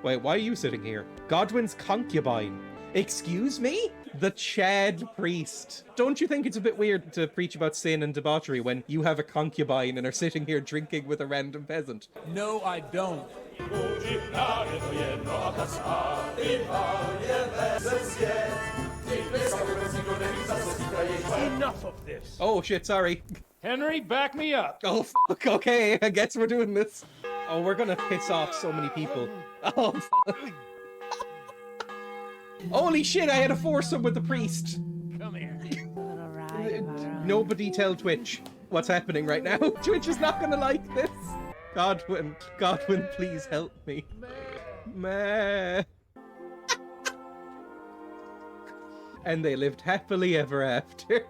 Wait, why are you sitting here? Godwin's concubine. Excuse me? The Chad priest. Don't you think it's a bit weird to preach about sin and debauchery when you have a concubine and are sitting here drinking with a random peasant? No, I don't. Enough of this. Oh shit, sorry. Henry, back me up. Oh fuck, okay, I guess we're doing this. Oh, we're gonna piss off so many people. Oh fuck. Holy shit, I had a foursome with the priest. Come here. Nobody tell Twitch what's happening right now. Twitch is not gonna like this. Godwin, please help me. Meh. And they lived happily ever after.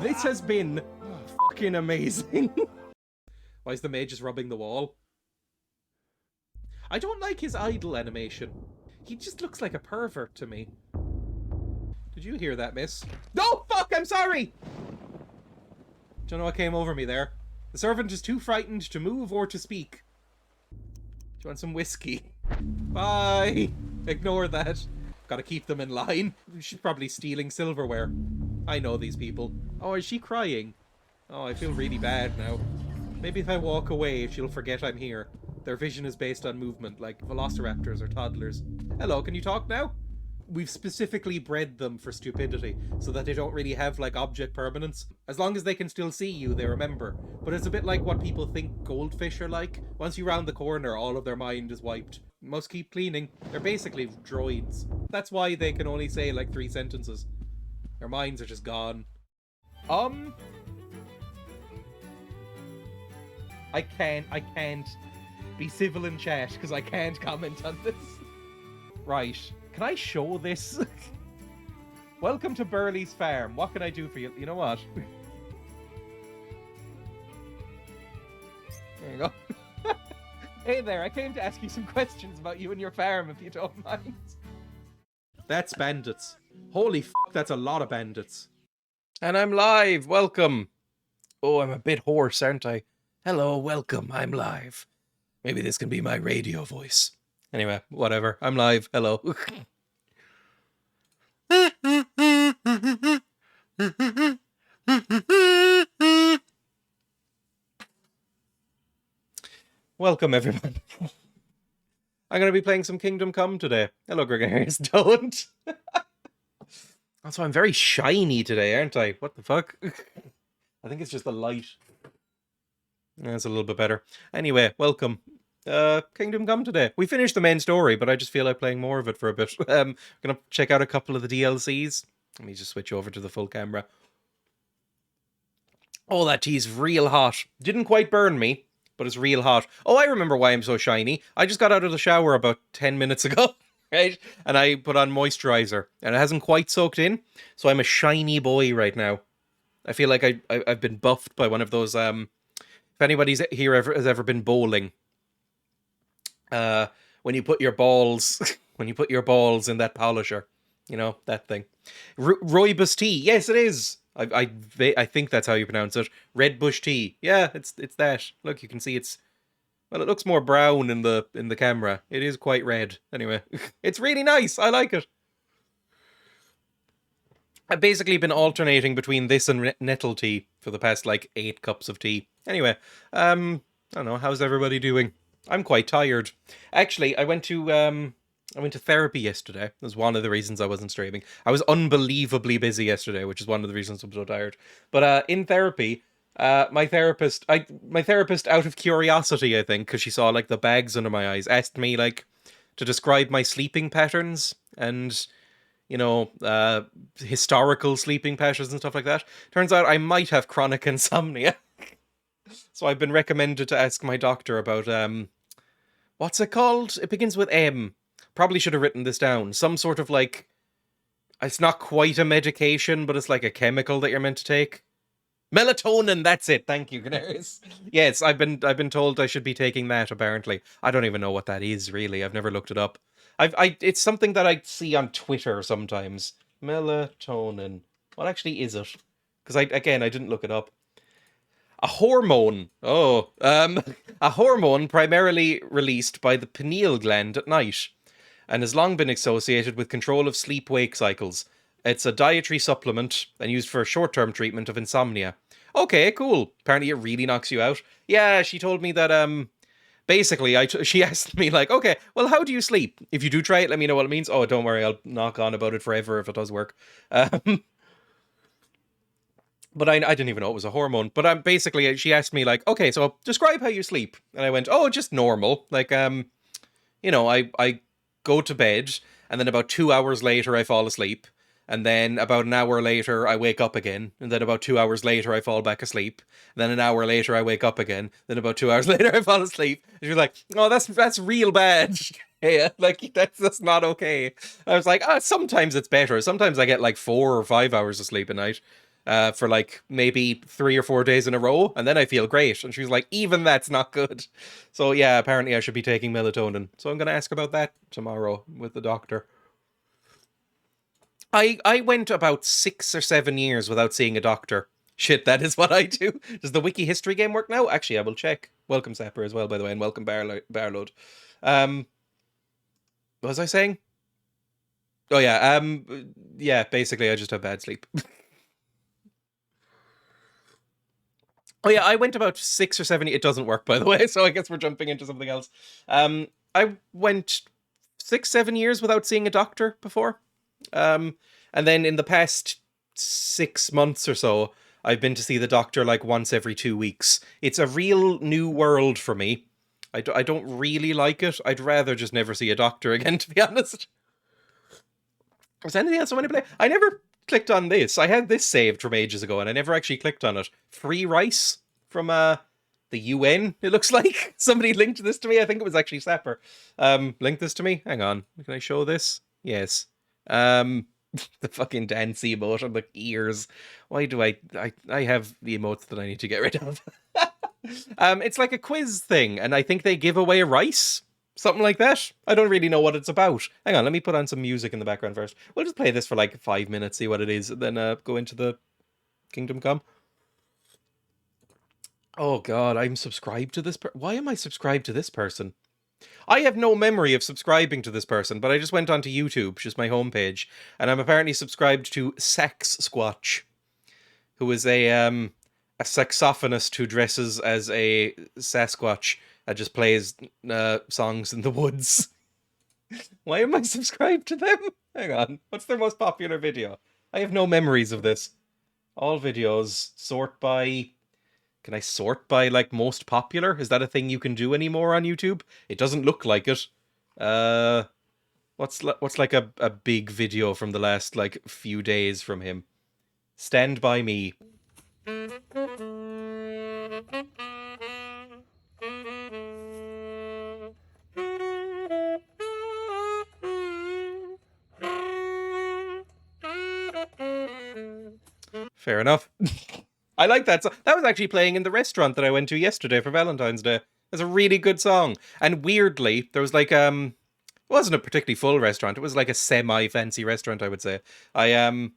This has been fucking amazing. Why is the mage just rubbing the wall? I don't like his idle animation. He just looks like a pervert to me. Did you hear that, miss? No, fuck, I'm sorry! Don't know what came over me there. The servant is too frightened to move or to speak. Do you want some whiskey? Bye! Ignore that. Gotta keep them in line. She's probably stealing silverware. I know these people. Oh, is she crying? Oh, I feel really bad now. Maybe if I walk away, she'll forget I'm here. Their vision is based on movement, like velociraptors or toddlers. Hello, can you talk now? We've specifically bred them for stupidity, so that they don't really have, like, object permanence. As long as they can still see you, they remember. But it's a bit like what people think goldfish are like. Once you round the corner, all of their mind is wiped. Must keep cleaning. They're basically droids. That's why they can only say, like, 3 sentences. Their minds are just gone. I can't be civil in chat, because I can't comment on this. Right. Can I show this? Welcome to Burley's farm. What can I do for you? You know what? There you go. Hey there, I came to ask you some questions about you and your farm, if you don't mind. That's bandits. Holy fuck, that's a lot of bandits. And I'm live. Welcome. Oh, I'm a bit hoarse, aren't I? Hello, welcome. I'm live. Maybe this can be my radio voice. Anyway, whatever. I'm live. Hello. Welcome, everyone. I'm going to be playing some Kingdom Come today. Hello, Gregarious. Don't. Also, I'm very shiny today, aren't I? What the fuck? I think it's just the light. That's a little bit better. Anyway, welcome. Kingdom Come today. We finished the main story, but I just feel like playing more of it for a bit. Gonna check out a couple of the DLCs. Let me just switch over to the full camera. Oh, that tea's real hot. Didn't quite burn me, but it's real hot. Oh, I remember why I'm so shiny. I just got out of the shower about 10 minutes ago, right? And I put on moisturizer, and it hasn't quite soaked in, so I'm a shiny boy right now. I feel like I've been buffed by one of those, if anybody's here has ever been bowling, when you put your balls in that polisher, you know, that thing. Rooibos tea. Yes, it is. I think that's how you pronounce it. Red bush tea. Yeah, it's that. Look, you can see it's, well, it looks more brown in the camera. It is quite red. Anyway, it's really nice. I like it. I've basically been alternating between this and nettle tea for the past, like, 8 cups of tea. Anyway, I don't know, how's everybody doing? I'm quite tired. Actually, I went to therapy yesterday. That was one of the reasons I wasn't streaming. I was unbelievably busy yesterday, which is one of the reasons I'm so tired. But in therapy, my therapist, out of curiosity, I think, because she saw, like, the bags under my eyes, asked me, like, to describe my sleeping patterns and, you know, historical sleeping patterns and stuff like that. Turns out I might have chronic insomnia. So I've been recommended to ask my doctor about, what's it called? It begins with M. Probably should have written this down. Some sort of, like, it's not quite a medication, but it's like a chemical that you're meant to take. Melatonin, that's it. Thank you, Canaris. Yes, I've been told I should be taking that, apparently. I don't even know what that is, really. I've never looked it up. It's something that I see on Twitter sometimes. Melatonin. What actually is it? Because I didn't look it up. A hormone. Oh, A hormone primarily released by the pineal gland at night, and has long been associated with control of sleep-wake cycles. It's a dietary supplement and used for short-term treatment of insomnia. Okay, cool. Apparently it really knocks you out. Yeah, she told me that, basically, she asked me, like, okay, well, how do you sleep? If you do try it, let me know what it means. Oh, don't worry, I'll knock on about it forever if it does work. But I didn't even know it was a hormone. But basically, she asked me, like, okay, so describe how you sleep. And I went, oh, just normal. Like, I go to bed, and then about 2 hours later, I fall asleep. And then about an hour later, I wake up again. And then about 2 hours later, I fall back asleep. And then an hour later, I wake up again. Then about 2 hours later, I fall asleep. And she was like, oh, that's real bad. Yeah, like, that's not okay. I was like, sometimes it's better. Sometimes I get like 4 or 5 hours of sleep a night. For like maybe 3 or 4 days in a row, and then I feel great. And she was like, even that's not good. So yeah, apparently I should be taking melatonin. So I'm going to ask about that tomorrow with the doctor. I went about 6 or 7 years without seeing a doctor. Shit, that is what I do. Does the wiki history game work now? Actually, I will check. Welcome, Sapper, as well, by the way, and welcome, Barload. What was I saying? Oh, yeah, yeah, basically, I just have bad sleep. Oh, yeah, I went about 6 or 7... It doesn't work, by the way, so I guess we're jumping into something else. I went 6, 7 years without seeing a doctor before. And then in the past 6 months or so, I've been to see the doctor like once every 2 weeks. It's a real new world for me. I don't really like it. I'd rather just never see a doctor again, to be honest. Was there anything else I want to play? I never clicked on this. I had this saved from ages ago, and I never actually clicked on it. Free rice from the UN, it looks like. Somebody linked this to me. I think it was actually Sapper. Linked this to me. Hang on. Can I show this? Yes. The fucking dancey emote on the ears. Why do I have the emotes that I need to get rid of? It's like a quiz thing, and I think they give away rice. Something like that. I don't really know what it's about. Hang on, let me put on some music in the background first. We'll just play this for like 5 minutes, see what it is, and then go into the Kingdom Come. Oh god, I'm subscribed to this why am I subscribed to this person? I have no memory of subscribing to this person, but I just went onto YouTube, just my homepage, and I'm apparently subscribed to Sax Squatch, who is a saxophonist who dresses as a Sasquatch and just plays songs in the woods. Why am I subscribed to them? Hang on. What's their most popular video? I have no memories of this. All videos. Sort by... Can I sort by, like, most popular? Is that a thing you can do anymore on YouTube? It doesn't look like it. What's like a big video from the last, like, few days from him? Stand By Me. Fair enough. I like that song. That was actually playing in the restaurant that I went to yesterday for Valentine's Day. It's a really good song. And weirdly, there was like it wasn't a particularly full restaurant. It was like a semi-fancy restaurant, I would say. I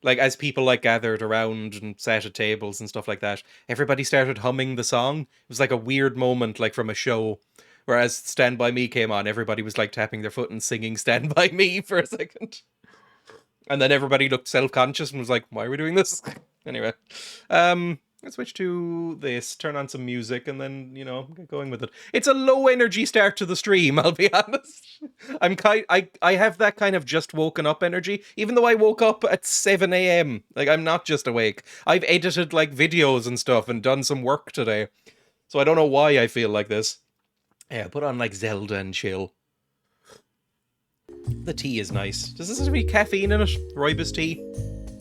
like as people like gathered around and sat at tables and stuff like that, everybody started humming the song. It was like a weird moment, like from a show. Whereas Stand By Me came on, everybody was like tapping their foot and singing Stand By Me for a second. And then everybody looked self-conscious and was like, why are we doing this? Anyway, let's switch to this, turn on some music, and then, you know, get going with it. It's a low-energy start to the stream, I'll be honest. I have that kind of just woken up energy, even though I woke up at 7 a.m. Like, I'm not just awake. I've edited, like, videos and stuff and done some work today. So I don't know why I feel like this. Yeah, put on, like, Zelda and chill. The tea is nice. Does this have any caffeine in it? Rooibos tea?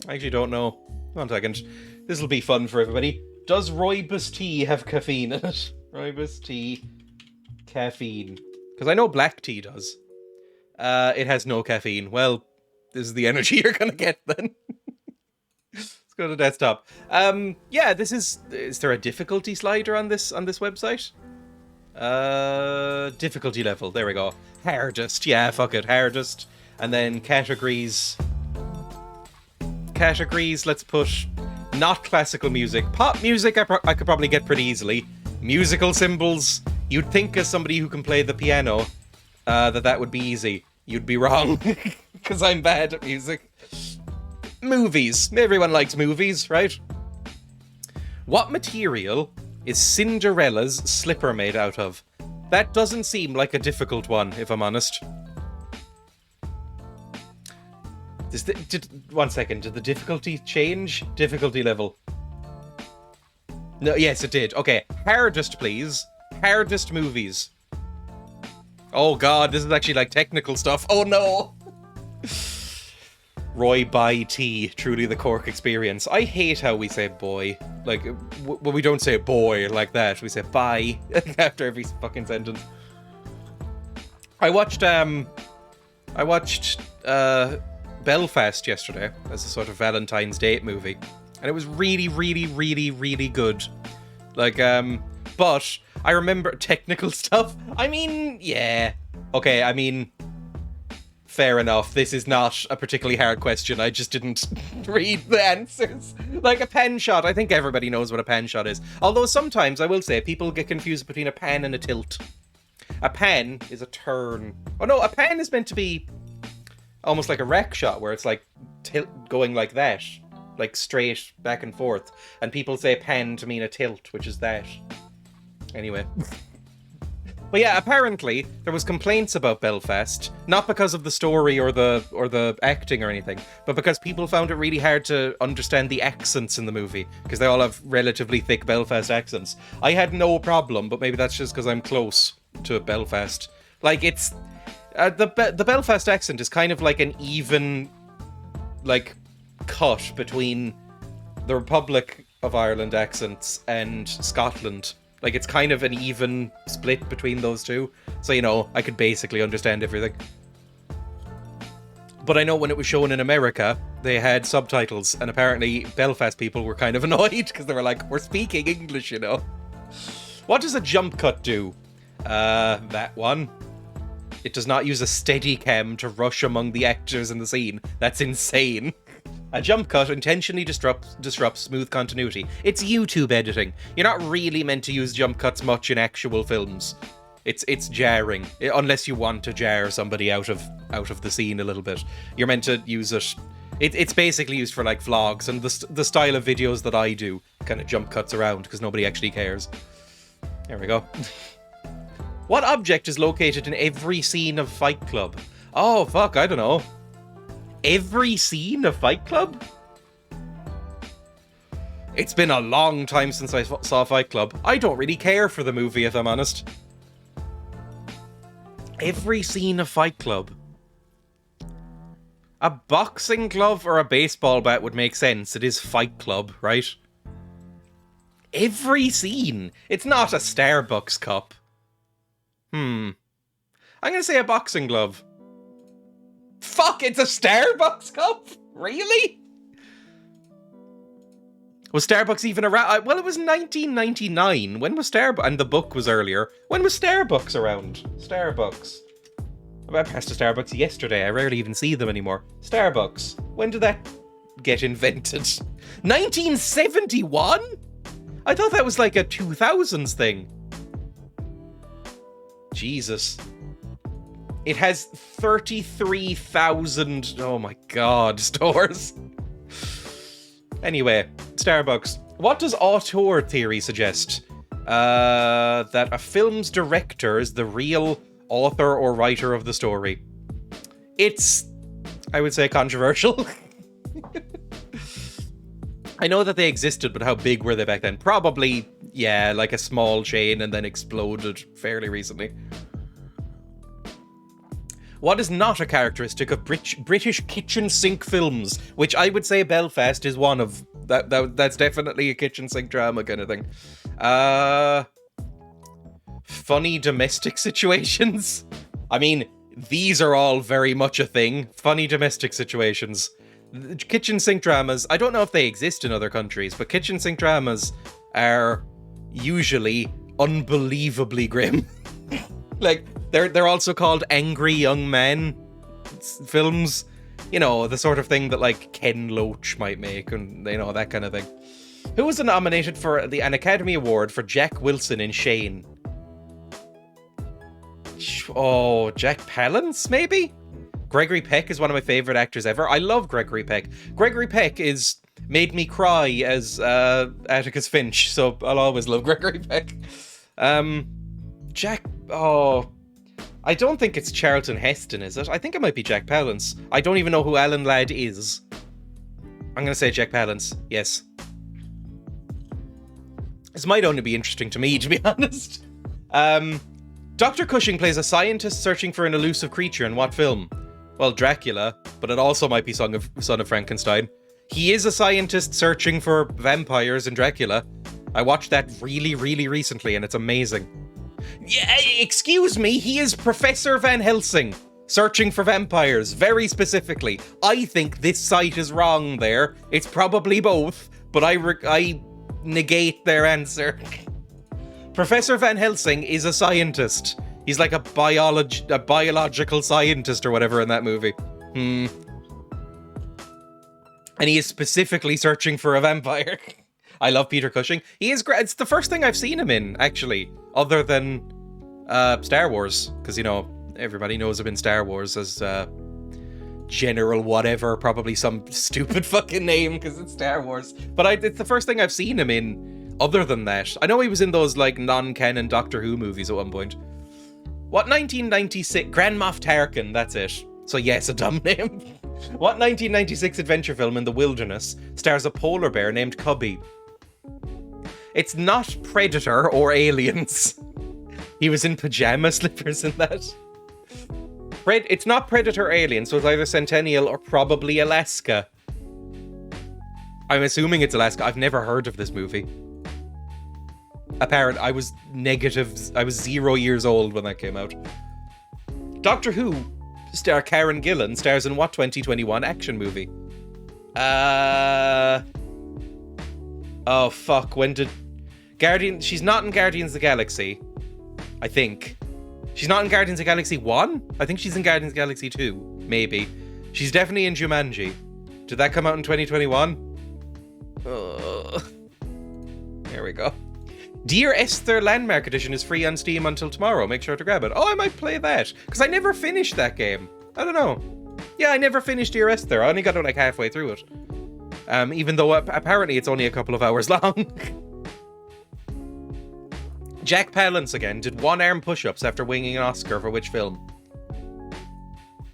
I actually don't know. One second. This will be fun for everybody. Does rooibos tea have caffeine in it? Rooibos tea, caffeine. Because I know black tea does. It has no caffeine. Well, this is the energy you're gonna get then. Let's go to desktop. Yeah, this is there a difficulty slider on this website? Difficulty level. There we go. Hardest. Yeah, fuck it. Hardest. And then categories. Categories, let's put not classical music. Pop music I could probably get pretty easily. Musical symbols. You'd think as somebody who can play the piano, that would be easy. You'd be wrong, because I'm bad at music. Movies. Everyone likes movies, right? What material is Cinderella's slipper made out of? That doesn't seem like a difficult one, if I'm honest. One second, did the difficulty change? Difficulty level. No, yes, it did. Okay, hardest, please. Hardest movies. Oh god, this is actually like technical stuff. Oh no! Roy by T, truly the Cork experience. I hate how we say boy. Like, when we don't say boy like that, we say bye after every fucking sentence. I watched Belfast yesterday as a sort of Valentine's Day movie, and it was really, really, really, really good. Like, but I remember technical stuff. I mean, yeah. Okay, I mean, fair enough. This is not a particularly hard question. I just didn't read the answers. Like a pen shot. I think everybody knows what a pen shot is. Although sometimes, I will say, people get confused between a pan and a tilt. A pan is a turn. Oh no, a pan is meant to be almost like a wreck shot, where it's like going like that. Like straight back and forth. And people say pan to mean a tilt, which is that. Anyway. But yeah, apparently there was complaints about Belfast, not because of the story or the acting or anything, but because people found it really hard to understand the accents in the movie, because they all have relatively thick Belfast accents. I had no problem, but maybe that's just because I'm close to Belfast. Like, it's the Belfast accent is kind of like an even, like, cut between the Republic of Ireland accents and Scotland. Like, it's kind of an even split between those two. So, you know, I could basically understand everything. But I know when it was shown in America, they had subtitles, and apparently Belfast people were kind of annoyed, because they were like, we're speaking English, you know. What does a jump cut do? That one. It does not use a steady cam to rush among the actors in the scene. That's insane. A jump cut intentionally disrupts smooth continuity. It's YouTube editing. You're not really meant to use jump cuts much in actual films. It's jarring, unless you want to jar somebody out of the scene a little bit. You're meant to use it. It's basically used for like vlogs and the style of videos that I do. Kind of jump cuts around because nobody actually cares. There we go. What object is located in every scene of Fight Club? Oh fuck, I don't know. Every scene of Fight Club? It's been a long time since I saw Fight Club. I don't really care for the movie, if I'm honest. Every scene of Fight Club. A boxing glove or a baseball bat would make sense. It is Fight Club, right? Every scene. It's not a Starbucks cup. I'm gonna say a boxing glove. Fuck, it's a Starbucks cup? Really? Was Starbucks even around? Well, it was 1999. When was Starbucks? And the book was earlier. When was Starbucks around? Starbucks. I passed a Starbucks yesterday. I rarely even see them anymore. Starbucks. When did that get invented? 1971? I thought that was like a 2000s thing. Jesus. It has 33,000, oh my god, stores. Anyway, Starbucks. What does auteur theory suggest? That a film's director is the real author or writer of the story. It's, I would say, controversial. I know that they existed, but how big were they back then? Probably, yeah, like a small chain and then exploded fairly recently. What is not a characteristic of British kitchen sink films? Which I would say Belfast is one of. That's definitely a kitchen sink drama kind of thing. Funny domestic situations? I mean, these are all very much a thing. Funny domestic situations. Kitchen sink dramas, I don't know if they exist in other countries, but kitchen sink dramas are usually unbelievably grim. Like, they're also called angry young men films. You know, the sort of thing that, like, Ken Loach might make, and, you know, that kind of thing. Who was nominated for an Academy Award for Jack Wilson in Shane? Oh, Jack Palance, maybe? Gregory Peck is one of my favourite actors ever. I love Gregory Peck. Gregory Peck is made me cry as Atticus Finch, so I'll always love Gregory Peck. Jack... Oh... I don't think it's Charlton Heston, is it? I think it might be Jack Palance. I don't even know who Alan Ladd is. I'm going to say Jack Palance. Yes. This might only be interesting to me, to be honest. Dr. Cushing plays a scientist searching for an elusive creature in what film? Well, Dracula, but it also might be Son of Frankenstein. He is a scientist searching for vampires in Dracula. I watched that really, really recently, and it's amazing. Yeah, excuse me, he is Professor Van Helsing, searching for vampires, very specifically. I think this site is wrong there. It's probably both, but I negate their answer. Professor Van Helsing is a scientist. He's like a biological scientist or whatever in that movie. And he is specifically searching for a vampire. I love Peter Cushing. He is great. It's the first thing I've seen him in, actually, other than Star Wars. Because, you know, everybody knows him in Star Wars as General whatever, probably some stupid fucking name because it's Star Wars. But it's the first thing I've seen him in other than that. I know he was in those, like, non-canon Doctor Who movies at one point. What 1996... Grand Moff Tarkin, that's it. So yes, a dumb name. What 1996 adventure film in the wilderness stars a polar bear named Cubby? It's not Predator or Aliens. He was in pajama slippers in that. It's not Predator or Aliens, so it's either Centennial or probably Alaska. I'm assuming it's Alaska. I've never heard of this movie. Apparently, I was 0 years old when that came out. Doctor Who star Karen Gillan stars in what 2021 action movie? Oh fuck, when did... She's not in Guardians of the Galaxy, I think. She's not in Guardians of the Galaxy 1? I think she's in Guardians of the Galaxy 2, maybe. She's definitely in Jumanji. Did that come out in 2021? There we go. Dear Esther Landmark Edition is free on Steam until tomorrow. Make sure to grab it. Oh, I might play that. Because I never finished that game. I don't know. Yeah, I never finished Dear Esther. I only got like halfway through it. Even though apparently it's only a couple of hours long. Jack Palance again did one-arm push-ups after winning an Oscar for which film?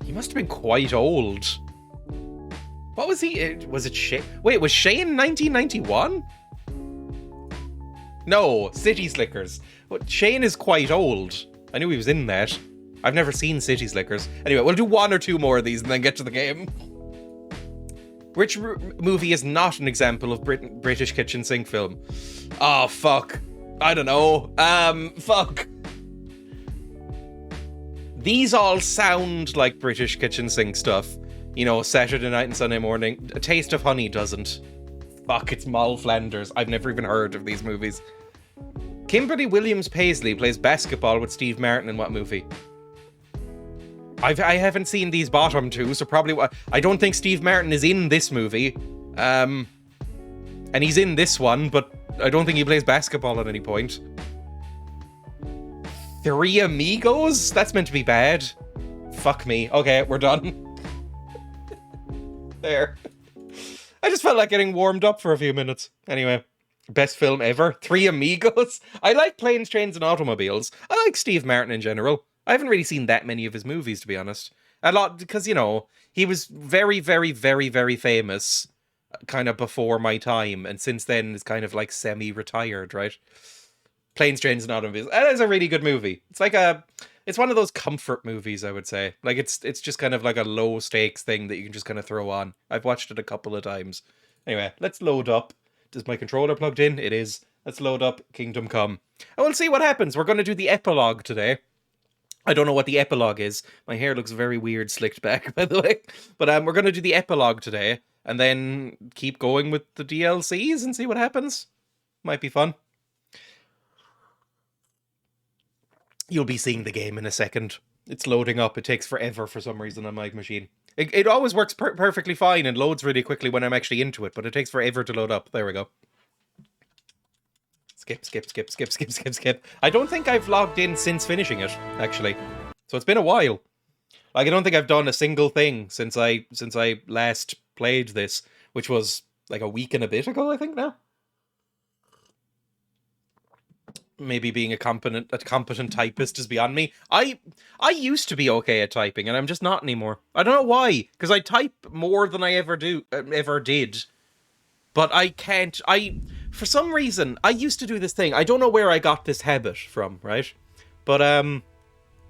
He must have been quite old. What was he? Was it Shane? Wait, was Shane 1991? No, City Slickers. Shane is quite old. I knew he was in that. I've never seen City Slickers. Anyway, we'll do one or two more of these and then get to the game. Which movie is not an example of British kitchen sink film? Oh, fuck. I don't know. Fuck. These all sound like British kitchen sink stuff. You know, Saturday Night and Sunday Morning. A Taste of Honey doesn't. Fuck, it's Moll Flanders. I've never even heard of these movies. Kimberly Williams Paisley plays basketball with Steve Martin in what movie? I haven't seen these bottom two, so probably... I don't think Steve Martin is in this movie. And he's in this one, but I don't think he plays basketball at any point. Three Amigos? That's meant to be bad. Fuck me. Okay, we're done. There. I just felt like getting warmed up for a few minutes. Anyway, best film ever. Three Amigos. I like Planes, Trains and Automobiles. I like Steve Martin in general. I haven't really seen that many of his movies, to be honest. A lot, because, you know, he was very, very, very, very famous kind of before my time, and since then is kind of like semi-retired, right? Planes, Trains and Automobiles. That is a really good movie. It's like it's one of those comfort movies, I would say. Like, it's just kind of like a low-stakes thing that you can just kind of throw on. I've watched it a couple of times. Anyway, let's load up. Is my controller plugged in? It is. Let's load up Kingdom Come. And we'll see what happens. We're going to do the epilogue today. I don't know what the epilogue is. My hair looks very weird slicked back, by the way. But we're going to do the epilogue today, and then keep going with the DLCs and see what happens. Might be fun. You'll be seeing the game in a second. It's loading up. It takes forever for some reason on my machine. It always works perfectly fine and loads really quickly when I'm actually into it, but it takes forever to load up. There we go. Skip. I don't think I've logged in since finishing it, actually. So it's been a while. Like, I don't think I've done a single thing since I last played this, which was like a week and a bit ago, I think now. Maybe being a competent typist is beyond me. I used to be okay at typing, and I'm just not anymore. I don't know why, because I type more than I ever did. But I can't. For some reason, I used to do this thing. I don't know where I got this habit from, right? But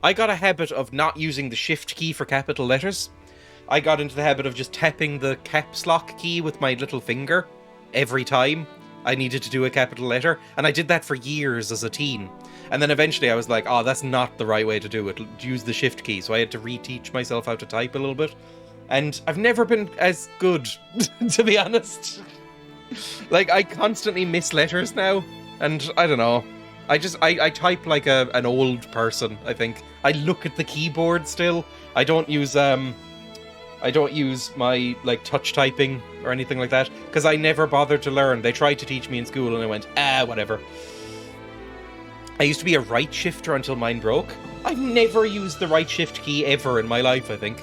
I got a habit of not using the shift key for capital letters. I got into the habit of just tapping the caps lock key with my little finger every time I needed to do a capital letter, and I did that for years as a teen. And then eventually I was like, oh, that's not the right way to do it. Use the shift key. So I had to reteach myself how to type a little bit. And I've never been as good, to be honest. Like, I constantly miss letters now, and I don't know. I type like an old person, I think. I look at the keyboard still. I don't use my, like, touch typing or anything like that, because I never bothered to learn. They tried to teach me in school, and I went, whatever. I used to be a right shifter until mine broke. I've never used the right shift key ever in my life, I think.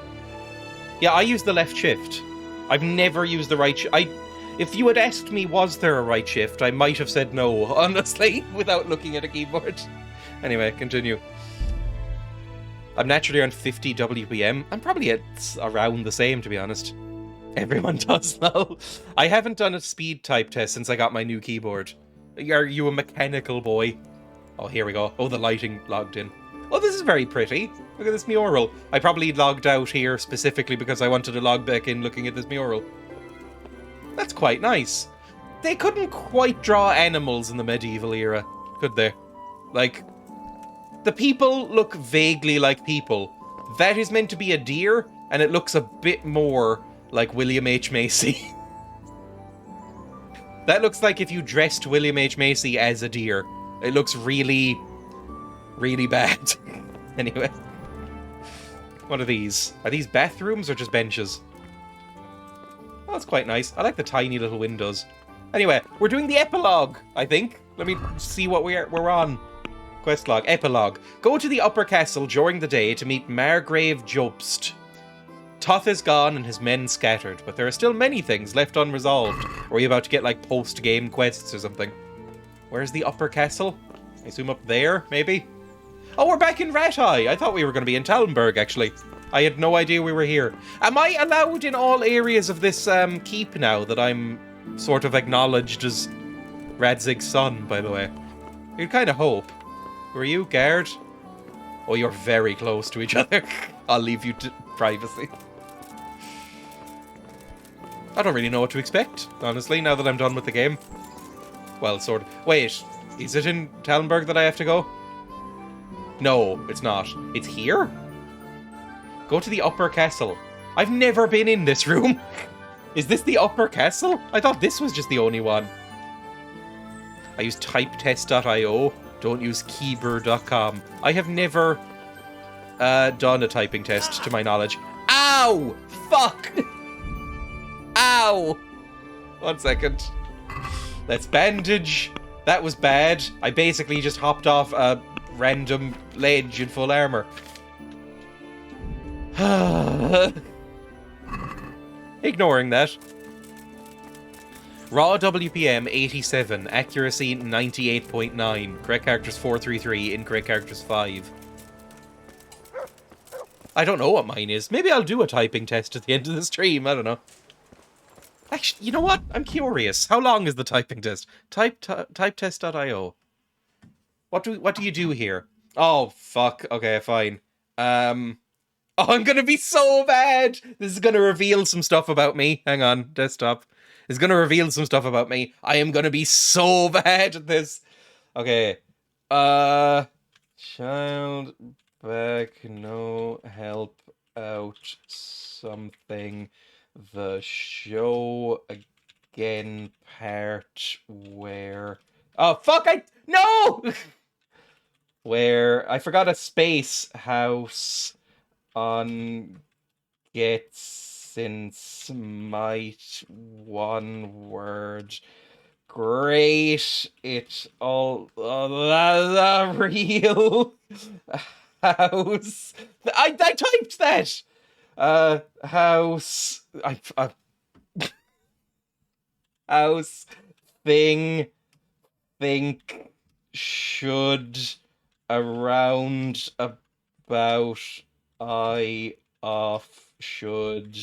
Yeah, I use the left shift. I've never used the right If you had asked me, was there a right shift, I might have said no, honestly, without looking at a keyboard. Anyway, continue. I'm naturally around 50 WPM. I'm probably at around the same, to be honest. Everyone does now. I haven't done a speed type test since I got my new keyboard. Are you a mechanical boy? Oh, here we go. Oh, the lighting logged in. Oh, this is very pretty. Look at this mural. I probably logged out here specifically because I wanted to log back in looking at this mural. That's quite nice. They couldn't quite draw animals in the medieval era, could they? Like, the people look vaguely like people. That is meant to be a deer, and it looks a bit more like William H. Macy. That looks like if you dressed William H. Macy as a deer. It looks really, really bad. Anyway. What are these? Are these bathrooms or just benches? Oh, that's quite nice. I like the tiny little windows. Anyway, we're doing the epilogue, I think. Let me see what we're on. Quest log. Epilogue. Go to the upper castle during the day to meet Margrave Jobst. Toth is gone and his men scattered, but there are still many things left unresolved. Or are you about to get, like, post-game quests or something? Where's the upper castle? I assume up there, maybe? Oh, we're back in Rathai! I thought we were going to be in Talmberg, actually. I had no idea we were here. Am I allowed in all areas of this keep now that I'm sort of acknowledged as Radzig's son, by the way? You'd kind of hope. Were you, guard? Oh, you're very close to each other. I'll leave you to privacy. I don't really know what to expect, honestly, now that I'm done with the game. Well, sort of. Wait, is it in Talmberg that I have to go? No, it's not. It's here? Go to the upper castle. I've never been in this room. Is this the upper castle? I thought this was just the only one. I use typetest.io. Don't use keyboard.com. I have never done a typing test, to my knowledge. Ow! Fuck! Ow! 1 second. Let's bandage. That was bad. I basically just hopped off a random ledge in full armor. Ignoring that. Raw WPM 87, accuracy 98.9, correct characters 433, incorrect characters 5. I don't know what mine is. Maybe I'll do a typing test at the end of the stream, I don't know. Actually, you know what? I'm curious. How long is the typing test? Typetest.io. What do you do here? Oh, fuck. Okay, fine. Oh, I'm gonna be so bad! This is gonna reveal some stuff about me. Hang on, desktop. It's gonna reveal some stuff about me. I am gonna be so bad at this. Okay. Child back, no help out something. The show again part where... Oh, fuck, no! Where I forgot a space house on get since might one word great. It's all a real house. I typed that. House. House thing. Think should around about I off should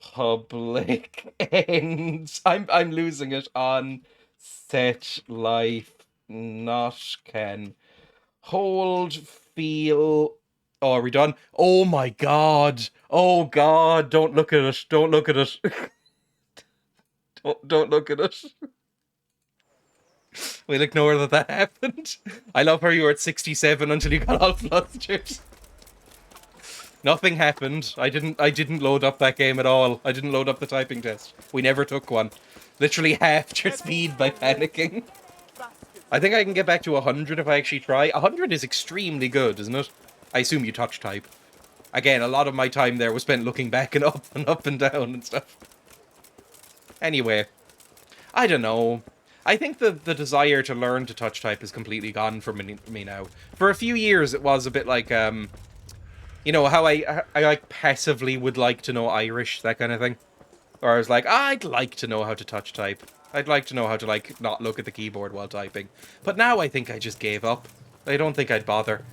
public ends. I'm losing it on set life not can hold feel. Oh, are we done? Oh my god. Oh god, don't look at it. Don't look at it. don't look at it. We'll ignore that happened. I love how you were at 67 until you got all flustered. Nothing happened. I didn't load up that game at all. I didn't load up the typing test. We never took one. Literally halved your speed by panicking. I think I can get back to 100 if I actually try. 100 is extremely good, isn't it? I assume you touch type. Again, a lot of my time there was spent looking back and up and down and stuff. Anyway, I don't know. I think the desire to learn to touch type is completely gone from me now. For a few years, it was a bit like, you know, how I like passively would like to know Irish, that kind of thing. Or I was like, I'd like to know how to touch type. I'd like to know how to, like, not look at the keyboard while typing. But now I think I just gave up. I don't think I'd bother.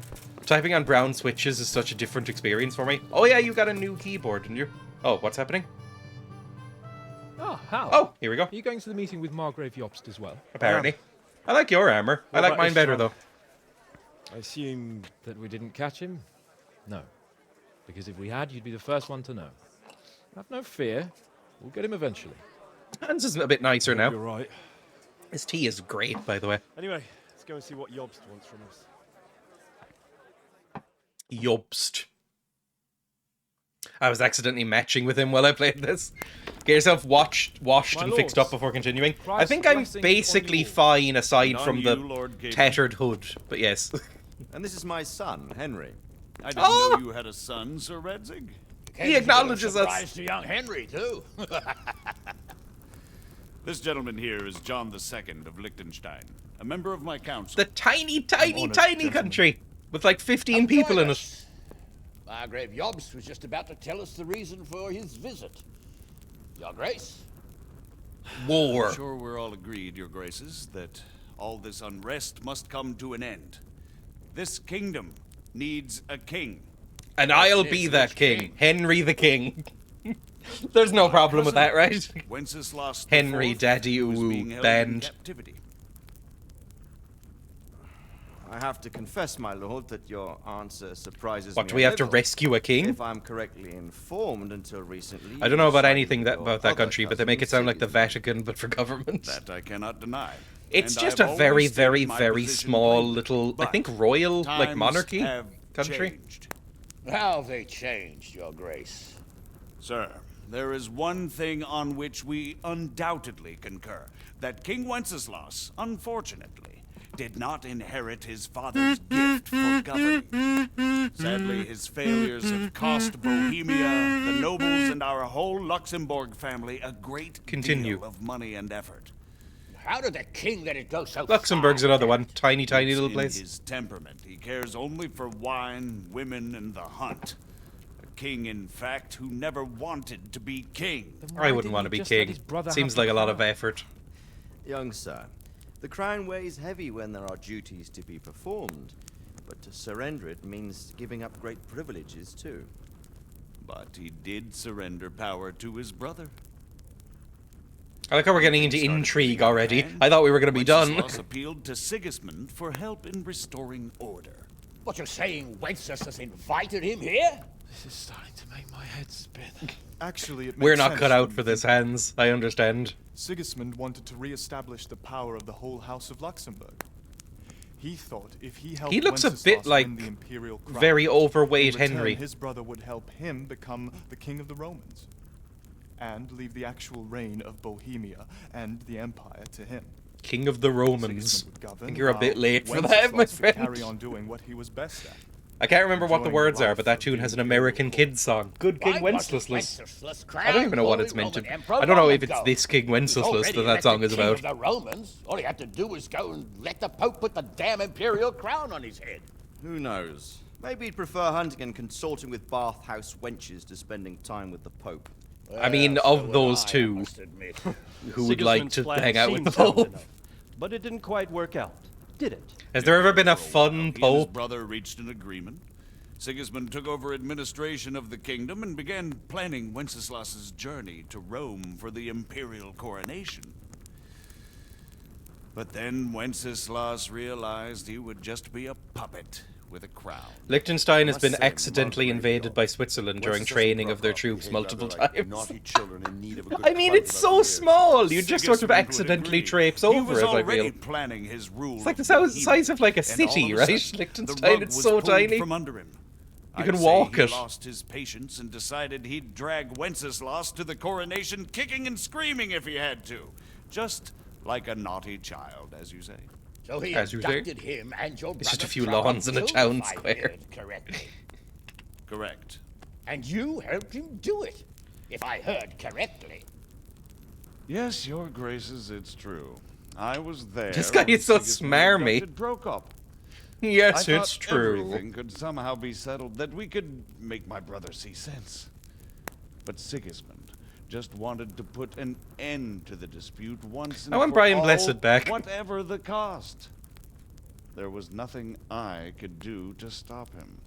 Typing on brown switches is such a different experience for me. Oh yeah, you got a new keyboard, didn't you? Oh, what's happening? Oh, how? Oh, here we go. Are you going to the meeting with Margrave Jobst as well? Apparently. I like your armor. I like mine better, though. I assume that we didn't catch him? No. Because if we had, you'd be the first one to know. Have no fear. We'll get him eventually. Hans is a bit nicer now. You're right. His tea is great, by the way. Anyway, let's go and see what Jobst wants from us. Jobst. I was accidentally matching with him while I played this. Get yourself washed and fixed up before continuing. I think I'm basically fine aside from the tattered hood, but yes. And this is my son, Henry. I didn't know you had a son, Sir Redzig. He acknowledges us. Surprise to young Henry, too. This gentleman here is John II of Liechtenstein, a member of my council. The tiny country with like 15 people in it. Margrave Jobst was just about to tell us the reason for his visit. Your Grace. War. I'm sure we're all agreed, Your Graces, that all this unrest must come to an end. This kingdom needs a king. And I'll be that king. Henry the King. There's no problem with that, right? Wenceslas Henry IV Daddy was Ooh being held in band. captivity. I have to confess, my lord, that your answer surprises What, me do we a have to little. rescue a king? If I'm correctly informed, until recently... I don't know you about sided anything with that your about that other country, but they make it sound like the cousin, Vatican, but for government. That I cannot deny. It's And just I've a very, always very, stated my very position small plainly. little, I But think, royal, like, times monarchy have country. changed. How have they changed, Your Grace? Sir, there is one thing on which we undoubtedly concur. That King Wenceslas, unfortunately, did not inherit his father's gift for governing. Sadly, his failures have cost Bohemia, the nobles, and our whole Luxembourg family a great Continue. deal of money and effort. How did the king let it go so Luxembourg's far? another one. Tiny It's little in place. his temperament. He cares only for wine, women, and the hunt. A king, in fact, who never wanted to be king. I wouldn't want to be king. Seems like a lot of effort. Young sir, the crown weighs heavy when there are duties to be performed, but to surrender it means giving up great privileges too. But he did surrender power to his brother. I like how we're getting into intrigue already. I thought we were going to be done. Wenceslas appealed to Sigismund for help in restoring order. What you're saying, Wenceslas invited him here? This is starting to make my head spin. Actually, it We're makes not sense cut out when for you this, think Hans. I understand. Sigismund wanted to re-establish the power of the whole House of Luxembourg. He thought if he helped He looks a Wenceslas bit like win the imperial crown, very in overweight return, Henry. his brother would help him become the king of the Romans, and leave the actual reign of Bohemia and the empire to him. King of the Romans. Sigismund would I govern, think you're a bit while late for that, Wenceslas my would friend. carry on doing what he was best at, I can't remember what the enjoying words are, life but that of tune the has an Imperial American court. kids song. Good King Why wasn't Wenceslas. Wenceslas I don't even know what crowned it's meant to. Holy Roman Emperor I don't know if long it's ago? this King He's Wenceslas already that that song elected is king about. of the Romans. All he had to do was go and let the Pope put the damn imperial crown on his head. Who knows? Maybe he'd prefer hunting and consorting with bathhouse wenches to spending time with the Pope. I mean, So of would those I two, must admit. who would like Sigismund's to plan hang out with the seemed sound Pope? enough, but it didn't quite work out, did it? Has there ever been a For while, fun he and his Pope? brother reached an agreement. Sigismund took over administration of the kingdom and began planning Wenceslas's journey to Rome for the imperial coronation. But then Wenceslas realized he would just be a puppet with a crown. Liechtenstein has must been say, accidentally Margrave invaded Yob, by Switzerland during Wenceslas training of their broke off troops behaved multiple rather like times. naughty children in need of a good I mean, it's cleanse so of the ears. small. You just sort of Sigismund would accidentally agree. traipse He over was it, I already feel. planning his rule. It's like the of size Bohemia, of like a and city, all of a right? sudden, Liechtenstein, the rug it's was so pulled tiny. From under him. You I'd can say walk he it. lost his patience and decided he'd drag Wenceslas to the coronation, kicking and screaming if he had to, just like a naughty child, as you say. So he As you say, abducted him and your it's just a brother few Trump lawns and a too, town if I square. heard correctly. Correct. And you helped him do it, if I heard correctly. Yes, your graces, it's true. I was there. This guy when is so Sigismund smarmy. abducted Prokop. Yes, I it's thought true. everything could somehow be settled, that we could make my brother see sense. But Sigismund just wanted to put an end to the dispute once and I want for Brian all, Blessed back. whatever the cost. There was nothing I could do to stop him.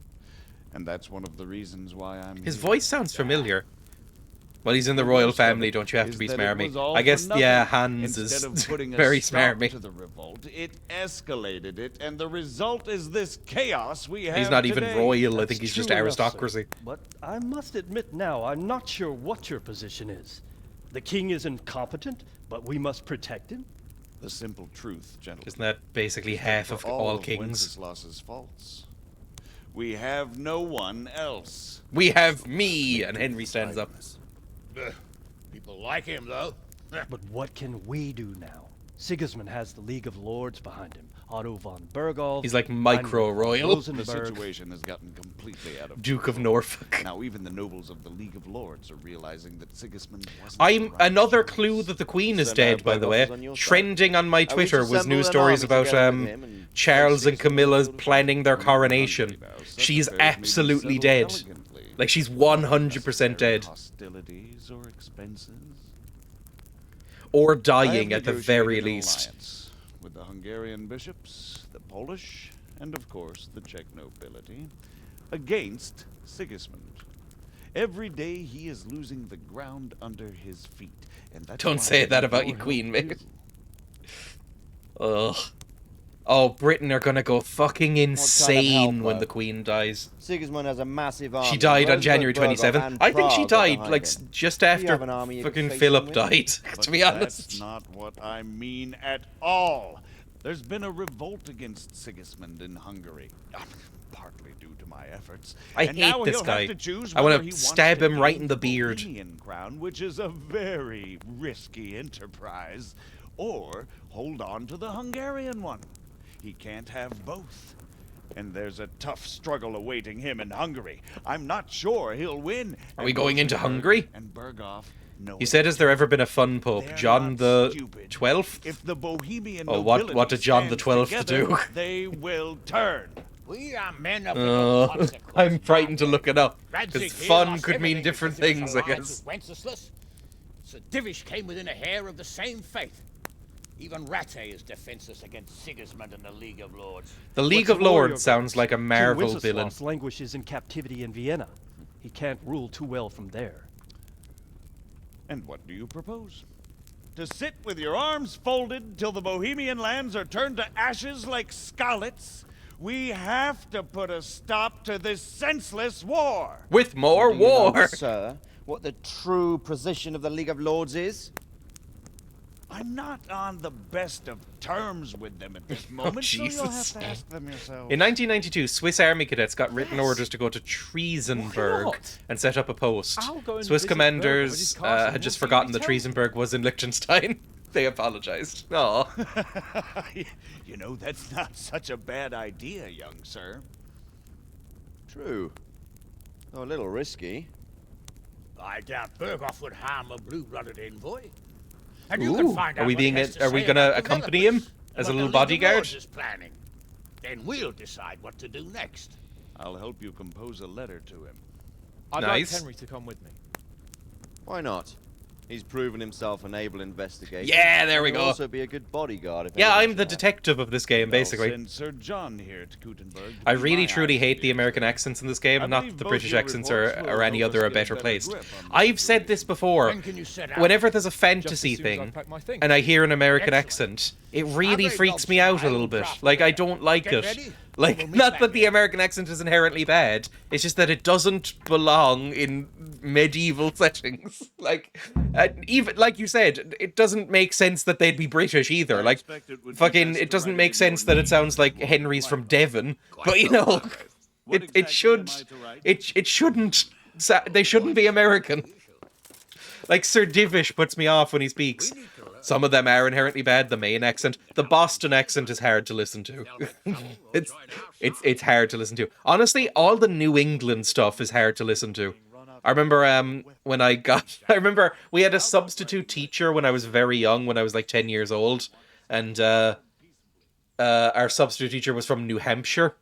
And that's one of the reasons why I'm His here. voice sounds familiar. Well, he's in the The royal worst of family, it don't you have to is be that it smarmy? was all I for guess, nothing. yeah, Hans Instead is of putting a very stop smarmy. to the revolt, it escalated it, and the result is this chaos we have He's not even today. royal, I That's think he's just true enough, sir. aristocracy. But I must admit now, I'm not sure what your position is. The king is incompetent, but we must protect him? The simple truth, gentlemen. Isn't that basically half of For all of kings? Wenceslas's faults. We have no one else. We have me! And Henry stands up. People like him, though. But what can we do now? Sigismund has the League of Lords behind him. Otto von Bergholf. He's like micro-royal. The Rosenberg. situation has gotten completely out of Duke of control. Norfolk. Now even the nobles of the League of Lords are realizing that Sigismund wasn't I'm the right another choice. clue that the Queen is So now dead, by the Berghoff way. is on your side. Trending on my we Twitter was assemble news an stories army about together with him and Charles fight and Camilla Sigismund planning their I'm coronation. hungry now. Such She's affairs may be absolutely settled dead. elegantly. Like, she's without 100% necessary dead. Hostilities or expenses. Or I have dying at the very negotiated an least. alliance with the Hungarian bishops, the Polish, and of course the Czech nobility, against Sigismund. Every day he is losing the ground under his feet, and that's Don't why say I that need about your your queen, help mate. too. Ugh. Oh, Britain are gonna go fucking insane help, when though? the Queen dies. Sigismund has a massive army. She died on Rosenberg, January Berghoff, 27th. and I think she Prague are died, behind like, him. just you after have an army you can fucking face Philip him with? died, But to be that's honest. not what I mean at all. There's been a revolt against Sigismund in Hungary, partly due to my efforts. I and hate now this he'll guy. Have to choose I wanna whether he wants stab to him right gain in the beard. Bohemian crown, which is a very risky enterprise, or hold on to the Hungarian one. He can't have both. And there's a tough struggle awaiting him in Hungary. I'm not sure he'll win. Are we and going into Rosenberg Hungary? And Berghoff know He it. said, has there ever been a fun pope? They're John not the stupid. 12th? If the Bohemian Oh, what nobility did John the stands 12th together, do? They will turn. We are men of little consequence. I'm frightened to look it up. Radzic Because here fun lost could mean everything different because he was things, I allied guess. with Wenceslas. Sir Divish came within a hair of the same fate. Even Rattay is defenseless against Sigismund and the League of Lords. The League What's of the warrior Lords sounds gods? like a King Marvel Wenceslas villain. languishes in captivity in Vienna. He can't rule too well from there. And what do you propose? To sit with your arms folded till the Bohemian lands are turned to ashes like scarlets? We have to put a stop to this senseless war. With more Do you know, war! sir, what the true position of the League of Lords is? I'm not on the best of terms with them at this moment, so you'll Jesus. have to ask them yourself. In 1992, Swiss army cadets got written orders to go to Triesenberg not? and set up a post. I'll go and Swiss visit commanders Berg with his castle. had just We'll see forgotten what that he tells Triesenberg was in Liechtenstein. They apologized. Aw. You know, that's not such a bad idea, young sir. True. Though a little risky. I doubt Berghoff would harm a blue-blooded envoy. And you Ooh, can find are out we what he being? has to Are we say gonna about accompany him developments as and a what little the League of bodyguard? Lords is planning. Then we'll decide what to do next. I'll help you compose a letter to him. I'd Nice. like Henry to come with me. Why not? He's proven himself a naval investigator. Yeah, there we He'll go. also be a good bodyguard. If Yeah, anything I'm the should happen. detective of this game, basically. I'll send Sir John here to Gutenberg. I really truly hate the American accents in this game, I not believe the both British your accents reports or will any help other us are get better better placed. grip on the I've said this before. When can you set out? Whenever there's a Just as fantasy soon as I thing pack my things. and I hear an American Excellent. accent, it Our really great freaks me lobster out a I little will bit. craft Like, I later. don't like Get it. ready? Like, We'll meet not back that the here. American accent is inherently bad, it's just that it doesn't belong in medieval settings. Like, even, like you said, it doesn't make sense that they'd be British either. Like, expect it would be fucking, best it to doesn't write it make in sense your that it sounds like native Henry's from language. Devon. But, you know, What it exactly should, am I to write? it shouldn't, they shouldn't be American. Like, Sir Divish puts me off when he speaks. Some of them are inherently bad. The Maine accent, the Boston accent is hard to listen to. it's hard to listen to. Honestly, all the New England stuff is hard to listen to. I remember when I remember we had a substitute teacher when I was very young, when I was like 10 years old, and our substitute teacher was from New Hampshire,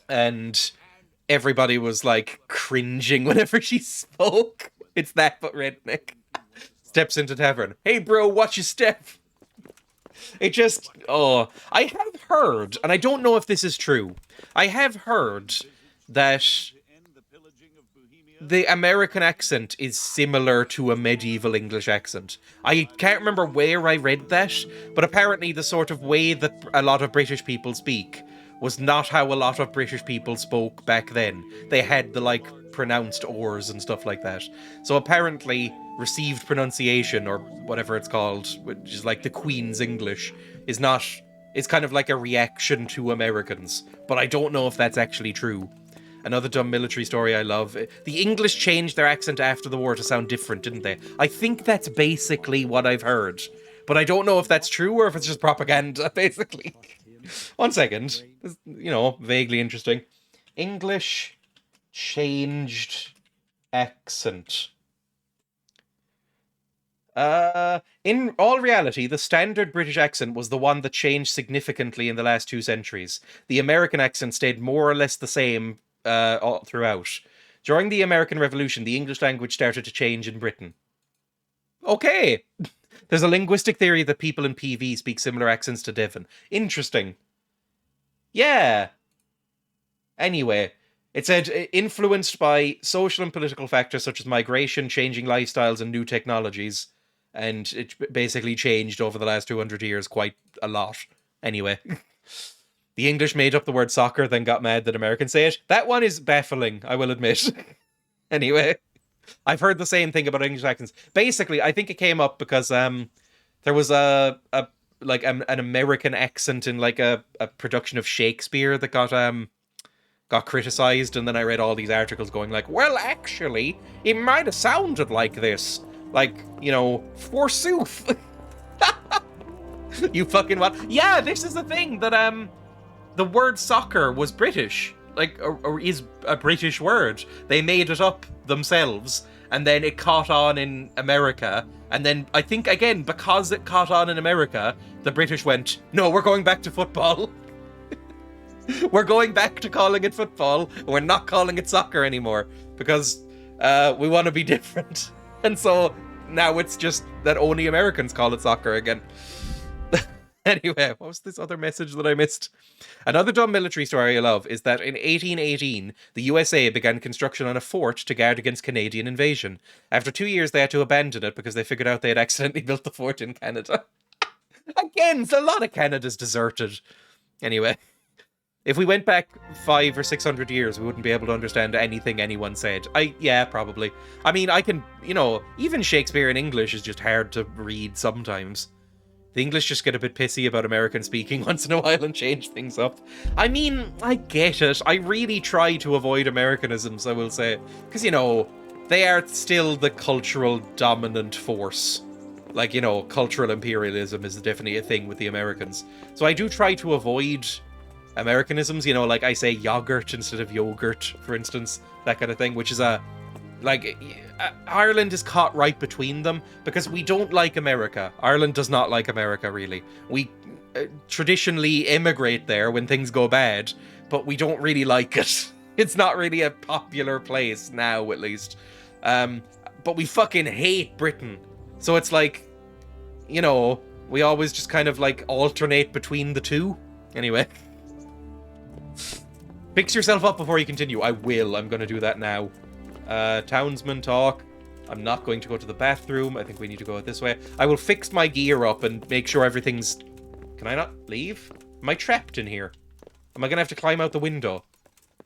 and everybody was like cringing whenever she spoke. It's that but redneck. Steps into tavern. Hey bro, watch your step. It just, oh, I have heard, and I don't know if this is true, I have heard that the American accent is similar to a medieval English accent. I can't remember where I read that, but apparently the sort of way that a lot of British people speak was not how a lot of British people spoke back then. They had the, like, pronounced ors and stuff like that. So apparently received pronunciation, or whatever it's called, which is like the Queen's English, is not... It's kind of like a reaction to Americans. But I don't know if that's actually true. Another dumb military story I love. The English changed their accent after the war to sound different, didn't they? I think that's basically what I've heard. But I don't know if that's true or if it's just propaganda, basically. One second. This, you know, vaguely interesting. English changed accent. In all reality, the standard British accent was the one that changed significantly in the last 2 centuries. The American accent stayed more or less the same all throughout. During the American Revolution, the English language started to change in Britain. Okay. There's a linguistic theory that people in PV speak similar accents to Devon. Interesting. Yeah. Anyway, it said influenced by social and political factors such as migration, changing lifestyles, and new technologies. And it basically changed over the last 200 years quite a lot. Anyway. The English made up the word soccer, then got mad that Americans say it. That one is baffling, I will admit. Anyway. I've heard the same thing about English accents. Basically, I think it came up because there was an American accent in like a production of Shakespeare that got criticized, and then I read all these articles going like, well, actually, it might have sounded like this. Like, you know, forsooth. You fucking what? Yeah, this is the thing that the word soccer was British. Like, or is a British word. They made it up themselves, and then it caught on in America, and then I think, again, because it caught on in America, the British went, no, we're going back to football. We're going back to calling it football, and we're not calling it soccer anymore, because we want to be different. And so now it's just that only Americans call it soccer again. Anyway, what was this other message that I missed? Another dumb military story I love is that in 1818, the USA began construction on a fort to guard against Canadian invasion. After 2 years, they had to abandon it because they figured out they had accidentally built the fort in Canada. Again, a lot of Canada's deserted. Anyway, if we went back 500 or 600 years, we wouldn't be able to understand anything anyone said. Yeah, probably. I mean, I can, you know, even Shakespeare in English is just hard to read sometimes. The English just get a bit pissy about American speaking once in a while and change things up. I mean, I get it. I really try to avoid Americanisms, I will say. Because, you know, they are still the cultural dominant force. Like, you know, cultural imperialism is definitely a thing with the Americans. So I do try to avoid Americanisms, you know, like I say yogurt instead of yogurt, for instance, that kind of thing, which is Ireland is caught right between them because we don't like America. Ireland does not like America, really. We traditionally immigrate there when things go bad, but we don't really like it. It's not really a popular place now, at least. But we fucking hate Britain. So it's like, you know, we always just kind of like alternate between the two. Anyway. Fix yourself up before you continue. I will. I'm going to do that now. Townsman talk. I'm not going to go to the bathroom. I think we need to go this way. I will fix my gear up and make sure everything's... Can I not leave? Am I trapped in here? Am I going to have to climb out the window?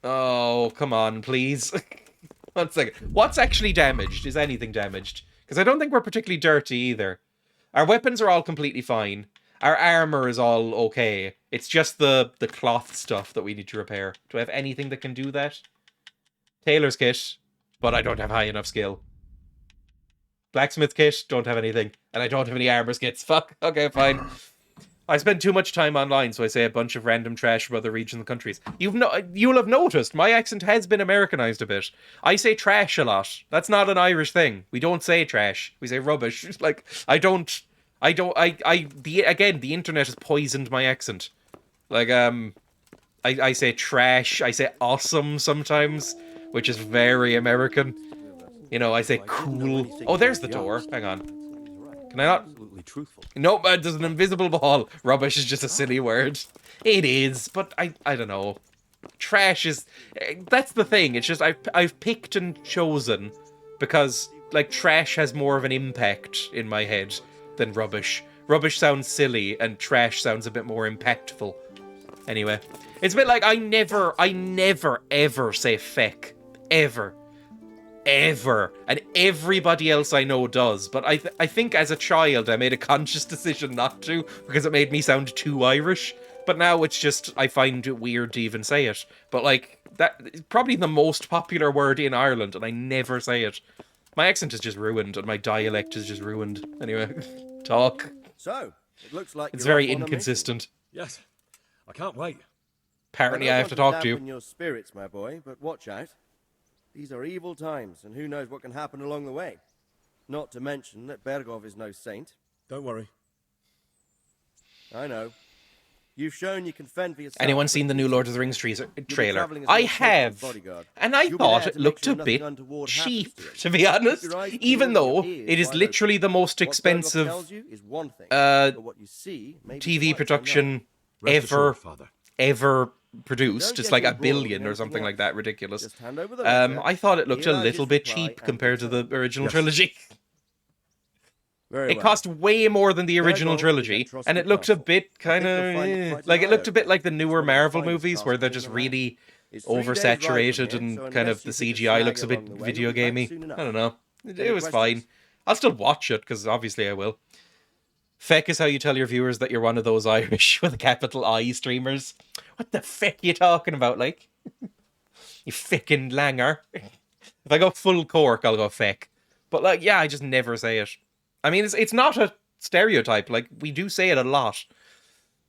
Oh, come on, please. 1 second. What's actually damaged? Is anything damaged? Because I don't think we're particularly dirty either. Our weapons are all completely fine. Our armor is all okay. It's just the cloth stuff that we need to repair. Do I have anything that can do that? Tailor's kit, but I don't have high enough skill. Blacksmith kit, don't have anything. And I don't have any armor kits. Fuck. Okay, fine. I spend too much time online, so I say a bunch of random trash from other regions and countries. You'll have noticed, my accent has been Americanized a bit. I say trash a lot. That's not an Irish thing. We don't say trash. We say rubbish. Like, the internet has poisoned my accent. Like, I say trash, I say awesome sometimes, which is very American. You know, I say cool. Oh, there's the door. Hang on. Can I not? Absolutely truthful. Nope, there's an invisible ball. Rubbish is just a silly word. It is, but I don't know. Trash is... That's the thing. It's just I've picked and chosen because, like, trash has more of an impact in my head than rubbish. Rubbish sounds silly, and trash sounds a bit more impactful. Anyway, it's a bit like I never, ever say feck. Ever. And everybody else I know does. But I think as a child I made a conscious decision not to, because it made me sound too Irish. But now it's just, I find it weird to even say it. But like, that is probably the most popular word in Ireland, and I never say it. My accent is just ruined, and my dialect is just ruined. Anyway, talk. So, it looks like It's you're very off on a inconsistent. Yes. I can't wait. mission. Apparently I have to don't want talk to dampen you. your spirits, my boy, but watch out. These are evil times, and who knows what can happen along the way. Not to mention that Bergov is no saint. Don't worry. I know. You've shown you can fend for yourself. Anyone seen the new Lord of the Rings trailer? I have, and I thought it looked a bit cheap, to be honest, even though it is literally the most expensive TV production Rest assured, Father. ever produced. It's like $1 billion or something like that, ridiculous. I thought it looked a little bit cheap compared to the original trilogy. It cost way more than the original trilogy, and it looked a bit kind of like it looked a bit like the newer Marvel movies where they're just really oversaturated and kind of the CGI looks a bit video gamey. I don't know. It was fine. I'll still watch it because obviously I will. Feck is how you tell your viewers that you're one of those Irish with a capital I streamers. What the feck are you talking about, like? You feckin' langer. If I go full cork, I'll go feck. But like, yeah, I just never say it. I mean, it's not a stereotype. Like, we do say it a lot.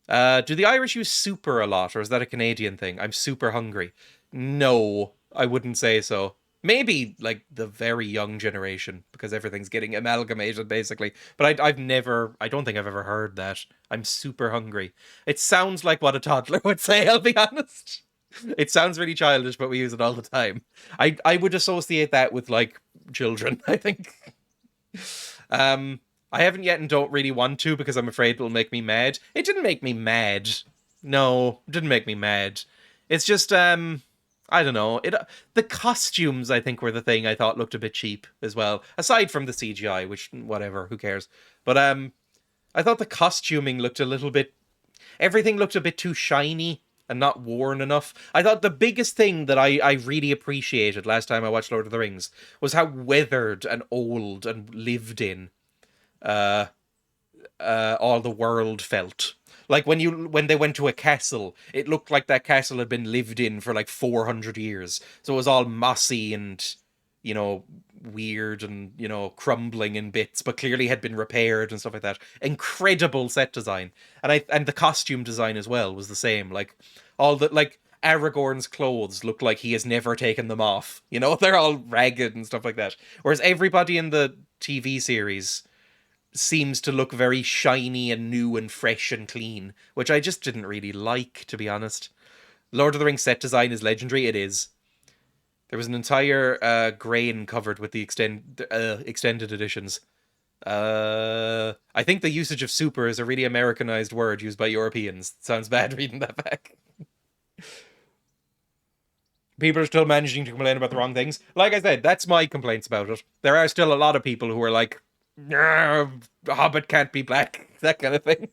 Do the Irish use super a lot, or is that a Canadian thing? I'm super hungry. No, I wouldn't say so. Maybe, like, the very young generation, because everything's getting amalgamated, basically. But I don't think I've ever heard that. I'm super hungry. It sounds like what a toddler would say, I'll be honest. It sounds really childish, but we use it all the time. I would associate that with, like, children, I think. I haven't yet and don't really want to because I'm afraid it'll make me mad. It didn't make me mad. No, it didn't make me mad. It's just, I don't know. The costumes, I think, were the thing I thought looked a bit cheap as well. Aside from the CGI, which, whatever, who cares. But, I thought the costuming looked a little bit... Everything looked a bit too shiny and not worn enough. I thought the biggest thing that I really appreciated last time I watched Lord of the Rings was how weathered and old and lived in all the world felt. Like when they went to a castle, it looked like that castle had been lived in for like 400 years. So it was all mossy and, you know, weird and, you know, crumbling in bits, but clearly had been repaired and stuff like that. Incredible set design. And the costume design as well was the same. Like, all the, like, Aragorn's clothes look like he has never taken them off. You know, they're all ragged and stuff like that. Whereas everybody in the TV series seems to look very shiny and new and fresh and clean, which I just didn't really like, to be honest. Lord of the Rings set design is legendary. It is. There was an entire grain covered with the extended editions. I think the usage of super is a really Americanized word used by Europeans. It sounds bad reading that back. People are still managing to complain about the wrong things. Like I said, that's my complaints about it. There are still a lot of people who are like, Hobbit can't be black, that kind of thing.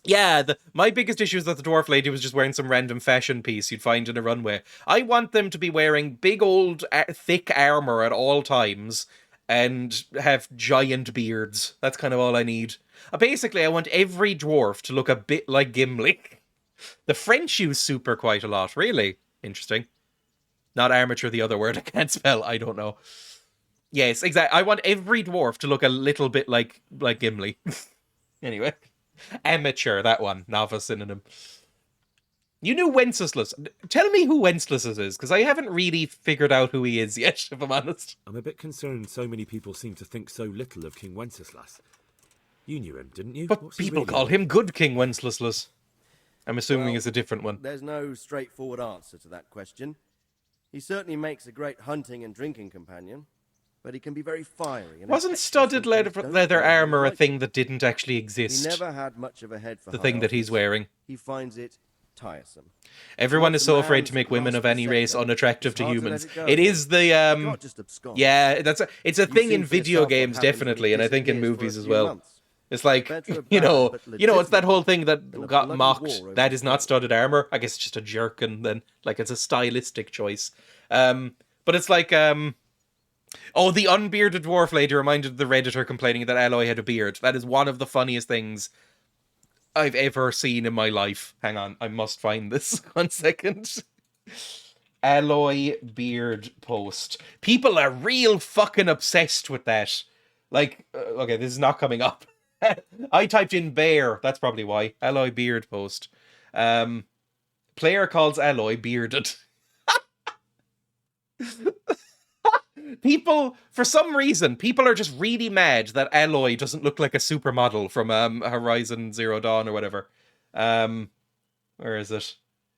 Yeah, my biggest issue is that the dwarf lady was just wearing some random fashion piece you'd find in a runway. I want them to be wearing big old thick armor at all times and have giant beards. That's kind of all I need. Basically, I want every dwarf to look a bit like Gimli. The French use super quite a lot, really. Interesting. Not armature, the other word I can't spell, I don't know. Yes, exactly. I want every dwarf to look a little bit like Gimli. Anyway. Amateur, that one. Novice synonym. You knew Wenceslas. Tell me who Wenceslas is, because I haven't really figured out who he is yet, if I'm honest. I'm a bit concerned so many people seem to think so little of King Wenceslas. You knew him, didn't you? But What's he people really call like? him Good King Wenceslas. I'm assuming it's a different one. There's no straightforward answer to that question. He certainly makes a great hunting and drinking companion, but he can be very fiery. And Wasn't impetuous studded when things don't leather go how armor a like thing that didn't actually He exist? never had much of a head for The high thing that he's office. wearing. He finds it tiresome. Everyone Once is a so afraid man's to make women grasp of the any race scepter, unattractive it's to hard to let humans. it go. It is the You can't just abscond. yeah, it's a You've thing seen in for video yourself what games happens when he definitely, and I think in disappears for a movies as few well. months. It's like, Better a you bad know, but it's that whole legitimate thing that than a got bloody mocked. war over That the is not throne. studded armor. I guess it's just a jerkin then. Like, it's a stylistic choice. But it's like, oh, the unbearded dwarf lady reminded the Redditor complaining that Aloy had a beard. That is one of the funniest things I've ever seen in my life. Hang on, I must find this. 1 second. Aloy beard post. People are real fucking obsessed with that. Like, okay, this is not coming up. I typed in bear. That's probably why. Aloy beard post. Player calls Aloy bearded. People, for some reason, people are just really mad that Aloy doesn't look like a supermodel from Horizon Zero Dawn or whatever. Where is it?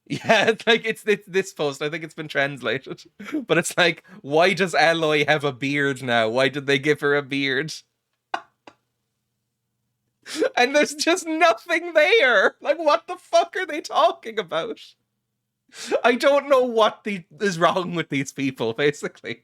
Yeah, it's like it's this post. I think it's been translated, but it's like, why does Aloy have a beard now? Why did they give her a beard? And there's just nothing there. Like, what the fuck are they talking about? I don't know what is wrong with these people, basically.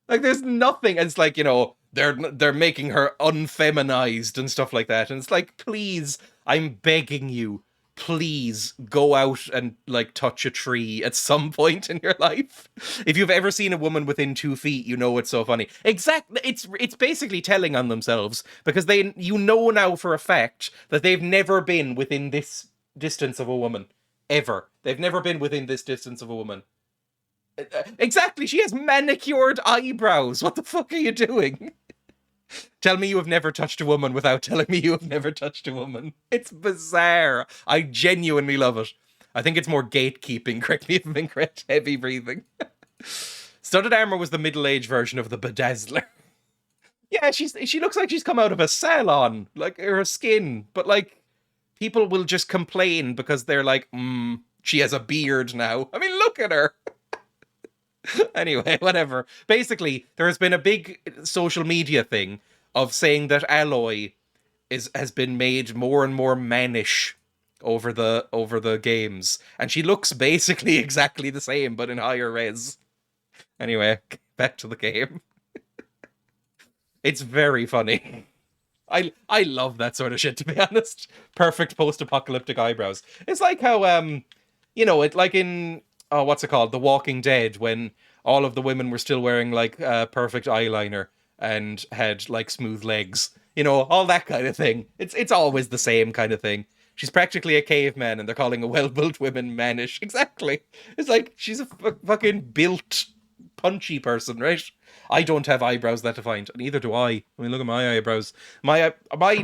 Like, there's nothing. And it's like, you know, they're making her unfeminized and stuff like that. And it's like, please, I'm begging you, please go out and, like, touch a tree at some point in your life. If you've ever seen a woman within 2 feet, you know it's so funny. Exactly. It's basically telling on themselves, because you know now for a fact that they've never been within this distance of a woman. Ever. They've never been within this distance of a woman. Exactly, she has manicured eyebrows. What the fuck are you doing? Tell me you have never touched a woman without telling me you have never touched a woman. It's bizarre. I genuinely love it. I think it's more gatekeeping, correct me if I'm incorrect, heavy breathing. Studded armor was the middle-aged version of the bedazzler. Yeah, she looks like she's come out of a salon, like her skin, but like, people will just complain because they're like, she has a beard now. I mean, look at her. Anyway, whatever. Basically, there has been a big social media thing of saying that Aloy has been made more and more mannish over the games, and she looks basically exactly the same but in higher res. Anyway, back to the game. It's very funny. I love that sort of shit, to be honest. Perfect post-apocalyptic eyebrows. It's like how you know, it like in what's it called? The Walking Dead, when all of the women were still wearing like perfect eyeliner and had like smooth legs. You know, all that kind of thing. It's always the same kind of thing. She's practically a caveman and they're calling a well-built woman mannish. Exactly. It's like she's a fucking built, punchy person, right? I don't have eyebrows that defined, and neither do I. I mean, look at my eyebrows. My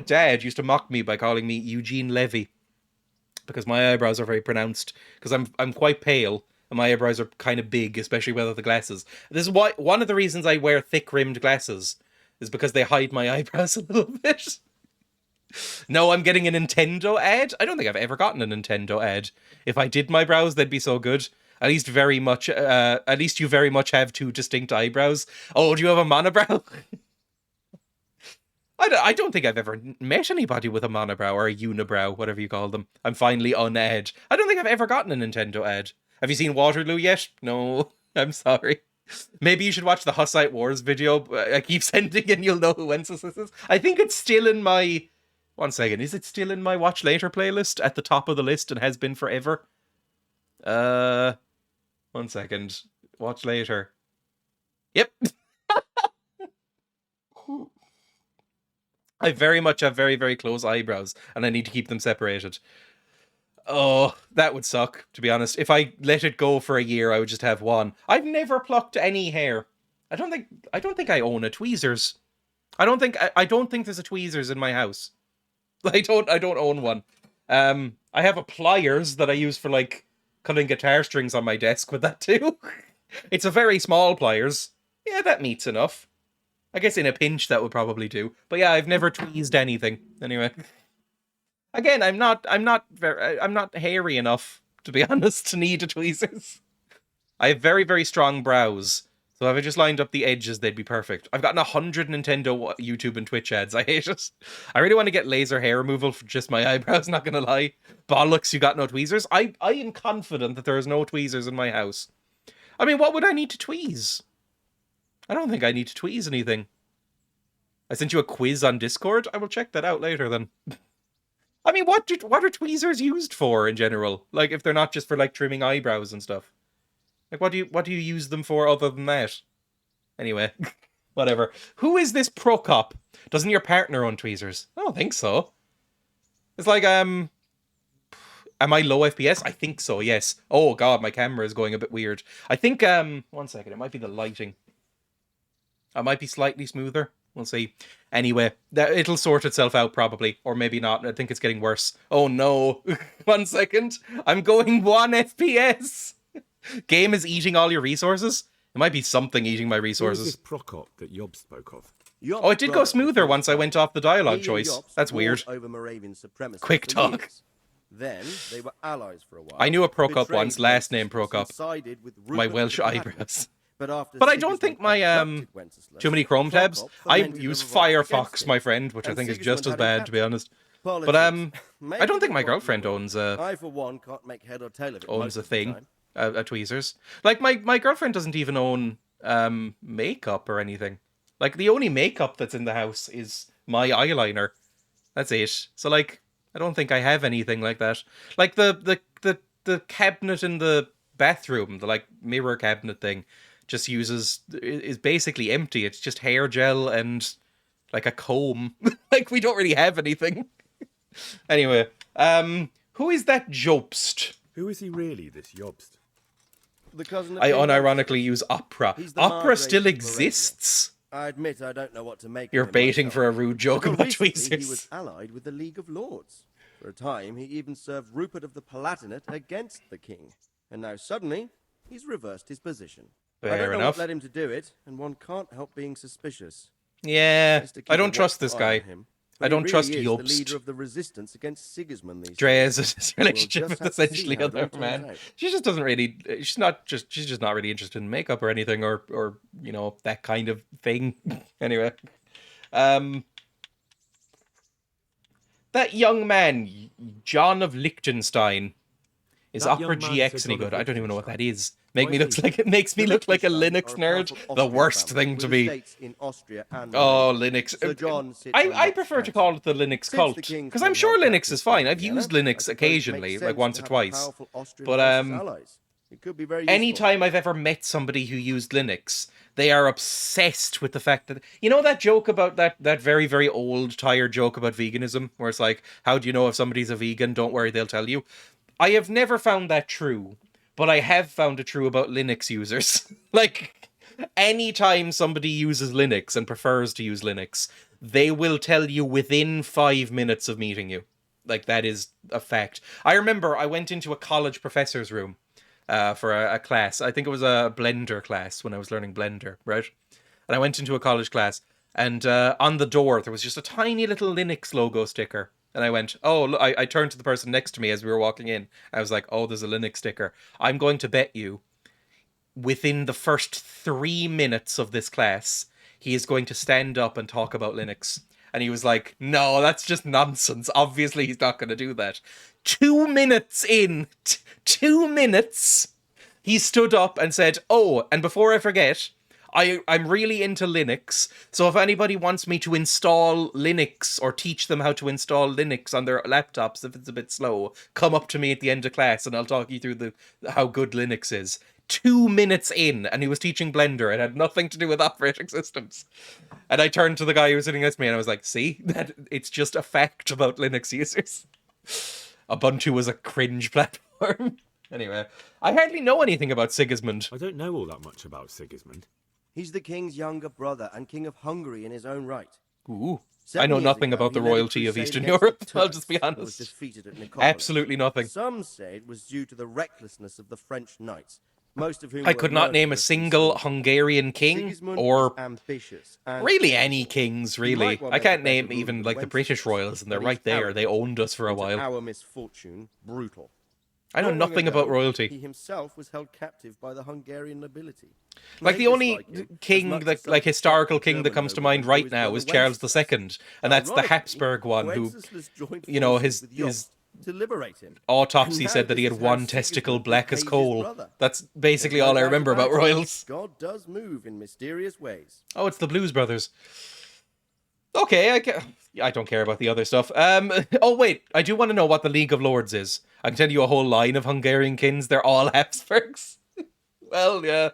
dad used to mock me by calling me Eugene Levy. because my eyebrows are very pronounced. Because I'm quite pale, and my eyebrows are kind of big, especially without the glasses. This is why one of the reasons I wear thick rimmed glasses is because they hide my eyebrows a little bit. No, I'm getting a Nintendo ad. I don't think I've ever gotten a Nintendo ad. If I did my brows, they'd be so good. At least you very much have two distinct eyebrows. Oh, do you have a monobrow? I don't think I've ever met anybody with a monobrow or a unibrow, whatever you call them. I'm finally on ad. I don't think I've ever gotten a Nintendo ad. Have you seen Waterloo yet? No, I'm sorry. Maybe you should watch the Hussite Wars video. I keep sending and you'll know who Wenceslas is. I think it's still in my... One second, is it still in my Watch Later playlist at the top of the list and has been forever? 1 second. Watch Later. Yep. I very much have very, very close eyebrows and I need to keep them separated. Oh, that would suck, to be honest. If I let it go for a year, I would just have one. I've never plucked any hair. I don't think I own a tweezers. I don't think there's a tweezers in my house. I don't own one. I have a pliers that I use for like cutting guitar strings on my desk with that too. It's a very small pliers. Yeah, that meets enough. I guess in a pinch that would probably do. But yeah, I've never tweezed anything. Anyway. Again, I'm not hairy enough, to be honest, to need a tweezers. I have very, very strong brows. So if I just lined up the edges, they'd be perfect. I've gotten 100 Nintendo YouTube and Twitch ads. I hate it. I really want to get laser hair removal for just my eyebrows, not gonna lie. Bollocks, you got no tweezers? I am confident that there is no tweezers in my house. I mean, what would I need to tweeze? I don't think I need to tweeze anything. I sent you a quiz on Discord? I will check that out later then. I mean, what are tweezers used for in general? Like, if they're not just for, like, trimming eyebrows and stuff. Like, what do you use them for other than that? Anyway, whatever. Who is this Procop? Doesn't your partner own tweezers? I don't think so. It's like, am I low FPS? I think so, yes. Oh god, my camera is going a bit weird. I think, 1 second, it might be the lighting. It might be slightly smoother. We'll see. Anyway, it'll sort itself out probably, or maybe not. I think it's getting worse. Oh no. 1 second. I'm going 1 FPS. Game is eating all your resources? It might be something eating my resources. Who is this Procop that Yob spoke of? Oh, it did go smoother once I went off the dialogue choice. That's weird. Quick talk. Then they were allies for a while. I knew a Procop once, last name Procop. My Welsh eyebrows. But I don't think my, too many Chrome tabs. I use Firefox, my friend, which I think is just as bad, to be honest. But, I don't think my girlfriend owns I, for one, can't make head or tail of it owns a thing. Tweezers. Like, my girlfriend doesn't even own, makeup or anything. Like, the only makeup that's in the house is my eyeliner. That's it. So, like, I don't think I have anything like that. Like, the cabinet in the bathroom, the, like, mirror cabinet thing, just is basically empty. It's just hair gel and, like, a comb. Like, we don't really have anything. Anyway, who is that Jobst? Who is he really, this Jobst? The cousin of I King unironically use Opera. Opera still exists? I admit I don't know what to make You're of him baiting myself. for a rude joke Until about recently, tweezers. He was allied with the League of Lords. For a time, he even served Rupert of the Palatinate against the king. And now suddenly, he's reversed his position. I Fair don't know enough. what led him to do it, and one can't help being suspicious. Yeah, Just to keep I a don't trust watchful this eye guy. on him. But I don't he trust really is Jobst. the leader of the resistance against Sigismund these Dreya's days. relationship We'll with just have to see essentially how it all other turns man. out. She just doesn't really. She's just not really interested in makeup or anything, or you know, that kind of thing. Anyway, that young man, John of Liechtenstein, is That young Opera man GX said any John of good? I don't even know what that is. Why is he- It makes me look like a Liechtenstein Linux are a nerd. powerful The Austrian worst family thing to with be. estates in Austria and Oh, Romania. Linux. Sir John sits I on Locke's prefer to council. call it the Linux Since cult the king's because I'm been sure held Linux captive is fine. in I've Vienna, used I Linux suppose it occasionally, makes like sense once to or have a twice. powerful Austrian But, versus allies. It could be very useful. Anytime I've ever met somebody who used Linux, they are obsessed with the fact that, you know, that joke about that very, very old, tired joke about veganism, where it's like, how do you know if somebody's a vegan? Don't worry, they'll tell you. I have never found that true, but I have found it true about Linux users. Like, anytime somebody uses Linux and prefers to use Linux, they will tell you within 5 minutes of meeting you. Like, that is a fact. I remember I went into a college professor's room for a class. I think it was a Blender class when I was learning Blender, right? And I went into a college class, and on the door there was just a tiny little Linux logo sticker. And I went, oh, look, I turned to the person next to me as we were walking in. I was like, oh, there's a Linux sticker. I'm going to bet you within the first 3 minutes of this class, he is going to stand up and talk about Linux. And he was like, no, that's just nonsense. Obviously, he's not going to do that. 2 minutes in, 2 minutes, he stood up and said, oh, and before I forget, I'm really into Linux, so if anybody wants me to install Linux or teach them how to install Linux on their laptops if it's a bit slow, come up to me at the end of class and I'll talk you through how good Linux is. 2 minutes in, and he was teaching Blender. It had nothing to do with operating systems. And I turned to the guy who was sitting next to me and I was like, see, that it's just a fact about Linux users. Ubuntu was a cringe platform. Anyway, I hardly know anything about Sigismund. I don't know all that much about Sigismund. He's the king's younger brother and king of Hungary in his own right. Ooh. 7 I know years nothing ago, about the he led a royalty of crusade Eastern against the Europe. I'll Turks just be and was honest. defeated at Nicopolis. Absolutely nothing. Some say it was due to the recklessness of the French knights, most of whom I were could not name a mercilessly single slaughtered. Hungarian king Sigismund or was ambitious and really any kings, He really. might well I make can't a better name ruler even than like the British Wenceslas, royals, and they're but right he's there. arrogant, They owned us for a and to while. our misfortune, brutal. I know Not long nothing ago, about royalty. He himself was held captive by the Hungarian nobility. Like They the only dislike him as king, much that as some like historical Czech king that German comes to noblemen mind do right his now brother is Charles Wenceslas. II, and that's the Ironically, Habsburg one who, Wenceslas joined you know, forces with his Jost to liberate him. autopsy And now said that he this had is how one testicle Sigismund black as repays his coal. brother. That's basically There's no all I doubt remember about it. royals. God does move in mysterious ways. Oh, it's the Blues Brothers. Okay, I don't care about the other stuff. Oh wait, I do want to know what the League of Lords is. I can tell you a whole line of Hungarian kings. They're all Habsburgs. Well, yeah.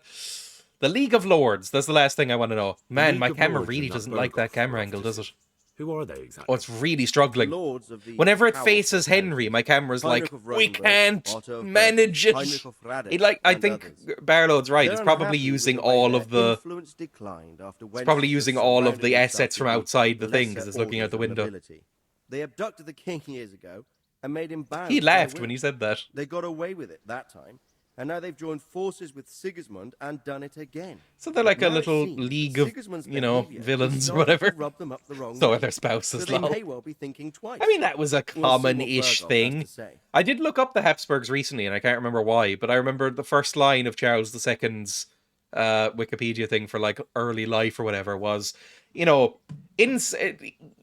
The League of Lords. That's the last thing I want to know. Man, League my of camera Lords really and that doesn't like that Berghoff camera were angle, does it? officers. Who are they exactly? Oh, it's really struggling. Lords of the Whenever it powerful faces Henry, my camera's like, Heinrich of we Rosenberg, can't Otto of manage Bergen, it. Heinrich of Radet, I and think others. Barlow's right. They're It's probably unhappy with using the way all their of the... influence declined after It's probably Wenceslas using all of surrounded the himself assets from with outside the thing, lesser because it's looking out the orders of window. nobility. They abducted the king years ago and made him bound. He to their laughed will. when he said that. They got away with it that time, and now they've joined forces with Sigismund and done it again. So they're like Now a it little seems league that of, Sigismund's you know, behaviour is villains or starting to whatever. rub them up the wrong So way. are their spouses, So they lol. may well be thinking twice. I mean, that was a We'll see what common-ish Berghoff has thing. to say. I did look up the Habsburgs recently, and I can't remember why, but I remember the first line of Charles II's Wikipedia thing for, like, early life or whatever was, you know,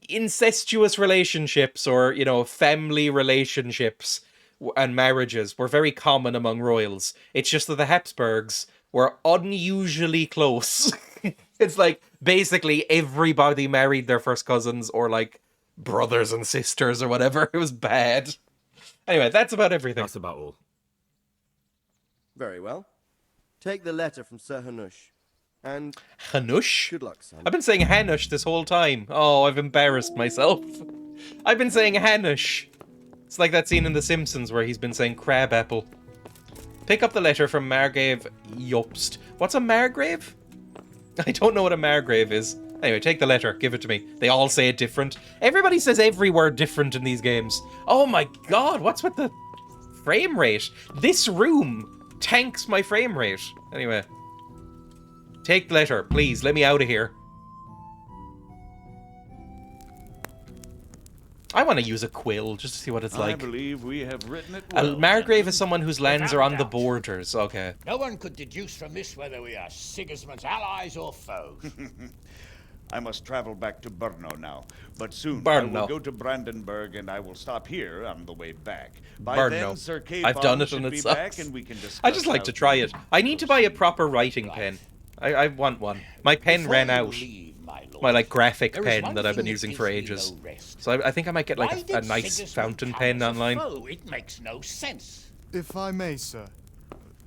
incestuous relationships or, you know, family relationships and marriages were very common among royals. It's just that the Habsburgs were unusually close. It's like, basically, everybody married their first cousins or, like, brothers and sisters or whatever. It was bad. Anyway, that's about everything. That's about all. Very well. Take the letter from Sir Hanush. And Hanush? good luck, son. I've been saying Hanush this whole time. Oh, I've embarrassed myself. I've been saying Hanush. It's like that scene in The Simpsons where he's been saying crabapple. Pick up the letter from Margrave Jobst. What's a Margrave? I don't know what a Margrave is. Anyway, take the letter. Give it to me. They all say it different. Everybody says every word different in these games. Oh my god, what's with the frame rate? This room tanks my frame rate. Anyway. Take the letter, please. Let me out of here. I want to use a quill just to see what it's I like. believe we have written it A well. Margrave is someone whose lands are on the Without doubt. borders. Okay. No one could deduce from this whether we are Sigismund's allies or foes. I must travel back to Brno now, but soon I Brno. will go to Brandenburg and I will stop here on the way back. By Brno. then, Sir I've done it should and it be sucks. back and we can discuss I just like how to try it. I need to buy a proper writing pen. I want one. My pen Before ran you out. leave, my lord, My like graphic there is pen one that I've been thing using that for gives me ages. no rest. So I think I might get Why like did a nice Sigismund fountain come pen as a online. foe? It makes no sense. If I may, sir,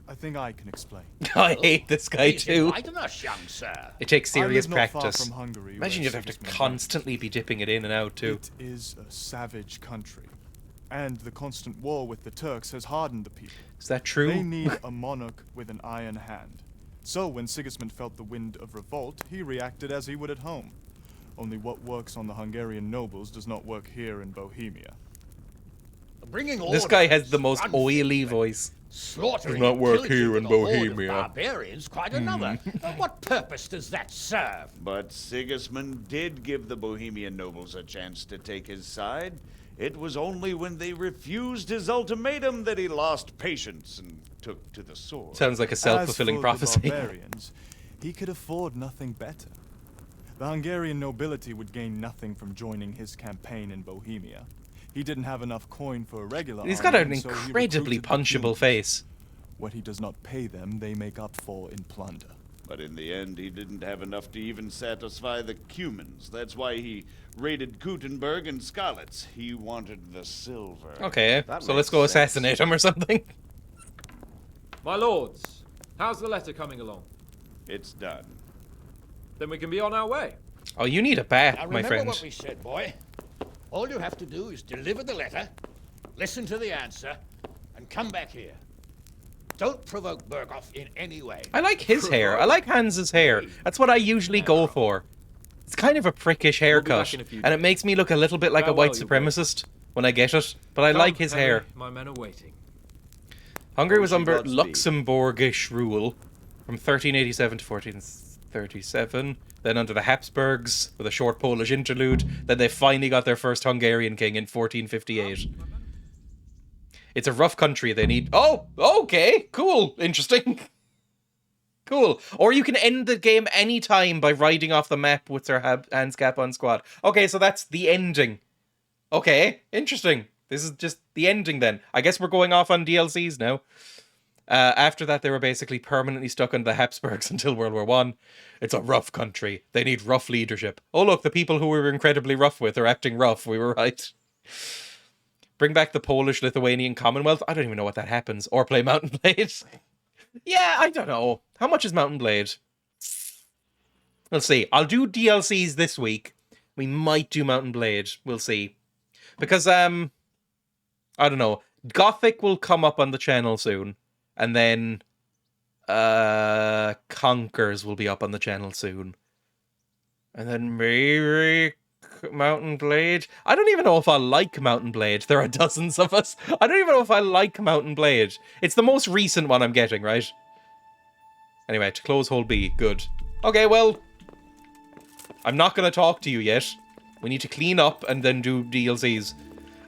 I think I can explain. I hate this guy Please too. enlighten us, young sir. It takes serious I live not far practice. from Hungary, Imagine where you'd have to Sigismund constantly be dipping it in and out too. It is a savage country, and the constant war with the Turks has hardened the people. Is that true? They need a monarch with an iron hand. So when Sigismund felt the wind of revolt, he reacted as he would at home. Only what works on the Hungarian nobles does not work here in Bohemia. Bringing This order guy has is the most one thing, oily but voice. slaughtering Does not and work pillaging here with in a horde of Bohemia. barbarians quite another. What purpose does that serve? But Sigismund did give the Bohemian nobles a chance to take his side. It was only when they refused his ultimatum that he lost patience and took to the sword. Sounds like a self-fulfilling As for prophecy. the barbarians, he could afford nothing better. The Hungarian nobility would gain nothing from joining his campaign in Bohemia. He didn't have enough coin for a regular He's army, got an and so he incredibly recruited the punchable humans. face. What he does not pay them, they make up for in plunder. But in the end, he didn't have enough to even satisfy the Cumans. That's why he raided Gutenberg and Skalitz. He wanted the silver. Okay, That so makes let's go sense. assassinate him or something. My lords, how's the letter coming along? It's done. Then we can be on our way. Oh, you need a bath, Now my remember friend. what we said, boy. All you have to do is deliver the letter, listen to the answer, and come back here. Don't provoke Berghoff in any way. I like his hair. I like Hans's hair. That's what I usually go for. It's kind of a prickish haircut, back in a few and it makes me look a little bit like a Farewell, white you boys. supremacist when I get it, but I Come, like his Henry, hair. My men are waiting. Hungary was She under Godspeed. Luxembourgish rule from 1387 to 1437, then under the Habsburgs with a short Polish interlude, then they finally got their first Hungarian king in 1458. It's a rough country, they need... Oh, okay, cool, interesting. Cool. Or you can end the game anytime by riding off the map with their hands cap on squad. Okay, so that's the ending. Okay, interesting. This is just the ending then. I guess we're going off on DLCs now. After that, they were basically permanently stuck under the Habsburgs until World War One. It's a rough country. They need rough leadership. Oh, look, the people who we were incredibly rough with are acting rough. We were right. Bring back the Polish-Lithuanian Commonwealth. I don't even know what that happens. Or play Mountain Blade. Yeah, I don't know. How much is Mountain Blade? We'll see. I'll do DLCs this week. We might do Mountain Blade. We'll see. Because, I don't know. Gothic will come up on the channel soon. And then, Conkers will be up on the channel soon. And then maybe Mountain Blade. I don't even know if I like Mountain Blade. There are dozens of us. I don't even know if I like Mountain Blade. It's the most recent one I'm getting, right? Anyway, to close hold B. Good. Okay, well, I'm not going to talk to you yet. We need to clean up and then do DLCs.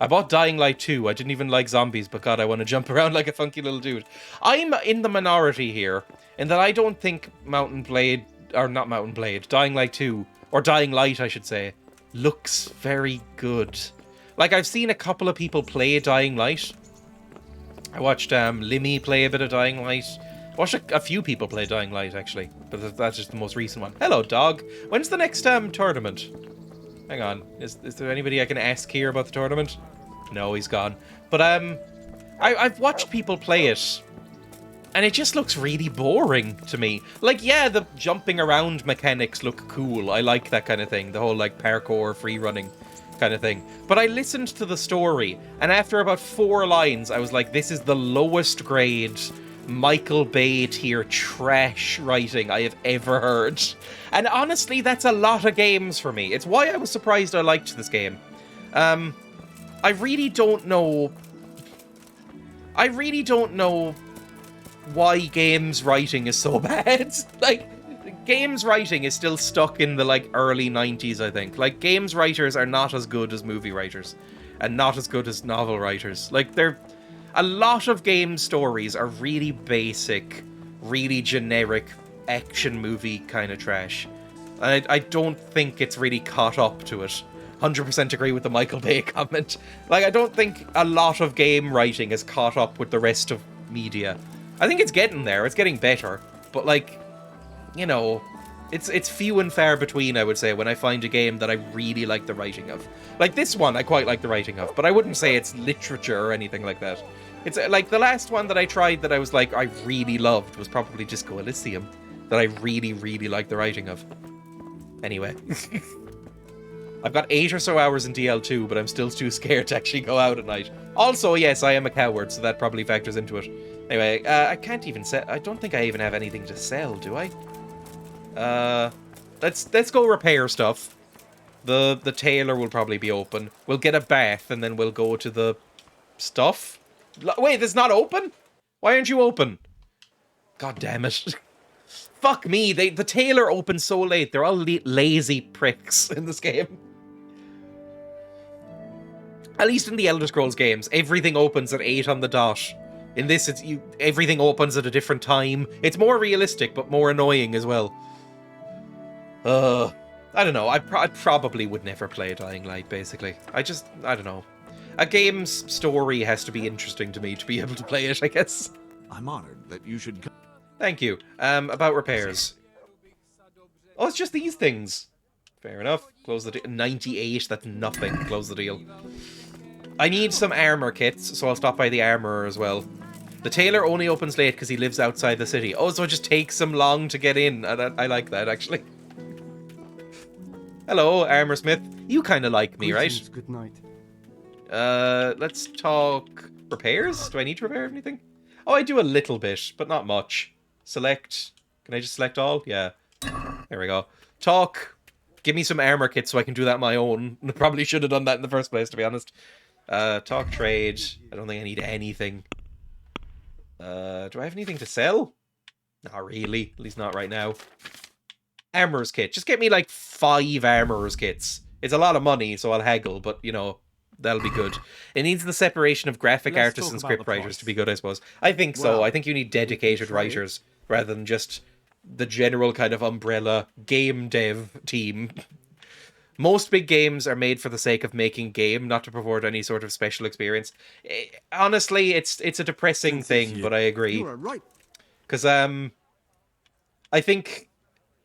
I bought Dying Light 2. I didn't even like zombies, but God, I want to jump around like a funky little dude. I'm in the minority here, in that I don't think Mountain Blade, or not Mountain Blade, Dying Light 2, or Dying Light, I should say, looks very good. Like, I've seen a couple of people play Dying Light. I watched Limmy play a bit of Dying Light. Watched a few people play Dying Light, actually. But that's just the most recent one. Hello, dog. When's the next tournament? Hang on. Is there anybody I can ask here about the tournament? No, he's gone. But I've watched people play it, and it just looks really boring to me. Like, yeah, the jumping around mechanics look cool. I like that kind of thing. The whole, like, parkour, free running kind of thing. But I listened to the story, and after about 4 lines, I was like, this is the lowest grade Michael Bay tier trash writing I have ever heard. And honestly, that's a lot of games for me. It's why I was surprised I liked this game. I really don't know why games writing is so bad. Like, games writing is still stuck in the, like, early 90s, I think. Like, games writers are not as good as movie writers, and not as good as novel writers. Like, a lot of game stories are really basic, really generic action movie kind of trash. I don't think it's really caught up to it. 100% agree with the Michael Bay comment. Like, I don't think a lot of game writing is caught up with the rest of media. I think it's getting there. It's getting better. But, like, you know, it's few and far between, I would say, when I find a game that I really like the writing of. Like, this one, I quite like the writing of, but I wouldn't say it's literature or anything like that. It's, like, the last one that I tried that I was like, I really loved was probably Disco Elysium, that I really, really like the writing of. Anyway. I've got 8 or so hours in DL2, but I'm still too scared to actually go out at night. Also, yes, I am a coward, so that probably factors into it. Anyway, I can't even sell. I don't think I even have anything to sell, do I? Let's go repair stuff. The tailor will probably be open. We'll get a bath, and then we'll go to the stuff. Wait, it's not open? Why aren't you open? God damn it. Fuck me, the tailor opens so late. They're all lazy pricks in this game. At least in the Elder Scrolls games, everything opens at 8 on the dot. In this, everything opens at a different time. It's more realistic, but more annoying as well. I don't know. I probably would never play Dying Light, basically. I don't know. A game's story has to be interesting to me to be able to play it, I guess. I'm honored that you should come. Thank you. About repairs. Oh, it's just these things. Fair enough. Close the deal. 98, that's nothing. Close the deal. I need some armor kits, so I'll stop by the armorer as well. The tailor only opens late because he lives outside the city. Oh, so it just takes him long to get in. I like that, actually. Hello, armor smith. You kind of like me, right? Good night. Let's talk repairs. Do I need to repair anything? Oh, I do a little bit, but not much. Select. Can I just select all? Yeah. There we go. Talk. Give me some armor kits so I can do that on my own. I probably should have done that in the first place, to be honest. Talk trade. I don't think I need anything. Do I have anything to sell? Not really. At least not right now. Armorer's kit. Just get me like 5 armorer's kits. It's a lot of money, so I'll haggle, but, you know, that'll be good. It needs the separation of graphic artists and script writers to be good, I suppose. I think so. Well, I think you need dedicated writers rather than just the general kind of umbrella game dev team. Most big games are made for the sake of making game, not to provide any sort of special experience. Honestly, it's a depressing thing, but I agree. You are right. Because I think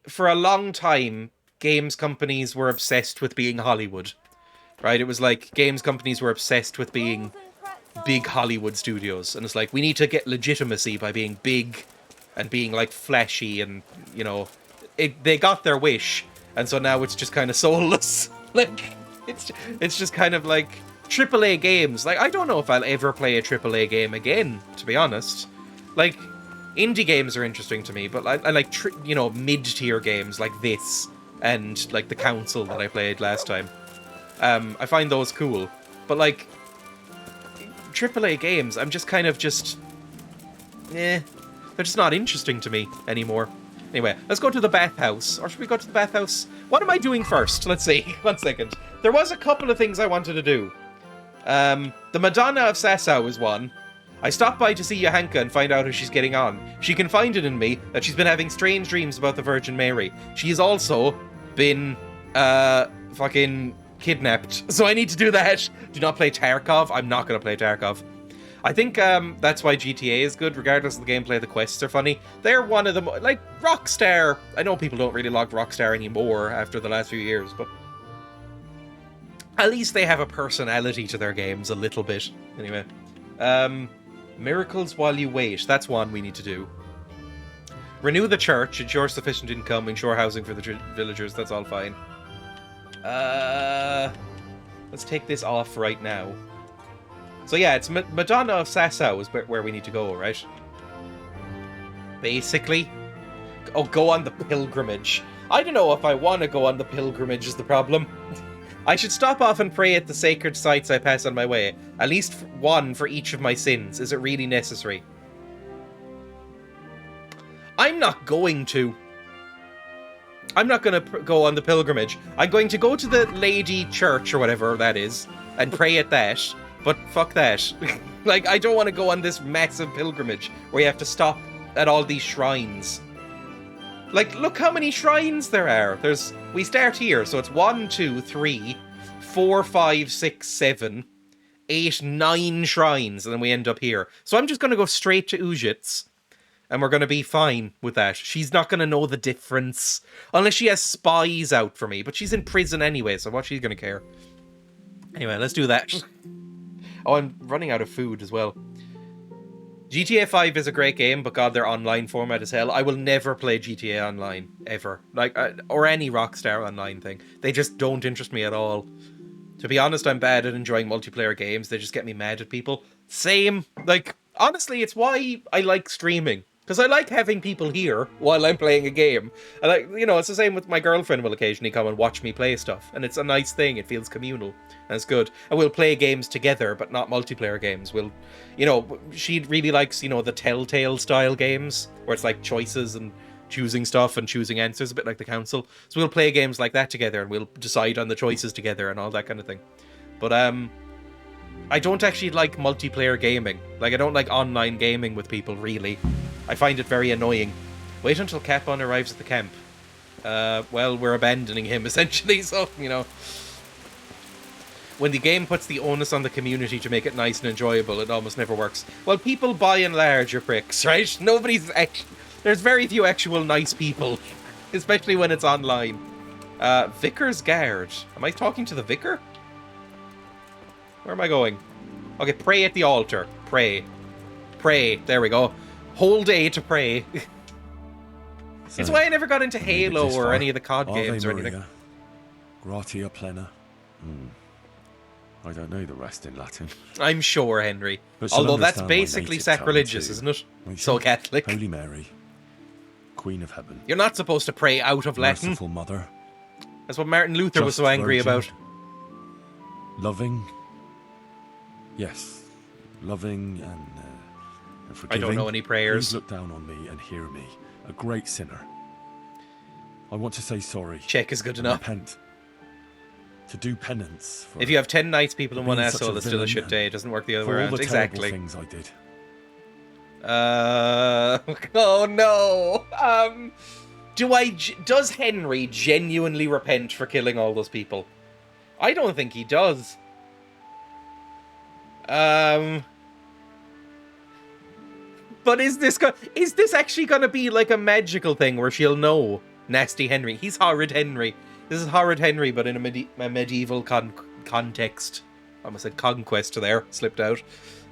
for a long time, games companies were obsessed with being Hollywood. Right? It was like games companies were obsessed with being big Hollywood studios. And it's like, we need to get legitimacy by being big and being like flashy and, you know, they got their wish. And so now it's just kind of soulless. Like, it's just kind of like AAA games. Like, I don't know if I'll ever play a AAA game again, to be honest. Like, indie games are interesting to me, but I like, you know, mid-tier games like this and like The Council that I played last time. I find those cool. But like, AAA games, I'm just kind of they're just not interesting to me anymore. Anyway, let's go to the bathhouse. Or should we go to the bathhouse? What am I doing first? Let's see. 1 second. There was a couple of things I wanted to do. The Madonna of Sasau is one. I stopped by to see Johanka and find out how she's getting on. She confided in me that she's been having strange dreams about the Virgin Mary. She has also been, fucking kidnapped. So I need to do that. Do not play Tarkov. I'm not going to play Tarkov. I think that's why GTA is good, regardless of the gameplay. The quests are funny. They're one of them, like Rockstar. I know people don't really log Rockstar anymore after the last few years, but at least they have a personality to their games a little bit. Anyway, miracles while you wait. That's one we need to do. Renew the church. Ensure sufficient income. Ensure housing for the villagers. That's all fine. Let's take this off right now. So yeah, it's Madonna of Sasau is where we need to go, right? Basically. Oh, go on the pilgrimage. I don't know if I want to go on the pilgrimage is the problem. I should stop off and pray at the sacred sites I pass on my way. At least one for each of my sins. Is it really necessary? I'm not going to. I'm not going to go on the pilgrimage. I'm going to go to the Lady Church or whatever that is and pray at that. But fuck that. Like, I don't want to go on this massive pilgrimage where you have to stop at all these shrines. Like, look how many shrines there are. We start here, so it's 1, 2, 3, 4, 5, 6, 7, 8, 9 shrines, and then we end up here. So I'm just going to go straight to Ujit's, and we're going to be fine with that. She's not going to know the difference, unless she has spies out for me, but she's in prison anyway, so what's she going to care? Anyway, let's do that. Oh, I'm running out of food as well. GTA 5 is a great game, but god, their online format is hell. I will never play GTA Online, ever. Like, or any Rockstar Online thing. They just don't interest me at all. To be honest, I'm bad at enjoying multiplayer games. They just get me mad at people. Same. Like, honestly, it's why I like streaming. Because I like having people here while I'm playing a game. I like, you know, it's the same with my girlfriend will occasionally come and watch me play stuff. And it's a nice thing. It feels communal. And it's good. And we'll play games together, but not multiplayer games. We'll, you know, she really likes, you know, the Telltale style games, where it's like choices and choosing stuff and choosing answers, a bit like the council. So we'll play games like that together, and we'll decide on the choices together and all that kind of thing. But, I don't actually like multiplayer gaming. Like, I don't like online gaming with people, really. I find it very annoying. Wait until Capon arrives at the camp. Well, we're abandoning him, essentially, so, you know. When the game puts the onus on the community to make it nice and enjoyable, it almost never works. Well, people by and large are pricks, right? There's very few actual nice people. Especially when it's online. Vicar's Guard. Am I talking to the Vicar? Where am I going? Okay, pray at the altar. Pray. Pray. There we go. Hold A to pray. It's why I never got into Halo or any of the COD games or anything. Gratia plena. I don't know the rest in Latin. I'm sure, Henry. But she'll although that's understand my basically native tongue sacrilegious, too. isn't it? We So should. Catholic. Holy Mary, Queen of Heaven, You're not supposed to pray out of Latin. merciful Mother, That's what Martin Luther was just so angry Virgin, about. loving, yes, loving and forgiving. I don't know any prayers. Please look down on me and hear me, a great sinner. I want to say sorry. Check is good and enough. repent. To do penance for, If you have 10 nice people in for one being such asshole, it's still a villain shit and day. It doesn't work the other way for all around. the terrible Exactly. things I did. Oh no. Does Henry genuinely repent for killing all those people? I don't think he does. But is this actually gonna be like a magical thing where she'll know Nasty Henry? He's Horrid Henry. This is Horrid Henry, but in a medieval context. I almost said conquest there. Slipped out.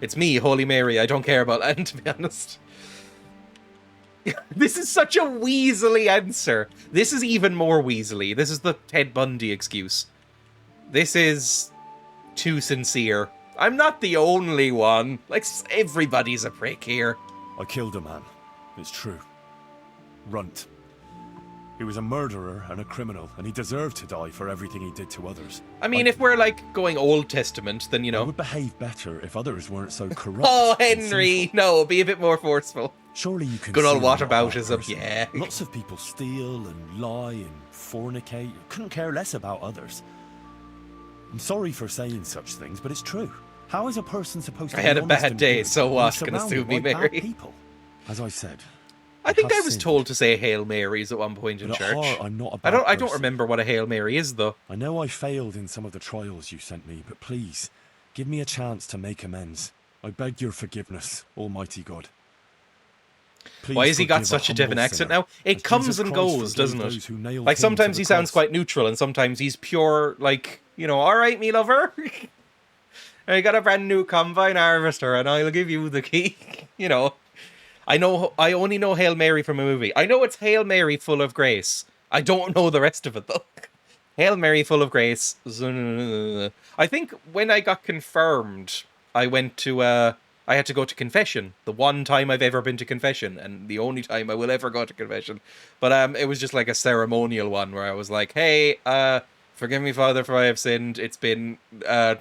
It's me, Holy Mary. I don't care about that, to be honest. This is such a weaselly answer. This is even more weaselly. This is the Ted Bundy excuse. This is too sincere. I'm not the only one. Like, everybody's a prick here. I killed a man. It's true. Runt. He was a murderer and a criminal, and he deserved to die for everything he did to others. I mean, if we're, like, going Old Testament, then, you I know... would behave better if others weren't so corrupt. Oh, and Henry! sinful. No, be a bit more forceful. Surely you can Good old see I'm not that whataboutism, person. yeah. Lots of people steal and lie and fornicate. Couldn't care less about others. I'm sorry for saying such things, but it's true. How is a person supposed to I be had a honest bad and day, good so when what? he's Gonna surrounded sue me, by bad Mary? people? As I said, I think I have was sinned. told to say Hail Marys at one point in But at church. heart, I'm not a I bad don't person. remember what a Hail Mary is, though. I know I failed in some of the trials you sent me, but please, give me a chance to make amends. I beg your forgiveness, Almighty God. Please Why has he got forgive such a humble Devon accent sinner, now? It as comes Jesus and Christ goes, forgave doesn't those it? who nailed Like, him to sometimes the he sounds cross. quite neutral, and sometimes he's pure, like, you know, alright, me lover. I got a brand new combine harvester, and I'll give you the key. You know. I only know Hail Mary from a movie. I know it's Hail Mary full of grace. I don't know the rest of it, though. Hail Mary full of grace. I think when I got confirmed, I went to, I had to go to confession. The one time I've ever been to confession, and the only time I will ever go to confession. But it was just like a ceremonial one where I was like, hey, forgive me, Father, for I have sinned. It's been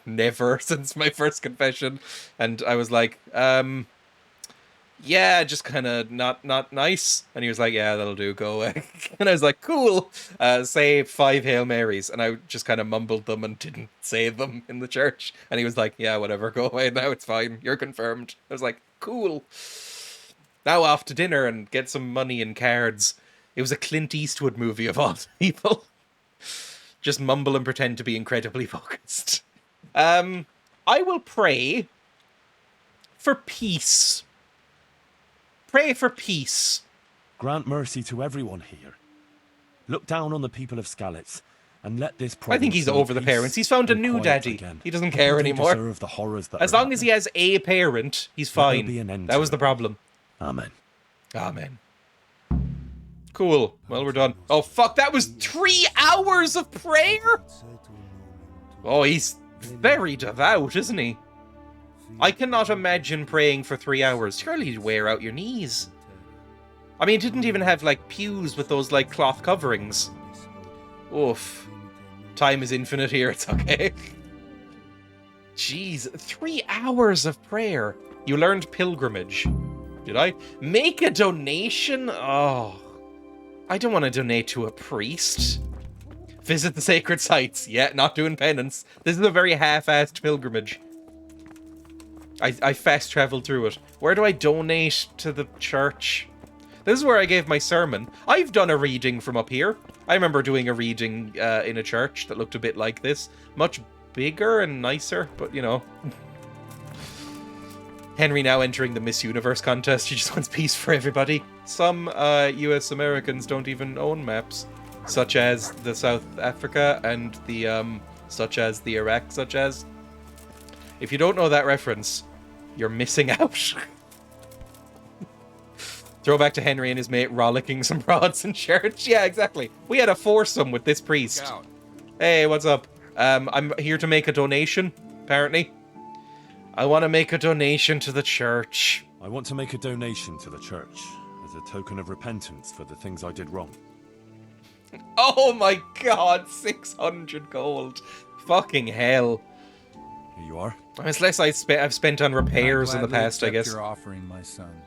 never since my first confession. And I was like, yeah, just kind of not nice. And he was like, yeah, that'll do, go away. And I was like, cool. Say 5 Hail Marys. And I just kind of mumbled them and didn't say them in the church. And he was like, yeah, whatever, go away now, it's fine. You're confirmed. I was like, cool. Now off to dinner and get some money and cards. It was a Clint Eastwood movie of all people. Just mumble and pretend to be incredibly focused. I will pray for peace. Pray for peace. Grant mercy to everyone here. Look down on the people of Skalitz, and let this province I think he's know over the peace parents. He's found a and new quiet daddy. again. He doesn't care People anymore. deserve the horrors that As are long as he has a parent, he's Let there fine. be an end That to was the it. problem. happening. Amen. Amen. Cool. Well, we're done. Oh, fuck, that was 3 hours of prayer? Oh, he's very devout, isn't he? I cannot imagine praying for 3 hours. Surely you'd wear out your knees. I mean, it didn't even have, like, pews with those, like, cloth coverings. Oof. Time is infinite here, it's okay. Jeez, 3 hours of prayer. You learned pilgrimage. Did I? Make a donation? Oh. I don't want to donate to a priest. Visit the sacred sites. Yeah, not doing penance. This is a very half-assed pilgrimage. I fast-traveled through it. Where do I donate to the church? This is where I gave my sermon. I've done a reading from up here. I remember doing a reading in a church that looked a bit like this. Much bigger and nicer, but you know. Henry now entering the Miss Universe contest. He just wants peace for everybody. Some US Americans don't even own maps, such as the South Africa and the such as the Iraq, such as. If you don't know that reference, you're missing out. Throwback to Henry and his mate rollicking some broads in church. Yeah, exactly. We had a foursome with this priest. Hey, what's up? I'm here to make a donation, apparently. I want to make a donation to the church. I want to make a donation to the church as a token of repentance for the things I did wrong. Oh my god, 600 gold. Fucking hell. Here you are. It's less I've spent on repairs in the past, I guess. Your offering, my son.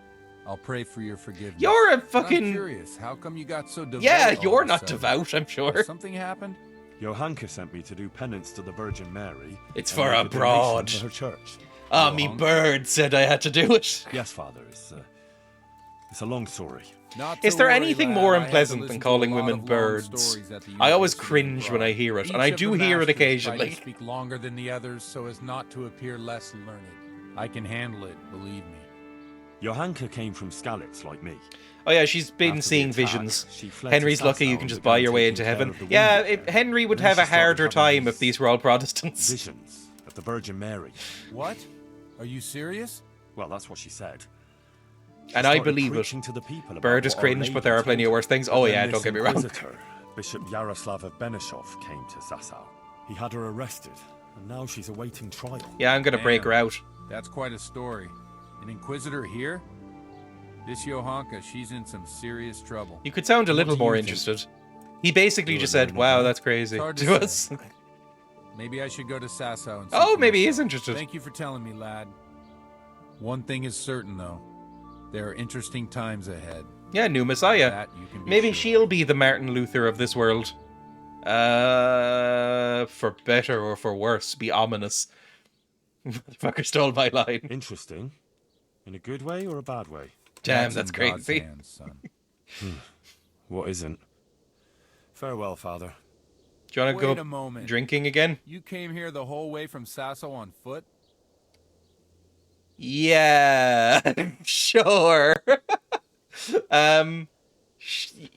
I'll pray for your forgiveness. You're a fucking... I'm curious, how come you got so devout? Yeah, all you're of a not sudden? devout, I'm sure. Something happened? Johanka sent me to do penance to the Virgin Mary. It's and for make a donation broad. to her church. Ah, me bird said I had to do it. Yes, Father. It's a long story. Not Is to there worry, anything lad. more I had to unpleasant listen than to calling a lot women of long birds? stories at the I always University of cringe when I Prague. hear it, Each and I of do the hear it masters tried occasionally. to speak longer than the others so as not to appear less learned. I can handle it, believe me. Johanka came from Skalitz like me. Oh yeah, she's been After the seeing attack, visions. she fled Henry's to lucky you Sasau can and just began buy your way taking into care heaven. of the Yeah, wounded there. Henry would And then have she a started harder having time these if these were all Protestants. Visions of the Virgin Mary. What? Are you serious? Well, that's what she said. She And I started believe it. preaching to the people about Bird is what Our cringe, Lady but there are plenty of told worse things. her. Oh But yeah, then don't this get me wrong. Inquisitor, Bishop Yaroslav of Benishov, came to Sasau. He had her arrested, and now she's awaiting trial. Yeah, I'm gonna break her Damn. out. That's quite a story. An inquisitor here? This Johanka, she's in some serious trouble. You could sound a What little do you more think? interested. He basically You just would said, learn wow, about it. that's crazy, It's hard to to say. us. Maybe I should go to Sasau and see Oh, for maybe he myself. is interested. Thank you for telling me, lad. One thing is certain, though. There are interesting times ahead. Yeah, new Messiah. That you can be Maybe sure. she'll be the Martin Luther of this world. For better or for worse, be ominous. Motherfucker stole my line. Interesting. In a good way or a bad way? Damn, that's in God's crazy. hands, son. What isn't? Farewell, Father. Do you want to Wait go a moment. drinking again? You came here the whole way from Sasau on foot? Yeah, sure.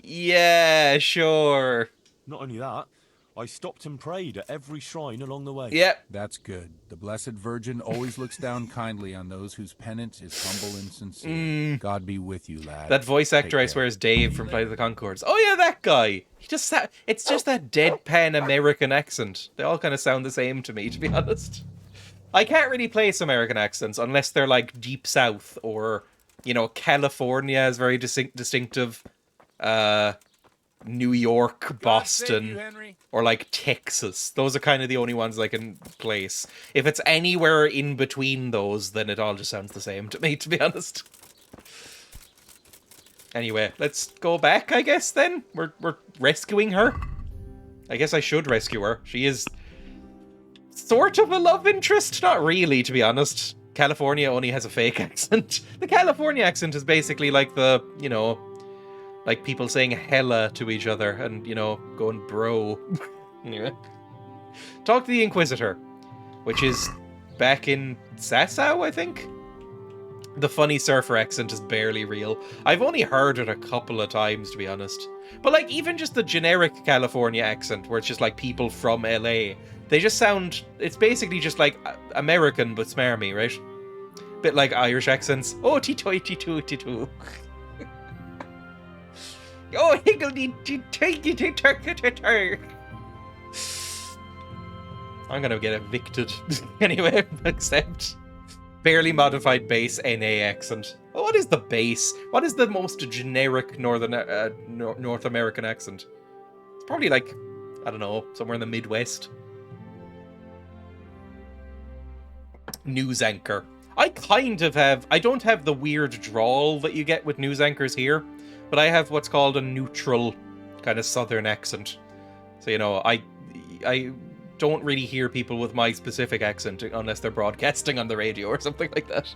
Yeah, sure. Not only that, I stopped and prayed at every shrine along the way. Yep. That's good. The Blessed Virgin always looks down kindly on those whose penance is humble and sincere. God be with you, lad. That voice actor, I Take swear, care. is Dave from Flight of the Conchords. Oh yeah, that guy. He just it's just that deadpan American accent. They all kind of sound the same to me, to be honest. I can't really place American accents unless they're like deep south or, you know, California is very distinctive. New York, Boston, or like Texas. Those are kind of the only ones I can place. If it's anywhere in between those, then it all just sounds the same to me, to be honest. Anyway, let's go back, I guess, then. We're rescuing her. I guess I should rescue her. She is sort of a love interest. Not really, to be honest. California only has a fake accent. The California accent is basically like the, you know, like people saying hella to each other and, you know, going bro. Anyway. Talk to the Inquisitor, which is back in Sasau, I think? The funny surfer accent is barely real. I've only heard it a couple of times, to be honest. But, like, even just the generic California accent, where it's just, like, people from LA, they just sound... It's basically just, like, American, but smarmy, right? Bit like Irish accents. Oh, tee-toy-tee-too-tee-too. Oh, higgledy-tee-tee-tee-tee-tee-tee. I'm gonna get evicted. Anyway, accept. Barely modified base NA accent. Well, what is the base? What is the most generic North American accent? It's probably like, I don't know, somewhere in the Midwest. News anchor. I kind of have... I don't have the weird drawl that you get with news anchors here, but I have what's called a neutral kind of southern accent. So, you know, I don't really hear people with my specific accent unless they're broadcasting on the radio or something like that.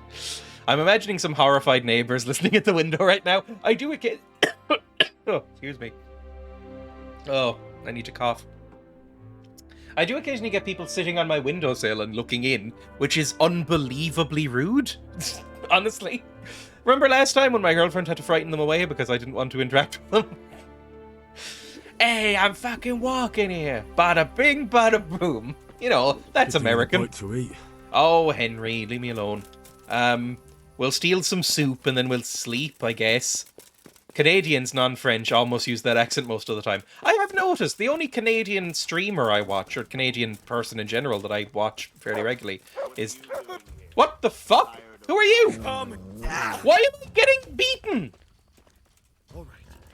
I'm imagining some horrified neighbors listening at the window right now. I do oh, excuse me. Oh, I need to cough. I do occasionally get people sitting on my windowsill and looking in, which is unbelievably rude. Honestly. Remember last time when my girlfriend had to frighten them away because I didn't want to interact with them? Hey, I'm fucking walking here. Bada bing, bada boom. You know, that's American. To eat. Oh, Henry, leave me alone. We'll steal some soup and then we'll sleep, I guess. Canadians, non-French, almost use that accent most of the time. I have noticed the only Canadian streamer I watch, or Canadian person in general that I watch fairly regularly, is... What the fuck? Who are you? Why am I getting beaten?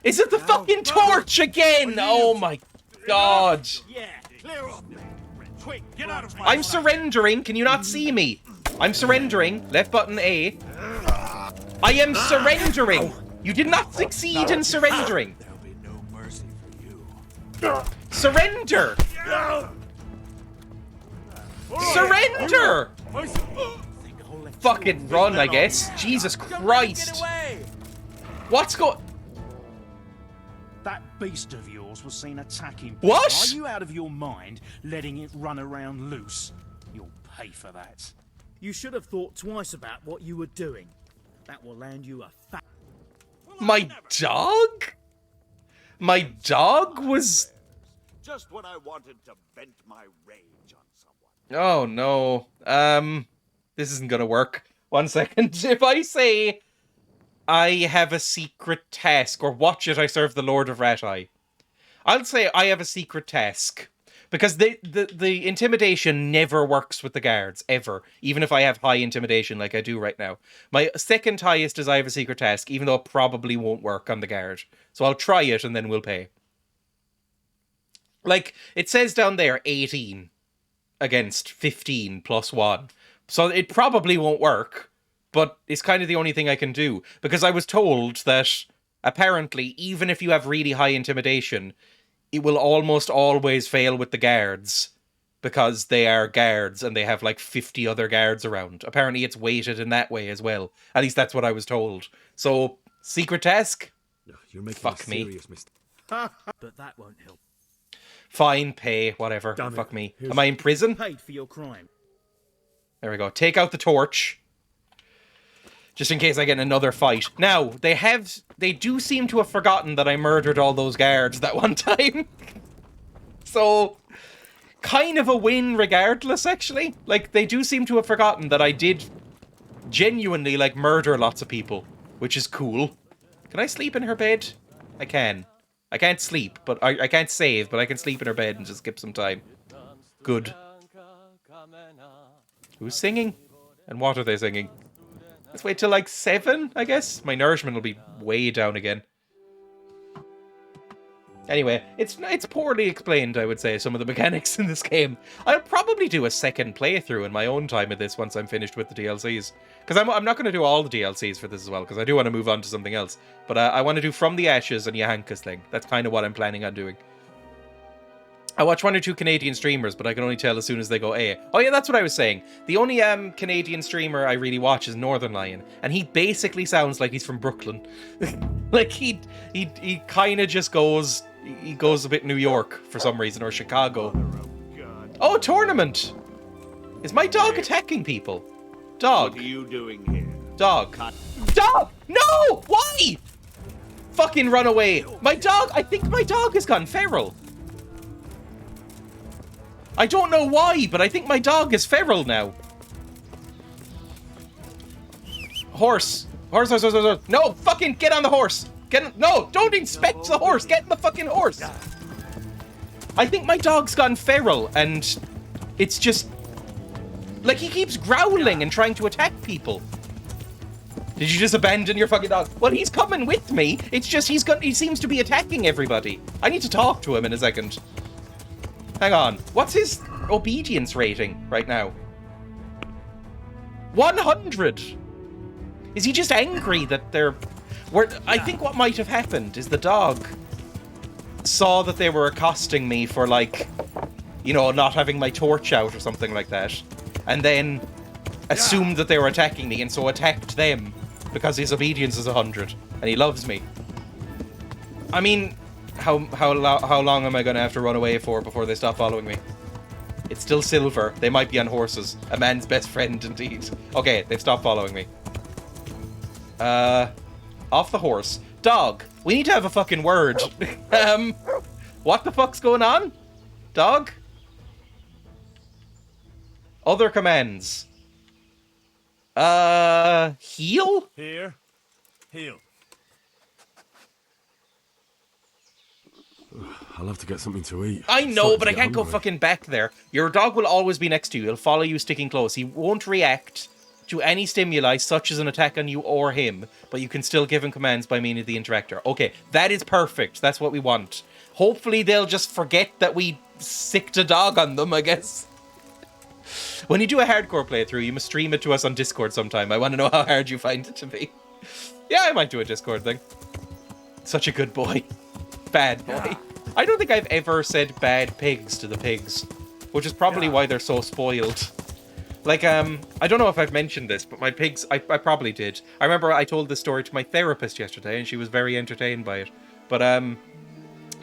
Is it the fucking torch again? Oh my god. Yeah, clear up. Quick, get out of my I'm surrendering. Can you not see me? I'm surrendering. Left button A. I am surrendering. You did not succeed in surrendering. There'll be no mercy for you. Surrender. Surrender. Fucking run, I guess. Jesus Christ. What's going... That beast of yours was seen attacking. What? Are you out of your mind, letting it run around loose? You'll pay for that. You should have thought twice about what you were doing. That will land you a fat... My dog? My dog was... Just when I wanted to vent my rage on someone. Oh no. This isn't gonna work. 1 second. If I say I have a secret task, or watch it, I serve the Lord of Rat-Eye, I'll say I have a secret task. Because the intimidation never works with the guards, ever. Even if I have high intimidation like I do right now. My second highest is I have a secret task, even though it probably won't work on the guard. So I'll try it and then we'll pay. Like, it says down there 18 against 15 plus 1. So it probably won't work, but it's kind of the only thing I can do. Because I was told that, apparently, even if you have really high intimidation, it will almost always fail with the guards. Because they are guards, and they have like 50 other guards around. Apparently it's weighted in that way as well. At least that's what I was told. So, secret task? You're making Fuck a me. serious mistake. But that won't help. Fine, pay, whatever. Damn it. Fuck me. Here's- Am I in prison? Paid for your crime. There we go. Take out the torch. Just in case I get in another fight. Now, they do seem to have forgotten that I murdered all those guards that one time. So, kind of a win regardless, actually. Like, they do seem to have forgotten that I did genuinely, like, murder lots of people. Which is cool. Can I sleep in her bed? I can. I can't sleep, but I can't save, but I can sleep in her bed and just skip some time. Good. Who's singing? And what are they singing? Let's wait till like 7, I guess. My nourishment will be way down again. Anyway, it's poorly explained, I would say, some of the mechanics in this game. I'll probably do a second playthrough in my own time of this once I'm finished with the DLCs. Because I'm not going to do all the DLCs for this as well, because I do want to move on to something else. But I want to do From the Ashes and Yahanka's thing. That's kind of what I'm planning on doing. I watch 1 or 2 Canadian streamers, but I can only tell as soon as they go A. Oh yeah, that's what I was saying. The only Canadian streamer I really watch is Northern Lion, and he basically sounds like he's from Brooklyn. Like he kind of just goes, he goes a bit New York for some reason, or Chicago. Oh, tournament! Is my dog attacking people? Dog. What are you doing here? Dog. Dog! No! Why? Fucking run away. My dog, I think my dog has gone feral. I don't know why, but I think my dog is feral now. Horse. Horse, horse, horse, horse, horse. No, fucking get on the horse. No, don't inspect the horse. Get in the fucking horse. I think my dog's gone feral, and it's just... Like, he keeps growling and trying to attack people. Did you just abandon your fucking dog? Well, he's coming with me. It's just he seems to be attacking everybody. I need to talk to him in a second. Hang on. What's his obedience rating right now? 100. Is he just angry that they're... I think what might have happened is the dog saw that they were accosting me for, like, you know, not having my torch out or something like that, and then assumed that they were attacking me, and so attacked them because his obedience is 100 and he loves me. I mean, how long am I going to have to run away for before they stop following me? It's still silver. They might be on horses. A man's best friend, indeed. Okay, they've stopped following me. Off the horse. Dog, we need to have a fucking word. What the fuck's going on? Dog? Other commands. Heal? Here. Heal. I'll have to get something to eat. I know, Starting but to I get can't go hungry. fucking back there. Your dog will always be next to you. He'll follow you sticking close. He won't react to any stimuli, such as an attack on you or him, but you can still give him commands by means of the interactor. Okay, that is perfect. That's what we want. Hopefully they'll just forget that we sicked a dog on them, I guess. When you do a hardcore playthrough, you must stream it to us on Discord sometime. I want to know how hard you find it to be. Yeah, I might do a Discord thing. Such a good boy. Bad boy. I don't think I've ever said bad pigs to the pigs, which is probably why they're so spoiled. Like, I don't know if I've mentioned this, but my pigs, I probably did. I remember I told this story to my therapist yesterday, and she was very entertained by it. But,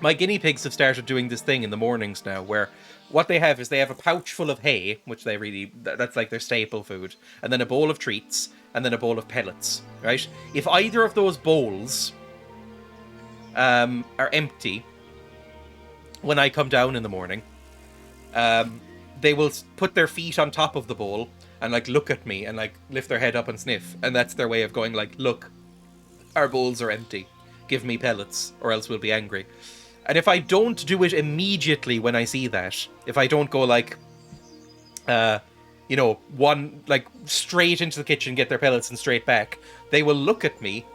my guinea pigs have started doing this thing in the mornings now, where what they have is they have a pouch full of hay, which they really, that's like their staple food, and then a bowl of treats, and then a bowl of pellets, right? If either of those bowls are empty when I come down in the morning, they will put their feet on top of the bowl and, like, look at me and, like, lift their head up and sniff. And that's their way of going, like, look, our bowls are empty. Give me pellets, or else we'll be angry. And if I don't do it immediately when I see that, if I don't go, like, you know, straight into the kitchen, get their pellets and straight back, they will look at me,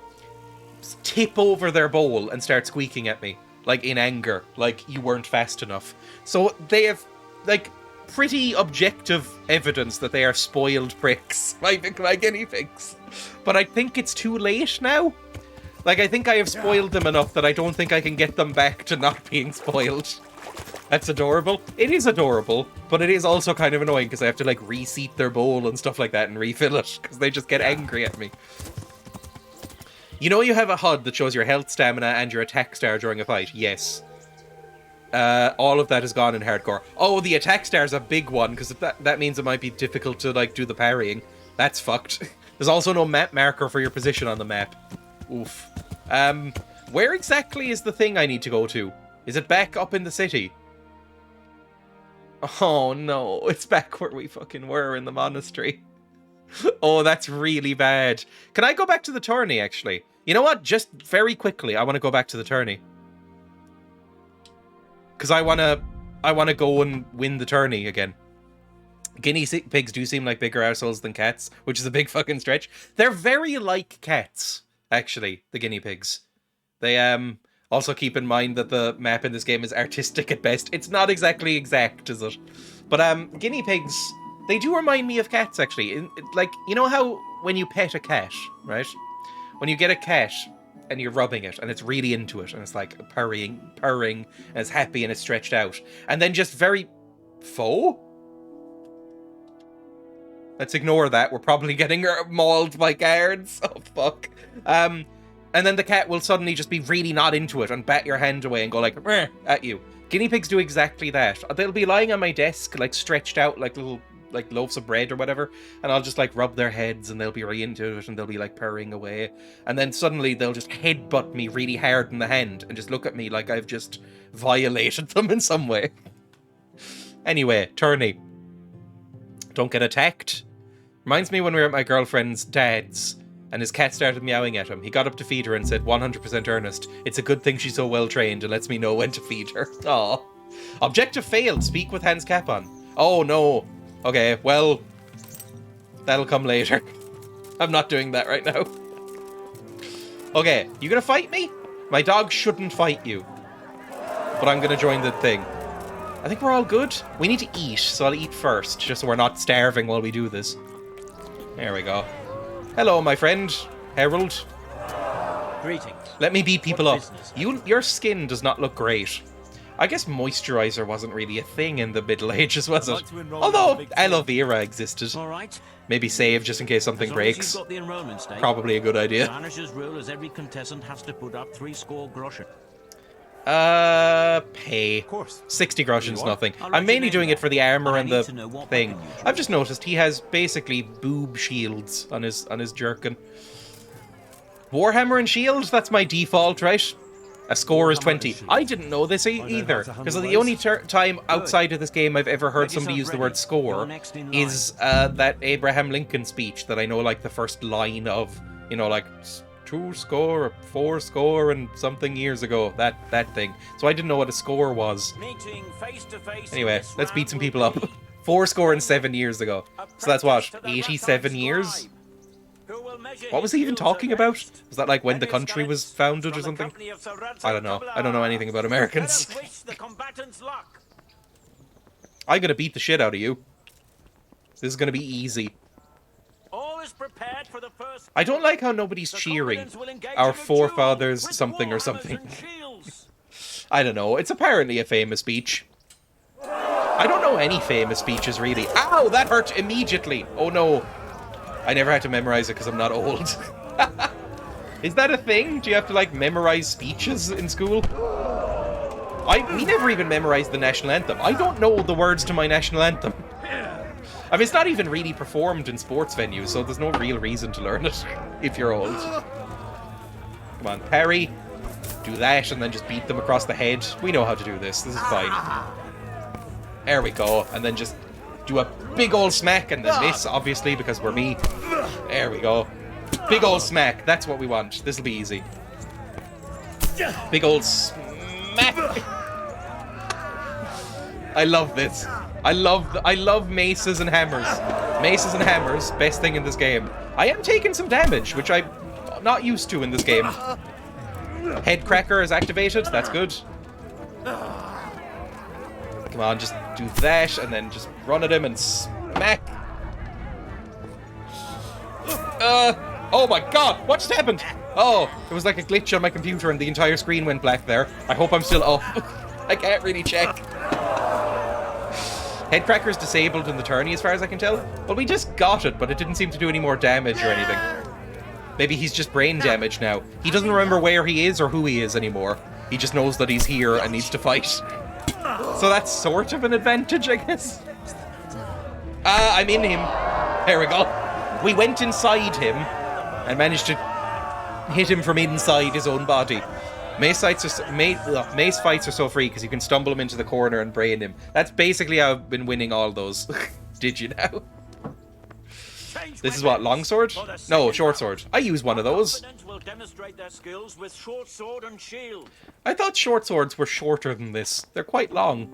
tip over their bowl and start squeaking at me, like, in anger, like, you weren't fast enough. So they have, like, pretty objective evidence that they are spoiled pricks, my guinea pigs. But I think it's too late now. Like, I think I have spoiled them enough that I don't think I can get them back to not being spoiled. That's adorable. It is adorable, but it is also kind of annoying because I have to, like, reseat their bowl and stuff like that and refill it because they just get angry at me. You know you have a HUD that shows your health, stamina, and your attack star during a fight? Yes. All of that is gone in hardcore. Oh, the attack star is a big one, because that means it might be difficult to, like, do the parrying. That's fucked. There's also no map marker for your position on the map. Oof. Where exactly is the thing I need to go to? Is it back up in the city? Oh no, it's back where we fucking were in the monastery. Oh, that's really bad. Can I go back to the tourney, actually? You know what? Just very quickly, I want to go back to the tourney. Because I want to go and win the tourney again. Guinea pigs do seem like bigger assholes than cats, which is a big fucking stretch. They're very like cats, actually, the guinea pigs. They, also keep in mind that the map in this game is artistic at best. It's not exactly exact, is it? But, guinea pigs, they do remind me of cats, actually. Like, you know how when you pet a cat, right? When you get a cat and you're rubbing it and it's really into it and it's like purring, and it's happy and it's stretched out. And then just very... Faux? Let's ignore that. We're probably getting mauled by guards. Oh, fuck. And then the cat will suddenly just be really not into it and bat your hand away and go like, meh, at you. Guinea pigs do exactly that. They'll be lying on my desk, like stretched out like little like loaves of bread or whatever, and I'll just like rub their heads and they'll be really into it and they'll be like purring away. And then suddenly they'll just headbutt me really hard in the hand and just look at me like I've just violated them in some way. Anyway, tourney. Don't get attacked. Reminds me when we were at my girlfriend's dad's and his cat started meowing at him. He got up to feed her and said, 100% earnest, it's a good thing she's so well trained and lets me know when to feed her. Aww. Objective failed. Speak with Hans Cap on. Oh no. Okay, well, That'll come later. I'm not doing that right now. Okay, you gonna fight me? My dog shouldn't fight you. But I'm gonna join the thing. I think we're all good. We need to eat, so I'll eat first, just so we're not starving while we do this. There we go. Hello, my friend, Harold. Greetings. Let me beat people What up. business? Your skin does not look great. I guess moisturizer wasn't really a thing in the Middle Ages, was it? Although aloe vera existed. All right. Maybe save just in case something As long breaks. as you've got the enrollment stake, Probably a good idea. The manager's rule is every contestant has to put up 3 score groschen. Pay. Of course. 60 groschen's You are? nothing. I'll let I'm you mainly know doing that. it for the armor But I and need the to know what thing. weapon you choose. I've just noticed he has basically boob shields on his jerkin. Warhammer and shield, that's my default, right? A score is Warhammer 20. and shield. I didn't know this know either. how to handle Because the those. only time outside of this game I've ever heard Get somebody use yourself the ready. word score You're next in line. is that Abraham Lincoln speech that I know like the first line of, you know, like 2 score or 4 score and something years ago. That thing. So I didn't know what a score was. Meeting face to face. Anyway, let's beat some people up. 4 score and 7 years ago. So that's what, 87 years? What was he even talking about? Was that like when the country was founded or something? I don't know. I don't know anything about Americans. I'm gonna beat the shit out of you. This is gonna be easy. All is prepared for the first. I don't like how nobody's cheering. Our forefathers something or something. I don't know. It's apparently a famous speech. I don't know any famous speeches, really. Ow! That hurt immediately! Oh no. I never had to memorize it because I'm not old. Is that a thing? Do you have to, like, memorize speeches in school? We never even memorized the national anthem. I don't know the words to my national anthem. I mean, it's not even really performed in sports venues, so there's no real reason to learn it if you're old. Come on, parry. Do that, and then just beat them across the head. We know how to do this. This is fine. There we go. And then just do a big old smack and then miss, obviously, because we're me. There we go. Big old smack. That's what we want. This'll be easy. Big old smack. I love this. I love maces and hammers. Maces and hammers, best thing in this game. I am taking some damage, which I'm not used to in this game. Head cracker is activated. That's good. Come on, just do that, and then just run at him and smack. Oh my god, what just happened? Oh, it was like a glitch on my computer and the entire screen went black there. I hope I'm still up. I can't really check. Headcracker's disabled in the tourney as far as I can tell. Well, we just got it, but it didn't seem to do any more damage or anything. Maybe he's just brain damaged now. He doesn't remember where he is or who he is anymore. He just knows that he's here and needs to fight. So that's sort of an advantage, I guess. I'm in him. There we go. We went inside him and managed to hit him from inside his own body. Mace fights are so free because you can stumble him into the corner and brain him. That's basically how I've been winning all those. Did you know? This is what, longsword? No, short sword. I use one of those. Will demonstrate their skills with short sword and shield. I thought short swords were shorter than this. They're quite long.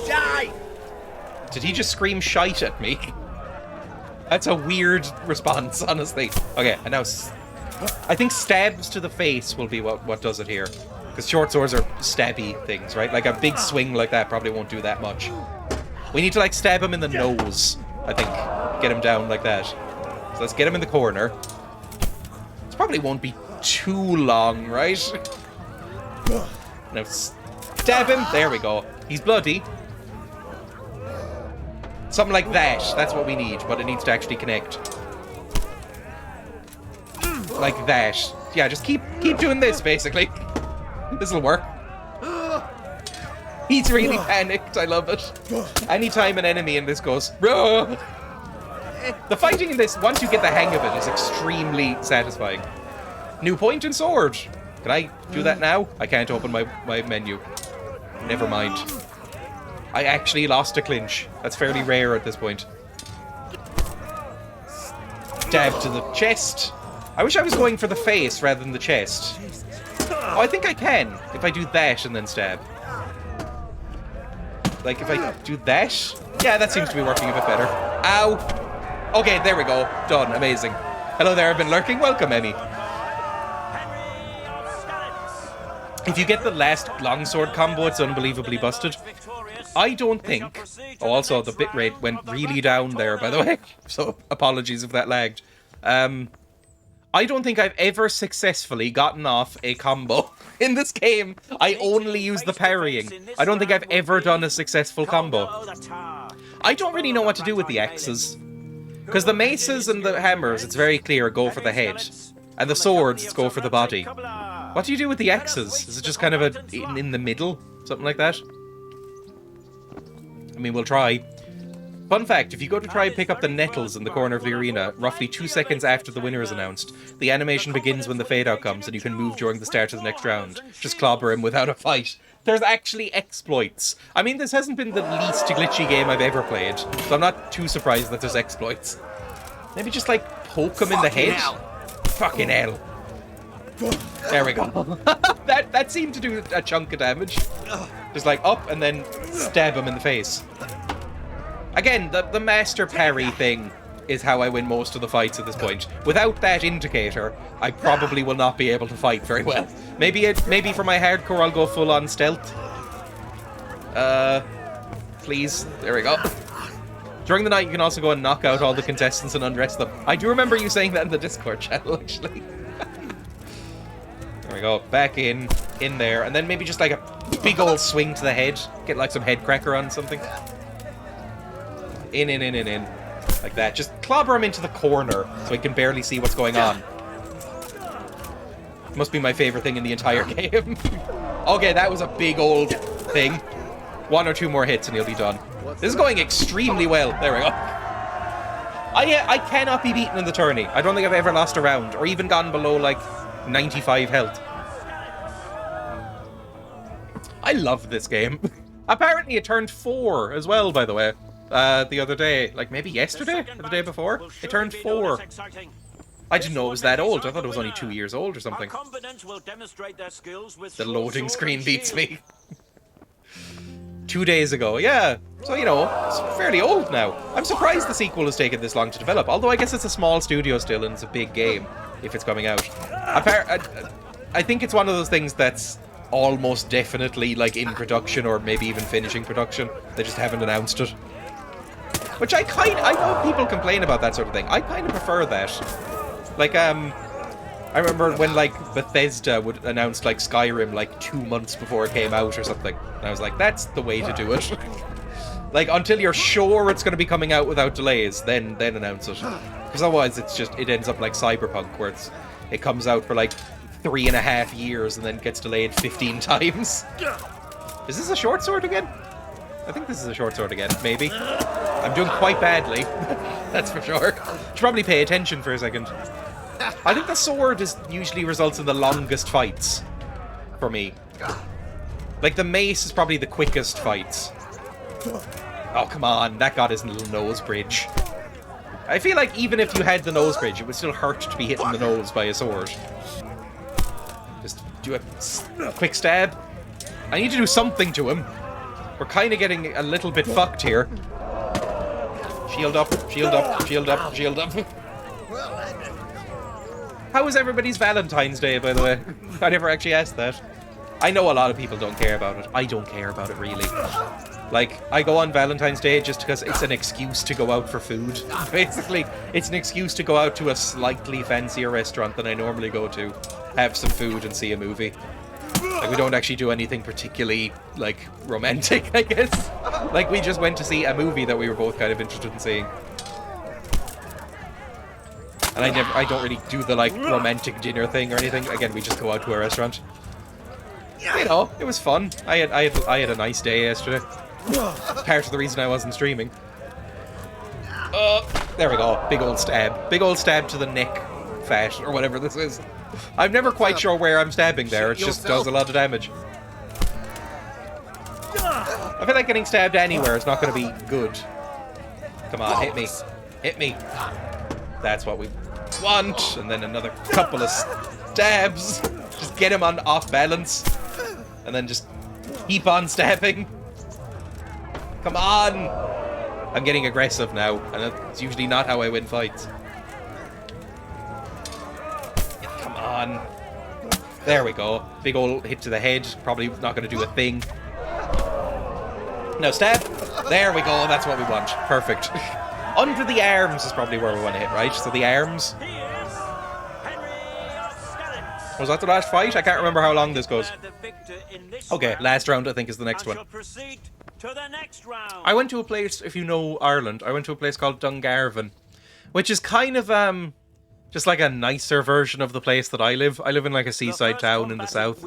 Die! Did he just scream shite at me? That's a weird response, honestly. Okay, and now I think stabs to the face will be what does it here. Because short swords are stabby things, right? Like a big swing like that probably won't do that much. We need to like stab him in the nose, I think. Get him down like that. So let's get him in the corner. This probably won't be too long, right? Now stab him. There we go. He's bloody. Something like that. That's what we need, but it needs to actually connect. Like that. Yeah, just keep doing this, basically. This'll work. He's really panicked. I love it. Anytime an enemy in this goes, "Rah!" The fighting in this, once you get the hang of it, is extremely satisfying. New point in sword. Can I do that now? I can't open my menu. Never mind. I actually lost a clinch. That's fairly rare at this point. Stab to the chest. I wish I was going for the face rather than the chest. Oh, I think I can, if I do that and then stab. Like, if I do that? Yeah, that seems to be working a bit better. Ow! Okay, there we go. Done. Amazing. Hello there, I've been lurking. Welcome, Emmy. If you get the last longsword combo, it's unbelievably busted. I don't think... Oh, also, the bitrate went really down there, by the way. So, apologies if that lagged. I don't think I've ever successfully gotten off a combo in this game. I only use the parrying. I don't think I've ever done a successful combo. I don't really know what to do with the X's. Because the maces and the hammers, it's very clear, go for the head. And the swords go for the body. What do you do with the X's? Is it just kind of in the middle? Something like that? I mean, we'll try. Fun fact, if you go to try and pick up the nettles in the corner of the arena, roughly 2 seconds after the winner is announced, the animation begins when the fade-out comes and you can move during the start of the next round. Just clobber him without a fight. There's actually exploits. I mean, this hasn't been the least glitchy game I've ever played, so I'm not too surprised that there's exploits. Maybe just, like, poke him in the head? Fucking hell. There we go. that seemed to do a chunk of damage. Just like up and then stab him in the face. Again, the master parry thing is how I win most of the fights at this point. Without that indicator, I probably will not be able to fight very well. Maybe for my hardcore I'll go full on stealth. Please. There we go. During the night you can also go and knock out all the contestants and undress them. I do remember you saying that in the Discord channel, actually. There we go. Back in there. And then maybe just like a big old swing to the head. Get like some head cracker on something. In. Like that. Just clobber him into the corner so he can barely see what's going on. Must be my favorite thing in the entire game. Okay, that was a big old thing. 1 or 2 more hits and he'll be done. This is going extremely well. There we go. I cannot be beaten in the tourney. I don't think I've ever lost a round or even gone below like 95 health. I love this game. Apparently it turned 4 as well, by the way. The other day. Like maybe yesterday? Or the day before? It turned 4. I didn't know it was that old. I thought it was only 2 years old or something. The loading screen beats me. 2 days ago, yeah. So, you know, it's fairly old now. I'm surprised the sequel has taken this long to develop. Although I guess it's a small studio still and it's a big game if it's coming out. I think it's one of those things that's almost definitely like in production or maybe even finishing production. They just haven't announced it. Which I know people complain about that sort of thing. I kind of prefer that. Like, I remember when, like, Bethesda would announce, like, Skyrim, like, 2 months before it came out or something. And I was like, that's the way to do it. Like, until you're sure it's going to be coming out without delays, then announce it. Because otherwise it ends up like Cyberpunk, where it comes out for, like, 3.5 years and then gets delayed 15 times. Is this a short sword again? I think this is a short sword again, maybe. I'm doing quite badly. That's for sure. Should probably pay attention for a second. I think the sword usually results in the longest fights for me. Like the mace is probably the quickest fights. Oh come on, that got his little nose bridge. I feel like even if you had the nose bridge, it would still hurt to be hit in the nose by a sword. Just do a quick stab. I need to do something to him. We're kind of getting a little bit fucked here. Shield up, shield up, shield up, shield up. How was everybody's Valentine's Day, by the way? I never actually asked that. I know a lot of people don't care about it. I don't care about it, really. Like, I go on Valentine's Day just because it's an excuse to go out for food. Basically, it's an excuse to go out to a slightly fancier restaurant than I normally go to, have some food and see a movie. Like, we don't actually do anything particularly, like, romantic, I guess. Like, we just went to see a movie that we were both kind of interested in seeing. And I don't really do the, like, romantic dinner thing or anything. Again, we just go out to a restaurant. You know, it was fun. I had a nice day yesterday. Part of the reason I wasn't streaming. There we go. Big old stab. Big old stab to the neck fat, or whatever this is. I'm never quite sure where I'm stabbing there. It just does a lot of damage. I feel like getting stabbed anywhere is not going to be good. Come on, hit me. Hit me. That's what we want. And then another couple of stabs. Just get him on off balance. And then just keep on stabbing. Come on. I'm getting aggressive now, and that's usually not how I win fights. Come on. There we go. Big old hit to the head. Probably not going to do a thing. No, stab. There we go. That's what we want. Perfect. Under the arms is probably where we want to hit, right? So the arms. Was that the last fight? I can't remember how long this goes. Okay, last round I think is the next one. I went to a place, if you know Ireland, I went to a place called Dungarvan, which is kind of just like a nicer version of the place that I live. I live in like a seaside town in the south.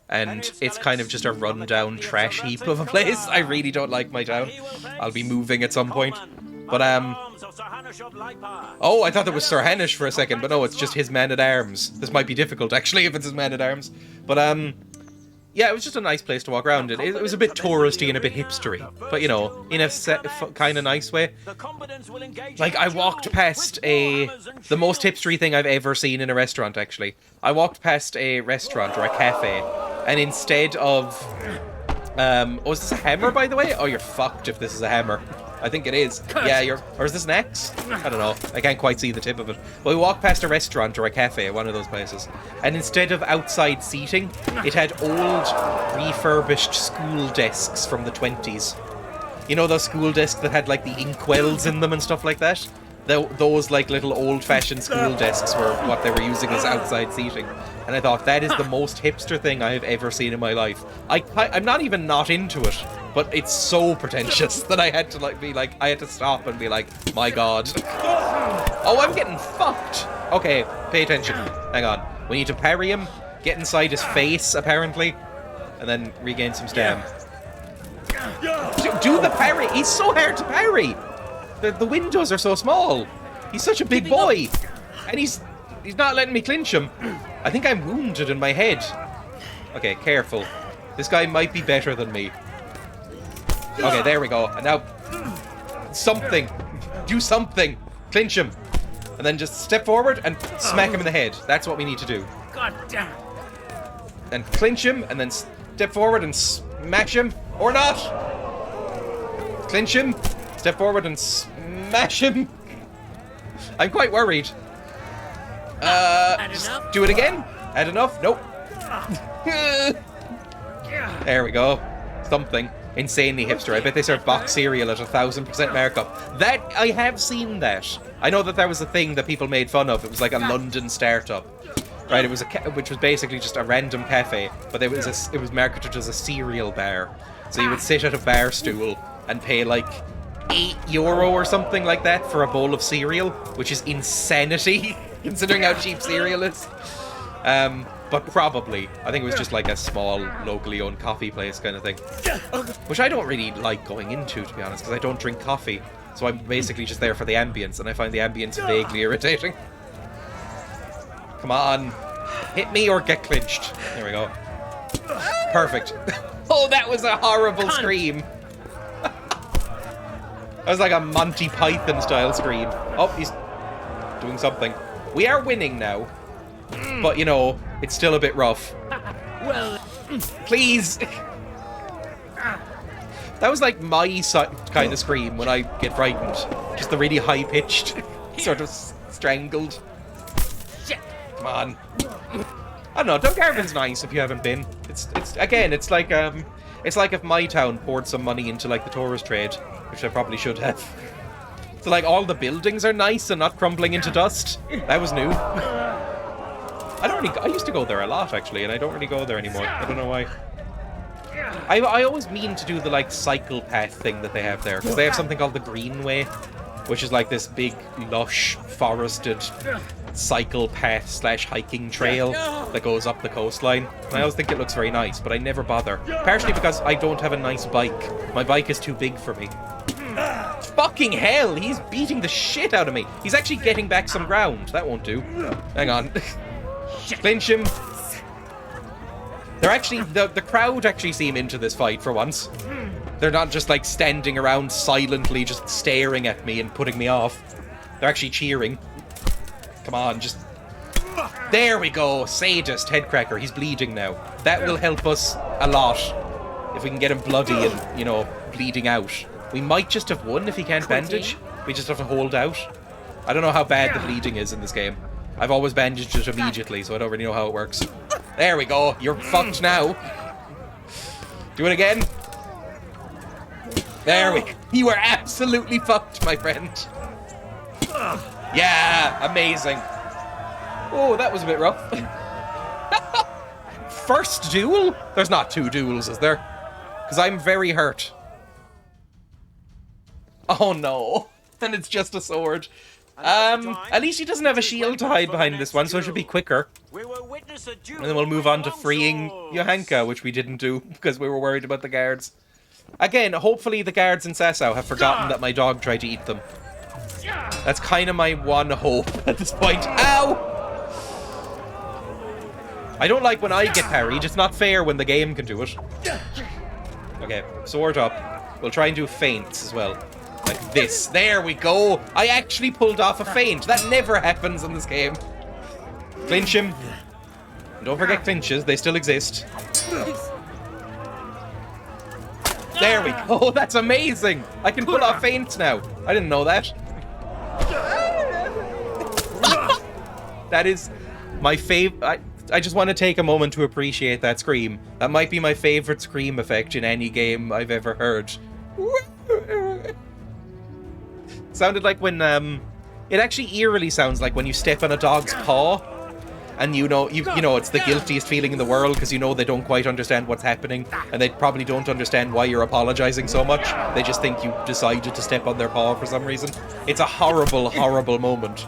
And it's kind of just a rundown trash heap of a place. I really don't like my town. I'll be moving at some point. But, oh, I thought that was Sir Hanush for a second, but no, it's just his man-at-arms. This might be difficult, actually, if it's his man-at-arms. But, yeah, it was just a nice place to walk around. It was a bit touristy and a bit hipstery. But, you know, in a kind of nice way. Like, I walked past the most hipstery thing I've ever seen in a restaurant, actually. I walked past a restaurant or a cafe, and instead of... oh, is this a hammer, by the way? Oh, you're fucked if this is a hammer. I think it is. Yeah, or is this an X? I don't know. I can't quite see the tip of it. But we walked past a restaurant or a cafe, one of those places, and instead of outside seating, it had old, refurbished school desks from the 20s. You know those school desks that had, like, the inkwells in them and stuff like that? Those, like, little old-fashioned school desks were what they were using as outside seating. And I thought, that is the most hipster thing I have ever seen in my life. I'm not even not into it, but it's so pretentious that I had to, I had to stop and be like, my god. Oh, I'm getting fucked. Okay, pay attention. Hang on. We need to parry him, get inside his face, apparently, and then regain some stam. Do the parry! He's so hard to parry! The windows are so small. He's such a big boy. And he's not letting me clinch him. I think I'm wounded in my head. Okay, careful. This guy might be better than me. Okay, there we go. And now... something. Do something. Clinch him. And then just step forward and smack him in the head. That's what we need to do. God damn. And clinch him, and then step forward and smash him. Or not. Clinch him. Step forward and smash him. I'm quite worried. Just do it again. Add enough. Nope. There we go. Something. Insanely hipster. I bet they serve box cereal at 1000% markup. That, I have seen that. I know that was a thing that people made fun of. It was like a London startup. Right, it was which was basically just a random cafe, but it was marketed as a cereal bar. So you would sit at a bar stool and pay like €8 or something like that for a bowl of cereal, which is insanity considering how cheap cereal is. But probably, I think it was just like a small, locally owned coffee place kind of thing. Which I don't really like going into, to be honest, because I don't drink coffee. So I'm basically just there for the ambience, and I find the ambience vaguely irritating. Come on. Hit me or get clinched. There we go. Perfect. Oh, that was a horrible scream. That was like a Monty Python style scream. Oh, he's doing something. We are winning now. But, you know, it's still a bit rough. Well, please. That was like my kind of scream when I get frightened. Just the really high-pitched, sort of strangled. Come on. I don't know, Dungarvan's nice if you haven't been. It's like if my town poured some money into like the tourist trade, which I probably should have. So like all the buildings are nice and not crumbling into dust. That was new. I used to go there a lot actually, and I don't really go there anymore. I don't know why. I always mean to do the like cycle path thing that they have there, because they have something called the Greenway, which is like this big lush forested cycle path / hiking trail that goes up the coastline. And I always think it looks very nice, but I never bother. Partially because I don't have a nice bike. My bike is too big for me. Fucking hell, he's beating the shit out of me. He's actually getting back some ground. That won't do. Hang on. Clinch him. They're actually, the crowd actually seem into this fight for once. They're not just like standing around silently just staring at me and putting me off. They're actually cheering. Come on, just... There we go, sadist headcracker. He's bleeding now. That will help us a lot if we can get him bloody and, you know, bleeding out. We might just have won if he can't bandage. We just have to hold out. I don't know how bad the bleeding is in this game. I've always bandaged it immediately, so I don't really know how it works. There we go. You're fucked now. Do it again. There we go. You are absolutely fucked, my friend. Yeah, amazing. Oh, that was a bit rough. First duel? There's not 2 duels, is there? Because I'm very hurt. Oh no. And it's just a sword. At least he doesn't have a shield to hide behind this one, so it should be quicker. And then we'll move on to freeing Johanka, which we didn't do because we were worried about the guards. Again, hopefully the guards in Sasau have forgotten that my dog tried to eat them. That's kind of my one hope at this point. Ow! I don't like when I get parried. It's not fair when the game can do it. Okay, sword up. We'll try and do feints as well. Like this. There we go. I actually pulled off a feint. That never happens in this game. Clinch him. Don't forget clinches. They still exist. There we go. That's amazing. I can pull off feints now. I didn't know that. That is my favorite. I just want to take a moment to appreciate that scream. That might be my favorite scream effect in any game I've ever heard. Sounded like when, it actually eerily sounds like when you step on a dog's paw, and you know it's the guiltiest feeling in the world because you know they don't quite understand what's happening, and they probably don't understand why you're apologizing so much. They just think you decided to step on their paw for some reason. It's a horrible, horrible moment.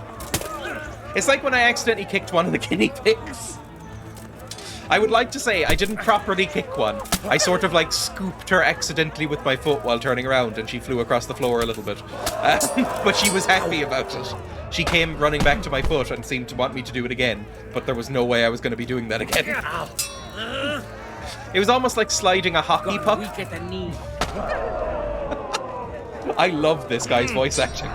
It's like when I accidentally kicked one of the guinea pigs. I would like to say I didn't properly kick one. I sort of like scooped her accidentally with my foot while turning around and she flew across the floor a little bit. But she was happy about it. She came running back to my foot and seemed to want me to do it again, but there was no way I was going to be doing that again. It was almost like sliding a hockey puck. I love this guy's voice acting.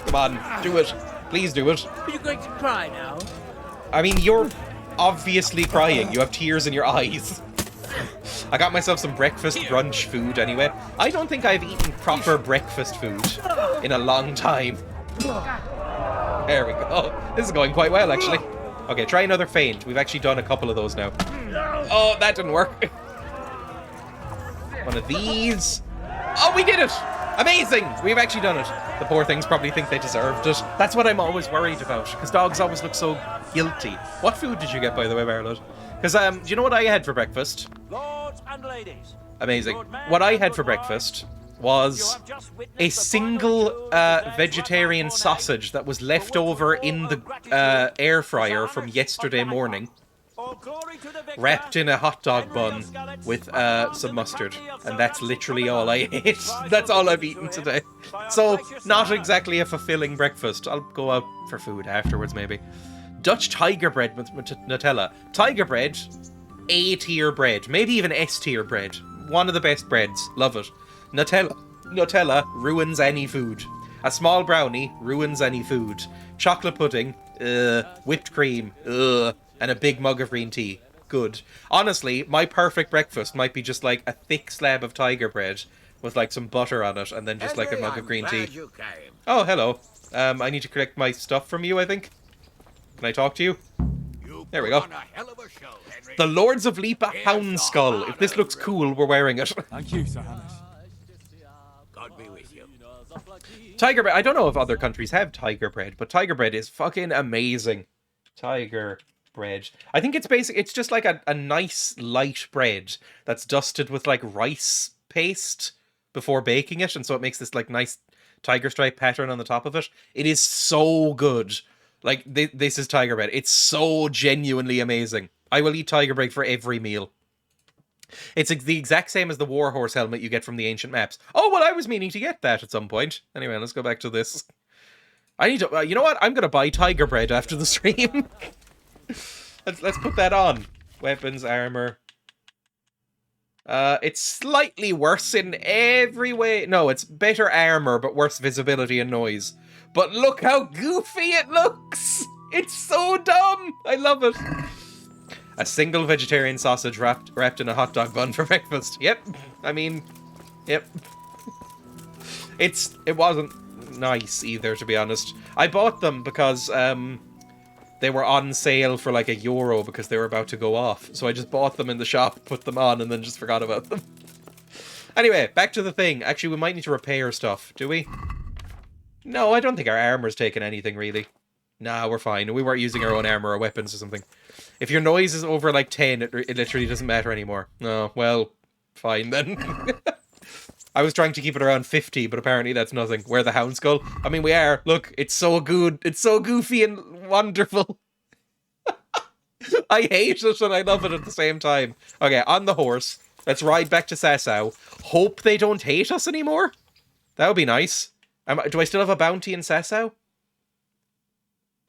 Come on, do it. Please do it. Are you going to cry now? I mean, you're obviously crying. You have tears in your eyes. I got myself some breakfast brunch food anyway. I don't think I've eaten proper breakfast food in a long time. There we go. This is going quite well, actually. Okay, try another feint. We've actually done a couple of those now. Oh, that didn't work. One of these. Oh, we did it! Amazing! We've actually done it. The poor things probably think they deserved it. That's what I'm always worried about, because dogs always look so guilty. What food did you get, by the way, Marlon? Because, do you know what I had for breakfast? Lords and ladies. Amazing. What I had for breakfast was a single vegetarian sausage that was left over in the air fryer from yesterday morning, wrapped in a hot dog bun with some mustard, and that's literally all I ate. That's all I've eaten today. So, not exactly a fulfilling breakfast. I'll go out for food afterwards, maybe. Dutch tiger bread with Nutella. Tiger bread, A-tier bread, maybe even S-tier bread. One of the best breads. Love it. Nutella ruins any food. A small brownie ruins any food. Chocolate pudding, whipped cream, and a big mug of green tea. Good. Honestly, my perfect breakfast might be just like a thick slab of tiger bread with like some butter on it and then just like a mug of green tea. Oh, hello. I need to collect my stuff from you, I think. Can I talk to you? There we go. The Lords of Lipa Hound Skull. If this looks cool, we're wearing it. Thank you, Sir Hannes. God be with you. Tiger bread. I don't know if other countries have tiger bread, but tiger bread is fucking amazing. Tiger bread. I think it's basic. It's just like a nice light bread that's dusted with like rice paste before baking it, and so it makes this like nice tiger stripe pattern on the top of it. It is so good. Like this is tiger bread. It's so genuinely amazing. I will eat tiger bread for every meal. It's the exact same as the warhorse helmet you get from the ancient maps. Oh, well, I was meaning to get that at some point. Anyway, let's go back to this. I need to. You know what? I'm gonna buy tiger bread after the stream. Let's put that on. Weapons, armor. It's slightly worse in every way. No, it's better armor, but worse visibility and noise. But look how goofy it looks! It's so dumb! I love it. A single vegetarian sausage wrapped in a hot dog bun for breakfast. Yep. I mean, Yep. It wasn't nice either, to be honest. I bought them because they were on sale for like €1 because they were about to go off. So I just bought them in the shop, put them on, and then just forgot about them. Anyway, back to the thing. Actually, we might need to repair stuff, do we? No, I don't think our armor's taken anything, really. Nah, we're fine. We weren't using our own armor or weapons or something. If your noise is over like 10, it literally doesn't matter anymore. No, well, fine then. I was trying to keep it around 50, but apparently that's nothing. We're the Hound Skull. I mean, we are. Look, it's so good. It's so goofy and wonderful. I hate it and I love it at the same time. Okay, on the horse. Let's ride back to Sasau. Hope they don't hate us anymore. That would be nice. Do I still have a bounty in Sasau?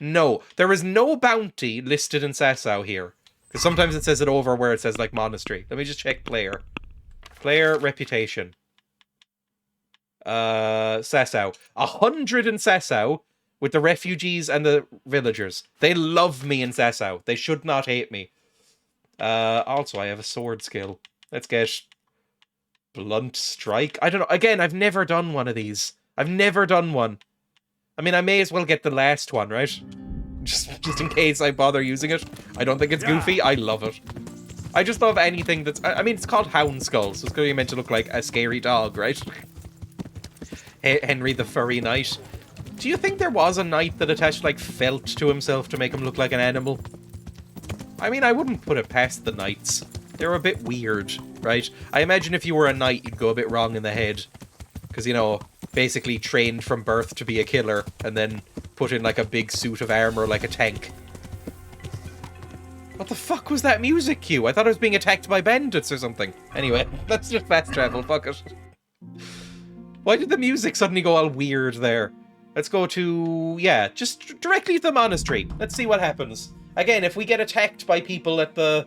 No. There is no bounty listed in Sasau here. Because sometimes it says it over where it says, like, monastery. Let me just check player. Player reputation. Sasau. 100 in Sasau with the refugees and the villagers. They love me in Sasau. They should not hate me. Also, I have a sword skill. Let's get blunt strike. I don't know. Again, I've never done one of these. I've never done one. I mean, I may as well get the last one, right? Just in case I bother using it. I don't think it's goofy. I love it. I just love anything that's... I mean, it's called Hound Skull, so it's going to be meant to look like a scary dog, right? Henry the Furry Knight. Do you think there was a knight that attached, like, felt to himself to make him look like an animal? I mean, I wouldn't put it past the knights. They're a bit weird, right? I imagine if you were a knight, you'd go a bit wrong in the head. Because, you know, basically trained from birth to be a killer, and then put in, like, a big suit of armor like a tank. What the fuck was that music cue? I thought I was being attacked by bandits or something. Anyway, let's just fast travel, fuck it. Why did the music suddenly go all weird there? Let's go to... yeah, just directly to the monastery. Let's see what happens. Again, if we get attacked by people at the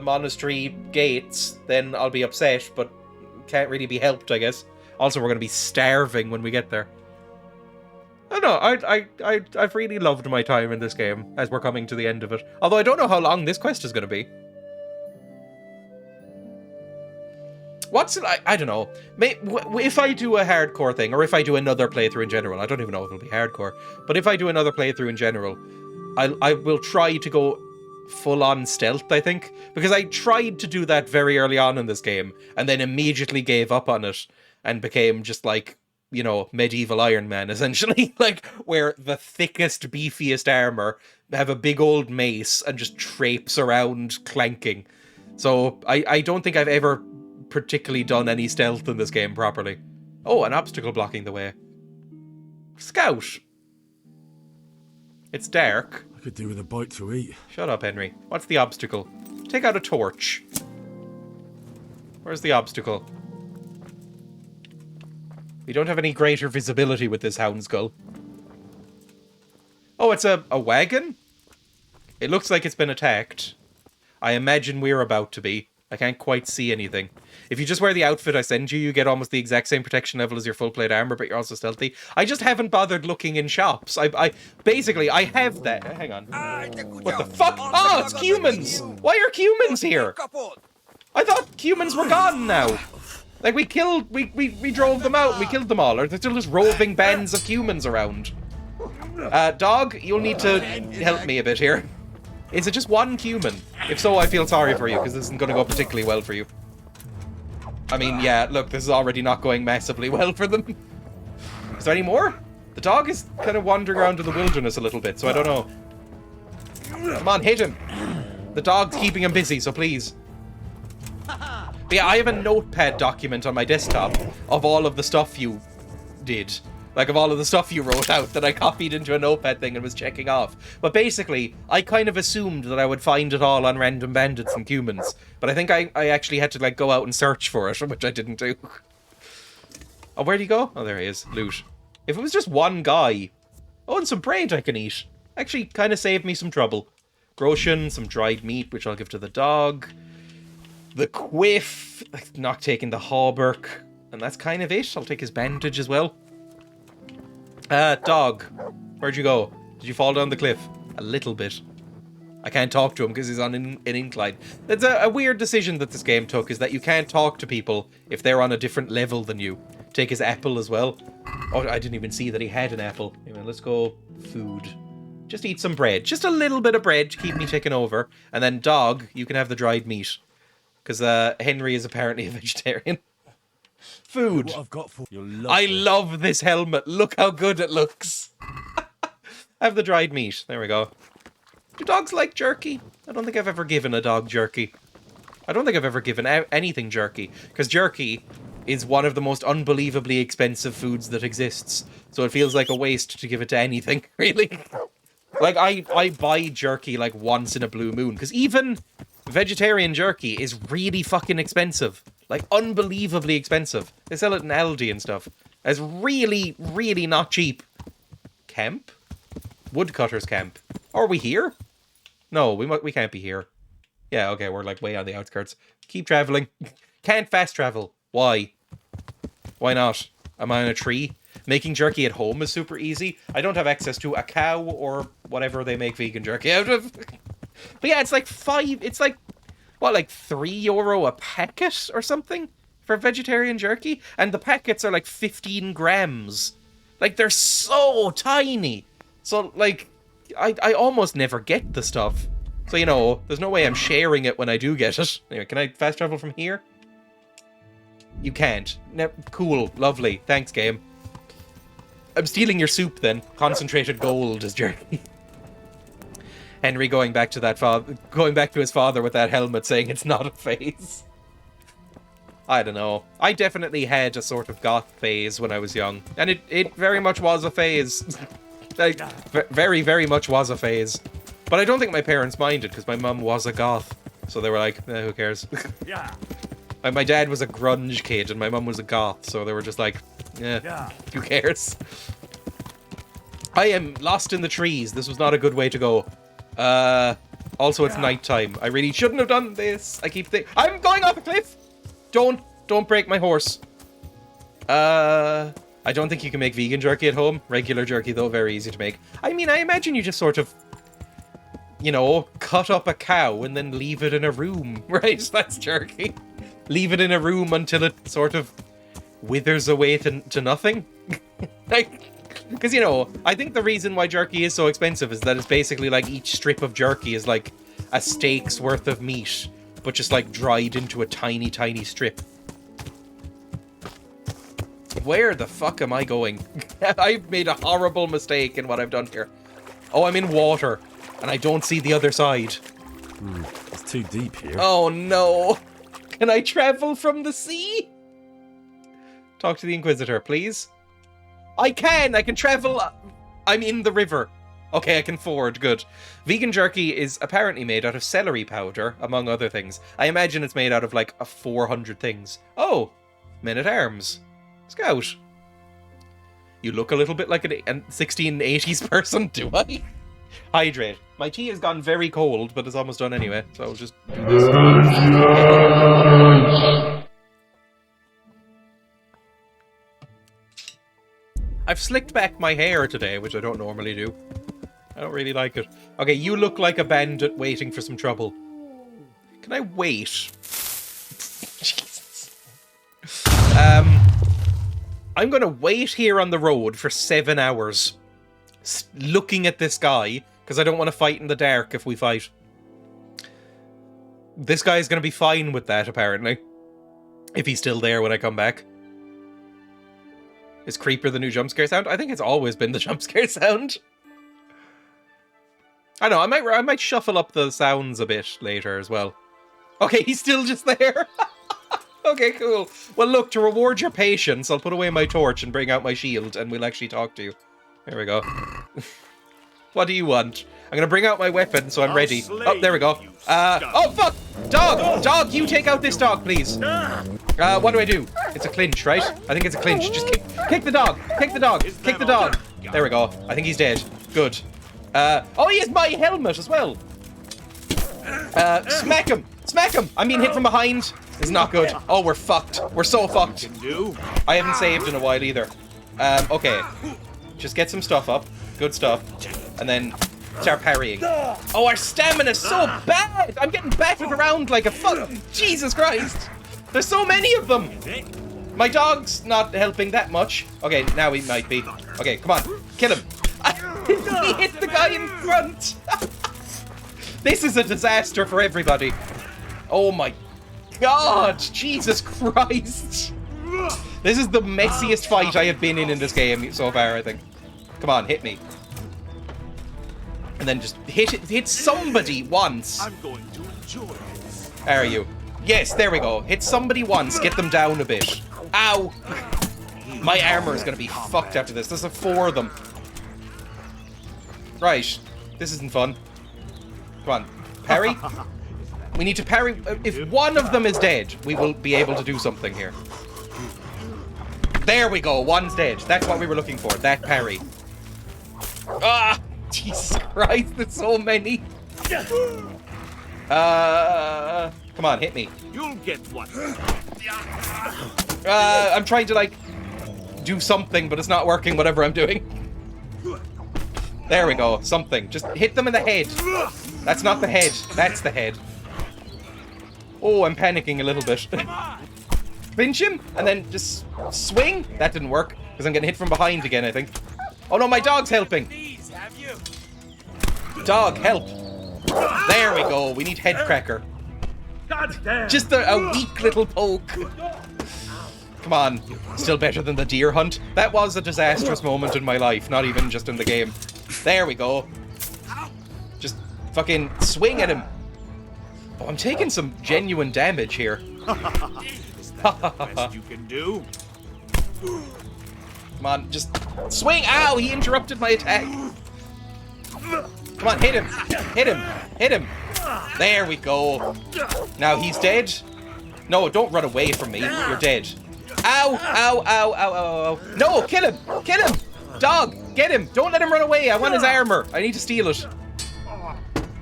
monastery gates, then I'll be upset, but can't really be helped, I guess. Also, we're going to be starving when we get there. I don't know, I've really loved my time in this game, as we're coming to the end of it. Although I don't know how long this quest is going to be. What's it, I don't know. If I do a hardcore thing, or if I do another playthrough in general, I don't even know if it'll be hardcore, but if I do another playthrough in general, I will try to go full-on stealth, I think. Because I tried to do that very early on in this game, and then immediately gave up on it, and became just like, you know, medieval Iron Man, essentially. Like, where the thickest, beefiest armor, have a big old mace, and just traipse around clanking. So, I don't think I've ever particularly done any stealth in this game properly. Oh, an obstacle blocking the way. Scout! It's dark. I could do with a bite to eat. Shut up, Henry. What's the obstacle? Take out a torch. Where's the obstacle? We don't have any greater visibility with this Hound Skull. Oh, it's a wagon? It looks like it's been attacked. I imagine we're about to be. I can't quite see anything. If you just wear the outfit I send you, you get almost the exact same protection level as your full plate armor, but you're also stealthy. I just haven't bothered looking in shops. Basically, I have that. Hang on. What the fuck? Oh, it's humans! Why are humans here? I thought humans were gone now. Like, we drove them out, we killed them all. Or there's still just roving bands of humans around. Dog, you'll need to help me a bit here. Is it just one human? If so, I feel sorry for you, because this isn't going to go particularly well for you. I mean, yeah, look, this is already not going massively well for them. Is there any more? The dog is kind of wandering around in the wilderness a little bit, so I don't know. Come on, hit him. The dog's keeping him busy, so please. But yeah, I have a notepad document on my desktop of all of the stuff you did. Like, of all of the stuff you wrote out that I copied into a notepad thing and was checking off. But basically, I kind of assumed that I would find it all on random bandits and humans. But I think I actually had to, like, go out and search for it, which I didn't do. Oh, where'd he go? Oh, there he is. Loot. If it was just one guy... Oh, and some bread I can eat. Actually, kind of saved me some trouble. Groschen, some dried meat, which I'll give to the dog. The quiff. Not taking the hauberk. And that's kind of it. I'll take his bandage as well. Dog. Where'd you go? Did you fall down the cliff? A little bit. I can't talk to him because he's on an incline. That's a weird decision that this game took, is that you can't talk to people if they're on a different level than you. Take his apple as well. Oh, I didn't even see that he had an apple. Anyway, let's go food. Just eat some bread. Just a little bit of bread to keep me ticking over. And then dog, you can have the dried meat. Because Henry is apparently a vegetarian. Food. What I've got for you. I love this helmet. Look how good it looks. Have the dried meat. There we go. Do dogs like jerky? I don't think I've ever given a dog jerky. I don't think I've ever given anything jerky. Because jerky is one of the most unbelievably expensive foods that exists. So it feels like a waste to give it to anything, really. Like, I buy jerky like once in a blue moon. Because even vegetarian jerky is really fucking expensive. Like, unbelievably expensive. They sell it in Aldi and stuff. It's really, really not cheap. Camp? Woodcutter's camp. Are we here? No, we can't be here. Yeah, okay, we're like way on the outskirts. Keep traveling. Can't fast travel. Why? Why not? Am I on a tree? Making jerky at home is super easy. I don't have access to a cow or whatever they make vegan jerky out of. But yeah, it's like what, like €3 a packet or something for vegetarian jerky? And the packets are like 15 grams. Like, they're so tiny. So, like, I almost never get the stuff. So, you know, there's no way I'm sharing it when I do get it. Anyway, can I fast travel from here? You can't. Cool. Lovely. Thanks, game. I'm stealing your soup, then. Concentrated gold is jerky. Henry going back to his father with that helmet, saying it's not a phase. I don't know. I definitely had a sort of goth phase when I was young. And it very much was a phase. Like, very, very much was a phase. But I don't think my parents minded, because my mum was a goth. So they were like, who cares? Yeah. My dad was a grunge kid, and my mum was a goth. So they were just like, who cares? I am lost in the trees. This was not a good way to go. Also, it's nighttime. I really shouldn't have done this. I keep thinking, I'm going off a cliff! Don't break my horse. I don't think you can make vegan jerky at home. Regular jerky, though, very easy to make. I mean, I imagine you just sort of, you know, cut up a cow and then leave it in a room, right? That's jerky. Leave it in a room until it sort of withers away to nothing. Like, because, you know, I think the reason why jerky is so expensive is that it's basically like each strip of jerky is like a steak's worth of meat, but just like dried into a tiny, tiny strip. Where the fuck am I going? I've made a horrible mistake in what I've done here. Oh, I'm in water, and I don't see the other side. It's too deep here. Oh no! Can I travel from the sea? Talk to the Inquisitor, please. I can travel. I'm in the river. Okay, I can ford, good. Vegan jerky is apparently made out of celery powder, among other things. I imagine it's made out of like 400 things. Oh, men-at-arms. Scout. You look a little bit like a 1680s person, do I? Hydrate. My tea has gone very cold, but it's almost done anyway, so I'll just do this. I've slicked back my hair today, which I don't normally do. I don't really like it. Okay, you look like a bandit waiting for some trouble. Can I wait? Jesus. I'm gonna wait here on the road for 7 hours, looking at this guy, because I don't want to fight in the dark if we fight. This guy's gonna be fine with that, apparently. If he's still there when I come back. Is Creeper the new jump scare sound? I think it's always been the jump scare sound. I know, I might shuffle up the sounds a bit later as well. Okay, he's still just there. Okay, cool. Well, look, to reward your patience, I'll put away my torch and bring out my shield, and we'll actually talk to you. There we go. What do you want? I'm gonna bring out my weapon, so I'm ready. Oh, there we go. Oh, fuck! Dog! Dog, you take out this dog, please. What do I do? It's a clinch, right? I think it's a clinch. Just kick the dog! Kick the dog! Kick the dog! There we go. I think he's dead. Good. Oh, he has my helmet as well! Smack him! Smack him! I'm being hit from behind. It's not good. Oh, we're fucked. We're so fucked. I haven't saved in a while either. Okay. Just get some stuff up. Good stuff. And then start parrying. Oh, our stamina's so bad! I'm getting battered around like a fucking Jesus Christ! There's so many of them! My dog's not helping that much. Okay, now he might be. Okay, come on. Kill him. He hit the guy in front! This is a disaster for everybody. Oh my God! Jesus Christ! This is the messiest fight I have been in this game so far, I think. Come on, hit me. And then just hit somebody once. I'm going to enjoy this. Are you? Yes, there we go. Hit somebody once, get them down a bit. Ow! My armor is gonna be fucked after this. There's 4 of them. Right. This isn't fun. Come on. Parry? We need to parry. If one of them is dead, we will be able to do something here. There we go. One's dead. That's what we were looking for. That parry. Ah! Jesus Christ, there's so many. Come on, hit me. You'll get one. I'm trying to, like, do something, but it's not working, whatever I'm doing. There we go. Something. Just hit them in the head. That's not the head. That's the head. Oh, I'm panicking a little bit. Pinch him, and then just swing. That didn't work, because I'm getting hit from behind again, I think. Oh no, my dog's helping. Dog, help. There we go. We need head cracker. Just a weak little poke. Come on. Still better than the deer hunt. That was a disastrous moment in my life, not even just in the game. There we go. Just fucking swing at him. Oh, I'm taking some genuine damage here. Best you can do. Come on, just swing. Ow, he interrupted my attack. Come on, hit him. Hit him. Hit him. There we go. Now he's dead. No, don't run away from me. You're dead. Ow, ow, ow, ow, ow, ow. No, kill him. Kill him. Dog, get him. Don't let him run away. I want his armor. I need to steal it.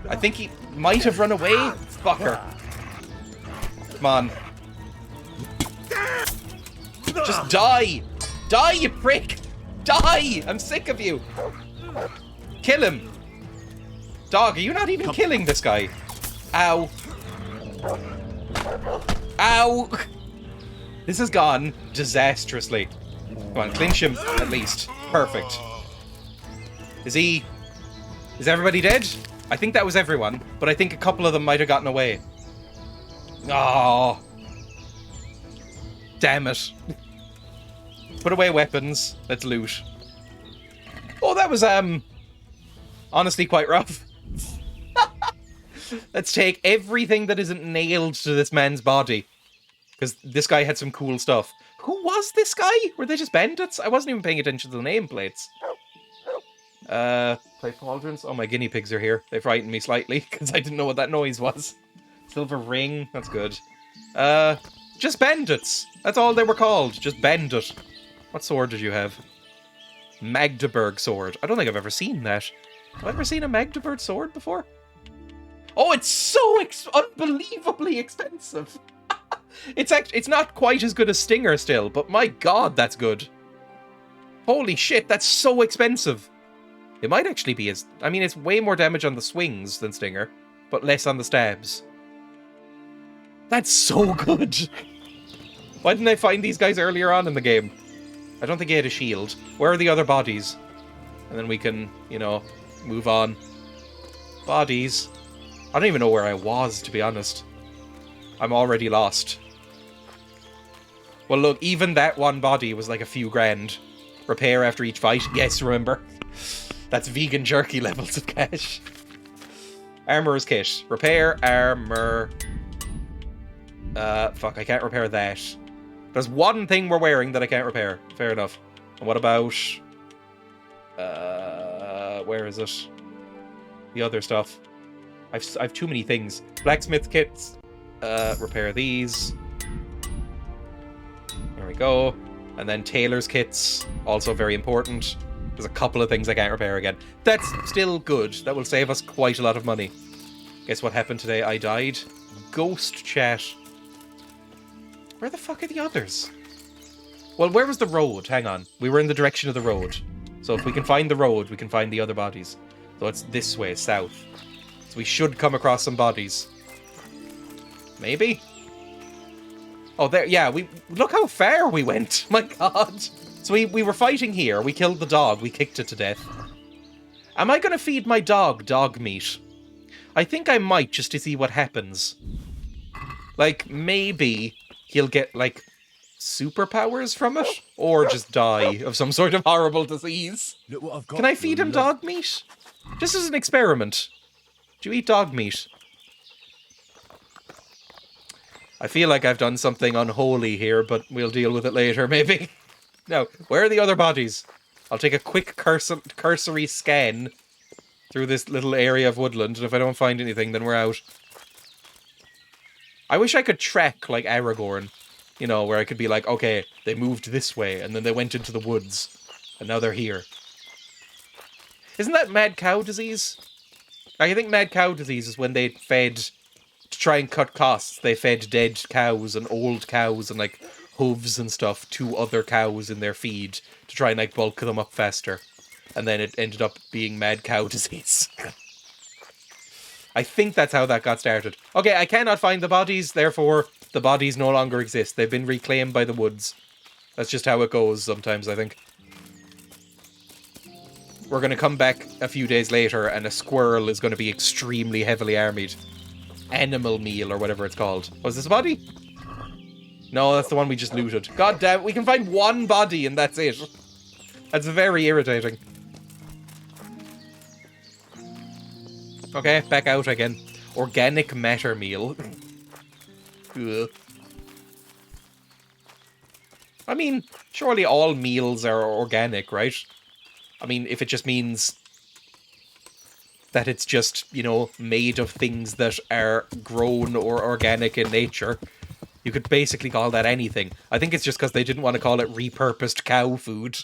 I think he might have run away. Fucker. Come on. Just die. Die, you prick. Die. I'm sick of you. Kill him. Dog, are you not even killing this guy? Ow. Ow. This has gone disastrously. Come on, clinch him at least. Perfect. Is everybody dead? I think that was everyone, but I think a couple of them might have gotten away. Oh. Damn it. Put away weapons. Let's loot. Oh, that was, honestly quite rough. Let's take everything that isn't nailed to this man's body. Because this guy had some cool stuff. Who was this guy? Were they just bandits? I wasn't even paying attention to the nameplates. Play pauldrons? Oh, my guinea pigs are here. They frightened me slightly, because I didn't know what that noise was. Silver ring. That's good. Just bandits. That's all they were called. Just bandit. What sword did you have? Magdeburg sword. I don't think I've ever seen that. Have I ever seen a Magdeburg sword before? Oh, it's so unbelievably expensive. It's not quite as good as Stinger still, but my god, that's good. Holy shit, that's so expensive. It might actually be as... I mean, it's way more damage on the swings than Stinger, but less on the stabs. That's so good. Why didn't I find these guys earlier on in the game? I don't think he had a shield. Where are the other bodies? And then we can, you know, move on. Bodies. I don't even know where I was, to be honest. I'm already lost. Well, look, even that one body was like a few grand. Repair after each fight. Yes, remember. That's vegan jerky levels of cash. Armorer's kit. Repair, armor. Fuck, I can't repair that. There's one thing we're wearing that I can't repair. Fair enough. And what about... where is it? The other stuff. I've too many things. Blacksmith kits. Repair these. There we go. And then tailor's kits. Also very important. There's a couple of things I can't repair again. That's still good. That will save us quite a lot of money. Guess what happened today? I died. Ghost chat. Where the fuck are the others? Well, where was the road? Hang on. We were in the direction of the road. So if we can find the road, we can find the other bodies. Though it's this way, south. So we should come across some bodies. Maybe? Oh, there, yeah, look how far we went. My god. So we were fighting here. We killed the dog. We kicked it to death. Am I going to feed my dog meat? I think I might, just to see what happens. Like, maybe he'll get, like, superpowers from it? Or just die of some sort of horrible disease. Look what I've got. Can I feed him dog meat? Just as an experiment. Do you eat dog meat? I feel like I've done something unholy here, but we'll deal with it later, maybe. Now, where are the other bodies? I'll take a quick cursory scan through this little area of woodland, and if I don't find anything, then we're out. I wish I could track, like Aragorn. You know, where I could be like, okay, they moved this way, and then they went into the woods, and now they're here. Isn't that mad cow disease? I think mad cow disease is when they fed, to try and cut costs, they fed dead cows and old cows and, like, hooves and stuff to other cows in their feed to try and, like, bulk them up faster. And then it ended up being mad cow disease. I think that's how that got started. Okay, I cannot find the bodies, therefore the bodies no longer exist. They've been reclaimed by the woods. That's just how it goes sometimes, I think. We're going to come back a few days later and a squirrel is going to be extremely heavily armied. Animal meal or whatever it's called. Was this a body? No, that's the one we just looted. God damn, we can find one body and that's it. That's very irritating. Okay, back out again. Organic matter meal. Ugh. I mean, surely all meals are organic, right? I mean, if it just means that it's just, you know, made of things that are grown or organic in nature, you could basically call that anything. I think it's just because they didn't want to call it repurposed cow food.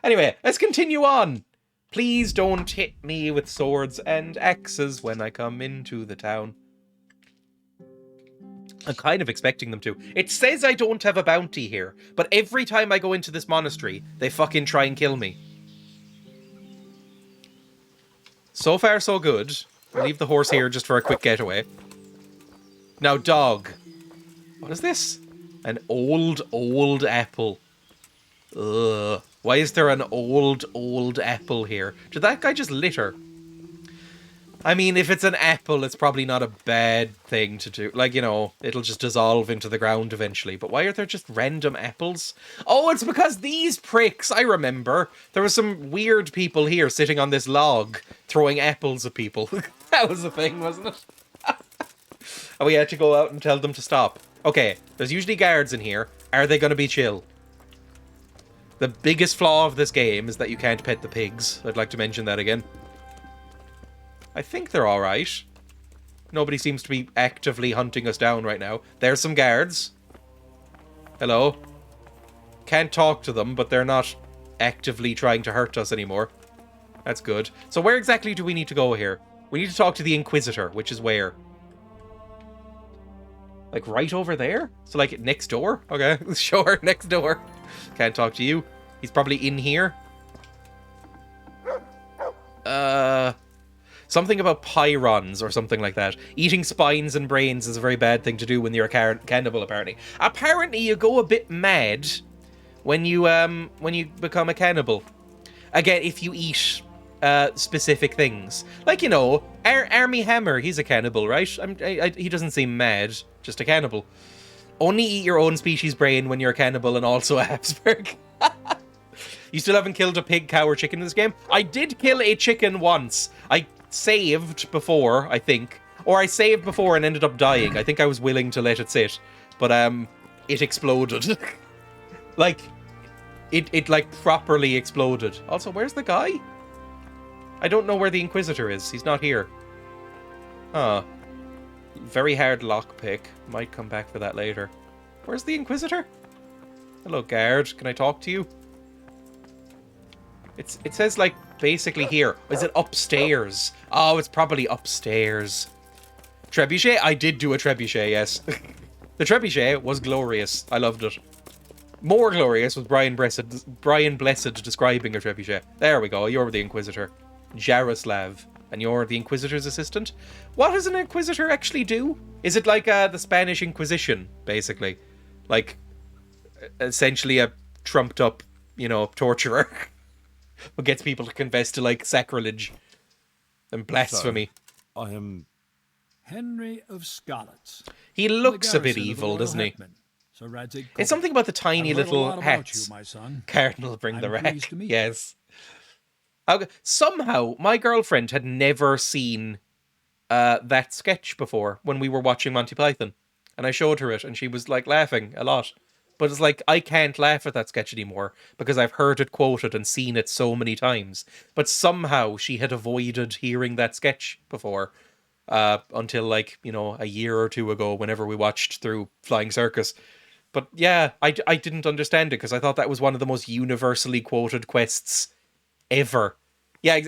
Anyway, let's continue on. Please don't hit me with swords and axes when I come into the town. I'm kind of expecting them to. It says I don't have a bounty here, but every time I go into this monastery, they fucking try and kill me. So far, so good. I'll leave the horse here just for a quick getaway. Now, dog. What is this? An old apple. Ugh. Why is there an old apple here? Did that guy just litter? I mean, if it's an apple, it's probably not a bad thing to do. Like, you know, it'll just dissolve into the ground eventually. But why are there just random apples? Oh, it's because these pricks, I remember. There were some weird people here sitting on this log, throwing apples at people. That was a thing, wasn't it? And we had to go out and tell them to stop. Okay, there's usually guards in here. Are they going to be chill? The biggest flaw of this game is that you can't pet the pigs. I'd like to mention that again. I think they're alright. Nobody seems to be actively hunting us down right now. There's some guards. Hello. Can't talk to them, but they're not actively trying to hurt us anymore. That's good. So where exactly do we need to go here? We need to talk to the Inquisitor, which is where? Like right over there? So like next door? Okay, sure, next door. Can't talk to you. He's probably in here. Something about pyrons or something like that. Eating spines and brains is a very bad thing to do when you're a cannibal, apparently. Apparently you go a bit mad when you become a cannibal. Again, if you eat specific things. Like, you know, Army Hammer, he's a cannibal, right? He doesn't seem mad, just a cannibal. Only eat your own species brain when you're a cannibal and also a Habsburg. You still haven't killed a pig, cow, or chicken in this game? I did kill a chicken once. I saved before, I think. Or I saved before and ended up dying. I think I was willing to let it sit. But, it exploded. Like, it like, properly exploded. Also, where's the guy? I don't know where the Inquisitor is. He's not here. Huh. Very hard lockpick. Might come back for that later. Where's the Inquisitor? Hello, guard. Can I talk to you? It says, like, basically here. Is it upstairs? Oh, it's probably upstairs. Trebuchet? I did do a trebuchet, yes. The trebuchet was glorious. I loved it. More glorious was Brian Blessed describing a trebuchet. There we go. You're the Inquisitor. Jaroslav, and you're the Inquisitor's assistant. What does an Inquisitor actually do? Is it like the Spanish Inquisition, basically? Like, essentially a trumped up, torturer who gets people to confess to, like, sacrilege and blasphemy. So, I am... Henry of Skalitz. He looks a bit evil, doesn't he? It's something about the tiny little hats. Cardinal bring the rack. Yes. Somehow, my girlfriend had never seen that sketch before when we were watching Monty Python. And I showed her it, and she was, like, laughing a lot. But it's like, I can't laugh at that sketch anymore because I've heard it quoted and seen it so many times. But somehow she had avoided hearing that sketch before until, like, a year or two ago whenever we watched through Flying Circus. But yeah, I didn't understand it because I thought that was one of the most universally quoted quests ever. Yeah,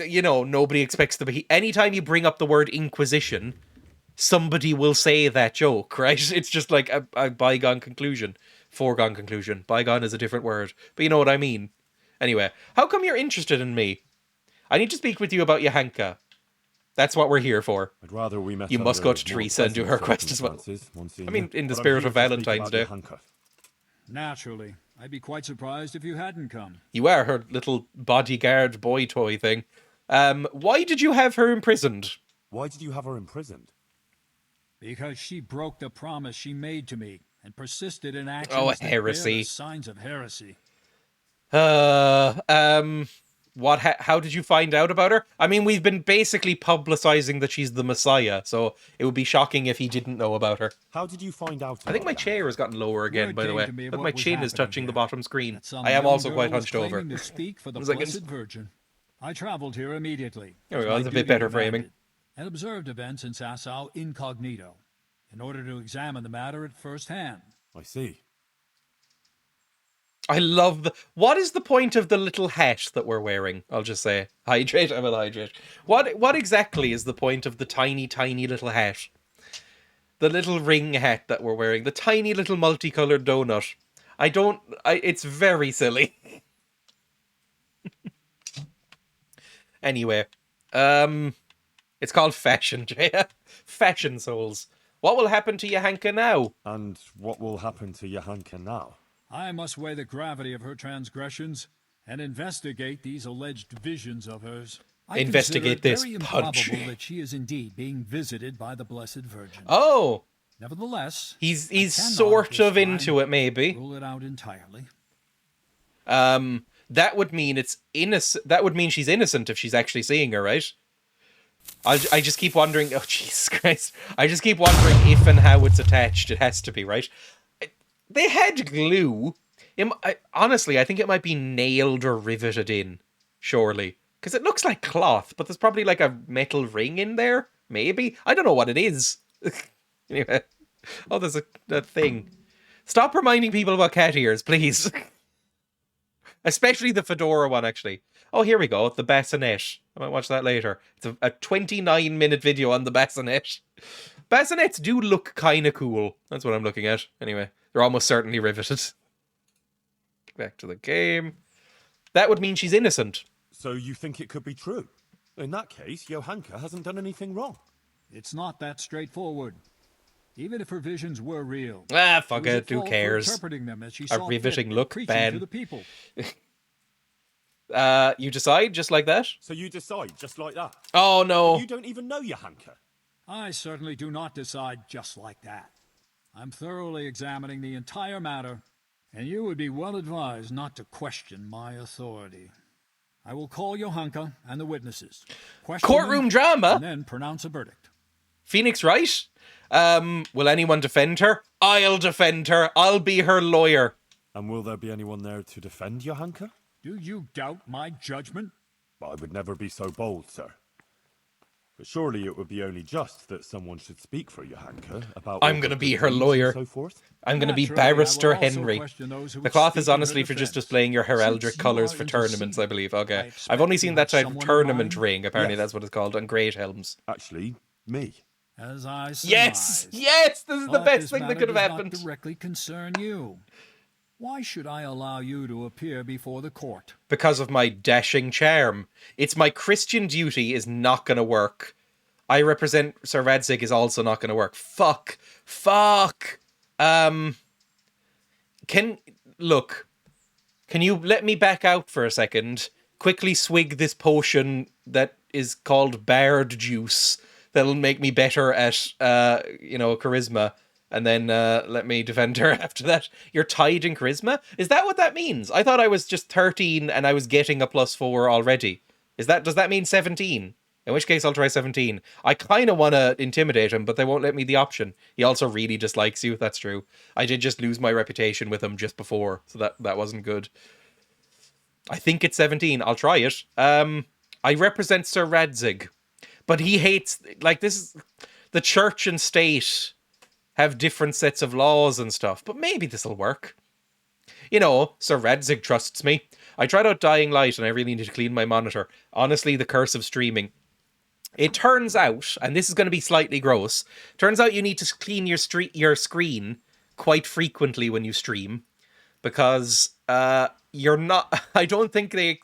nobody expects to be... Anytime you bring up the word Inquisition, somebody will say that joke, right? It's just like a bygone conclusion. Foregone conclusion. Bygone is a different word. But you know what I mean. Anyway, how come you're interested in me? I need to speak with you about Johanka. That's what we're here for. I'd rather we met. You must go to Teresa and do her quest as well. I mean, in the spirit of Valentine's Day. Naturally. I'd be quite surprised if you hadn't come. You are her little bodyguard boy toy thing. Why did you have her imprisoned? Why did you have her imprisoned? Because she broke the promise she made to me and persisted in actions that bear the signs of heresy. How did you find out about her? I mean, we've been basically publicizing that she's the Messiah, so it would be shocking if he didn't know about her. How did you find out? I think my chair has gotten lower again, by the way. Look, my chin is touching the bottom screen. I am also quite hunched over. To speak for the Blessed Virgin. I traveled here immediately. There we go, that's a bit better framing. And observed events in Sasau incognito, in order to examine the matter at first hand. I see. I love what is the point of the little hat that we're wearing? I'll just say, hydrate, I will hydrate. What exactly is the point of the tiny, tiny little hat? The little ring hat that we're wearing, the tiny little multicolored donut. It's very silly. Anyway, it's called fashion, Dreya. Fashion souls. What will happen to Johanka now? And what will happen to Johanka now? I must weigh the gravity of her transgressions and investigate these alleged visions of hers. Investigate this very punch. Improbable that she is indeed being visited by the Blessed Virgin. Oh, nevertheless, he's sort of into it. Maybe rule it out entirely. That would mean it's innocent. That would mean she's innocent if she's actually seeing her, right? I just keep wondering. Oh, Jesus Christ! I just keep wondering if and how it's attached. It has to be, right? They had glue. Honestly, I think it might be nailed or riveted in. Surely, because it looks like cloth, but there's probably like a metal ring in there. Maybe, I don't know what it is. Anyway, oh, there's a thing. Stop reminding people about cat ears, please. Especially the fedora one, actually. Oh, here we go. The bassinet. I might watch that later. It's a 29-minute video on the bassinet. Bassinets do look kind of cool. That's what I'm looking at. Anyway, they're almost certainly riveted. Back to the game. That would mean she's innocent. So you think it could be true? In that case, Johanka hasn't done anything wrong. It's not that straightforward. Even if her visions were real. Ah, fuck it. Who cares? Interpreting them as she a riveting look, ban. To the people. You decide just like that? So you decide just like that? Oh, no. But you don't even know Johanka. I certainly do not decide just like that. I'm thoroughly examining the entire matter, and you would be well advised not to question my authority. I will call Johanka and the witnesses. Courtroom drama? And then pronounce a verdict. Phoenix Wright? Will anyone defend her? I'll defend her. I'll be her lawyer. And will there be anyone there to defend Johanka? Do you doubt my judgment? I would never be so bold, sir. But surely it would be only just that someone should speak for Johanka about... I'm going to be her lawyer. So forth. I'm going to be Barrister Henry. The cloth is honestly for just displaying your heraldic colours for tournaments, I believe. Okay. I've only seen that type of tournament ring. Apparently that's what it's called on Great Helms. Actually, me. As I surmise. Yes! Yes! This is the best thing that could have happened. Does not directly concern you. Why should I allow you to appear before the court? Because of my dashing charm. It's my Christian duty is not going to work. I represent Sir Radzig is also not going to work. Fuck. Can you let me back out for a second? Quickly swig this potion that is called Bard Juice. That'll make me better at, charisma. And then let me defend her after that. You're tied in charisma? Is that what that means? I thought I was just 13 and I was getting a +4 already. Does that mean 17? In which case I'll try 17. I kind of want to intimidate him, but they won't let me the option. He also really dislikes you, that's true. I did just lose my reputation with him just before, so that wasn't good. I think it's 17. I'll try it. I represent Sir Radzig, but he hates, the church and state have different sets of laws and stuff, but maybe this'll work. Sir Radzig trusts me. I tried out Dying Light and I really need to clean my monitor. Honestly, the curse of streaming. It turns out, and this is going to be slightly gross, turns out you need to clean your screen quite frequently when you stream, because you're not... I don't think they,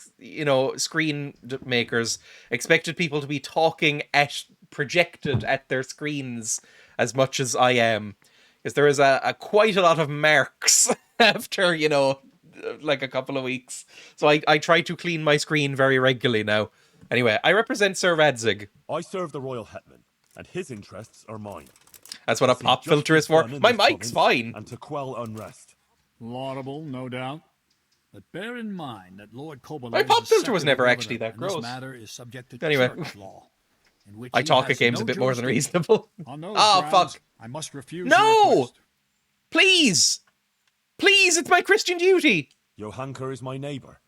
screen makers expected people to be talking projected at their screens as much as I am, because there is quite a lot of marks after, a couple of weeks. So I try to clean my screen very regularly now. Anyway, I represent Sir Radzig. I serve the royal hetman, and his interests are mine. That's what a pop filter is for. My mic's fine. And to quell unrest. Laudable, no doubt. But bear in mind that Lord Kobolov my pop filter was never actually that gross. This matter is subject to anyway, church law, in which I talk at games a bit more than reasonable. Fuck. I must refuse. No! Please! Please, it's my Christian duty! Johanka is my neighbour,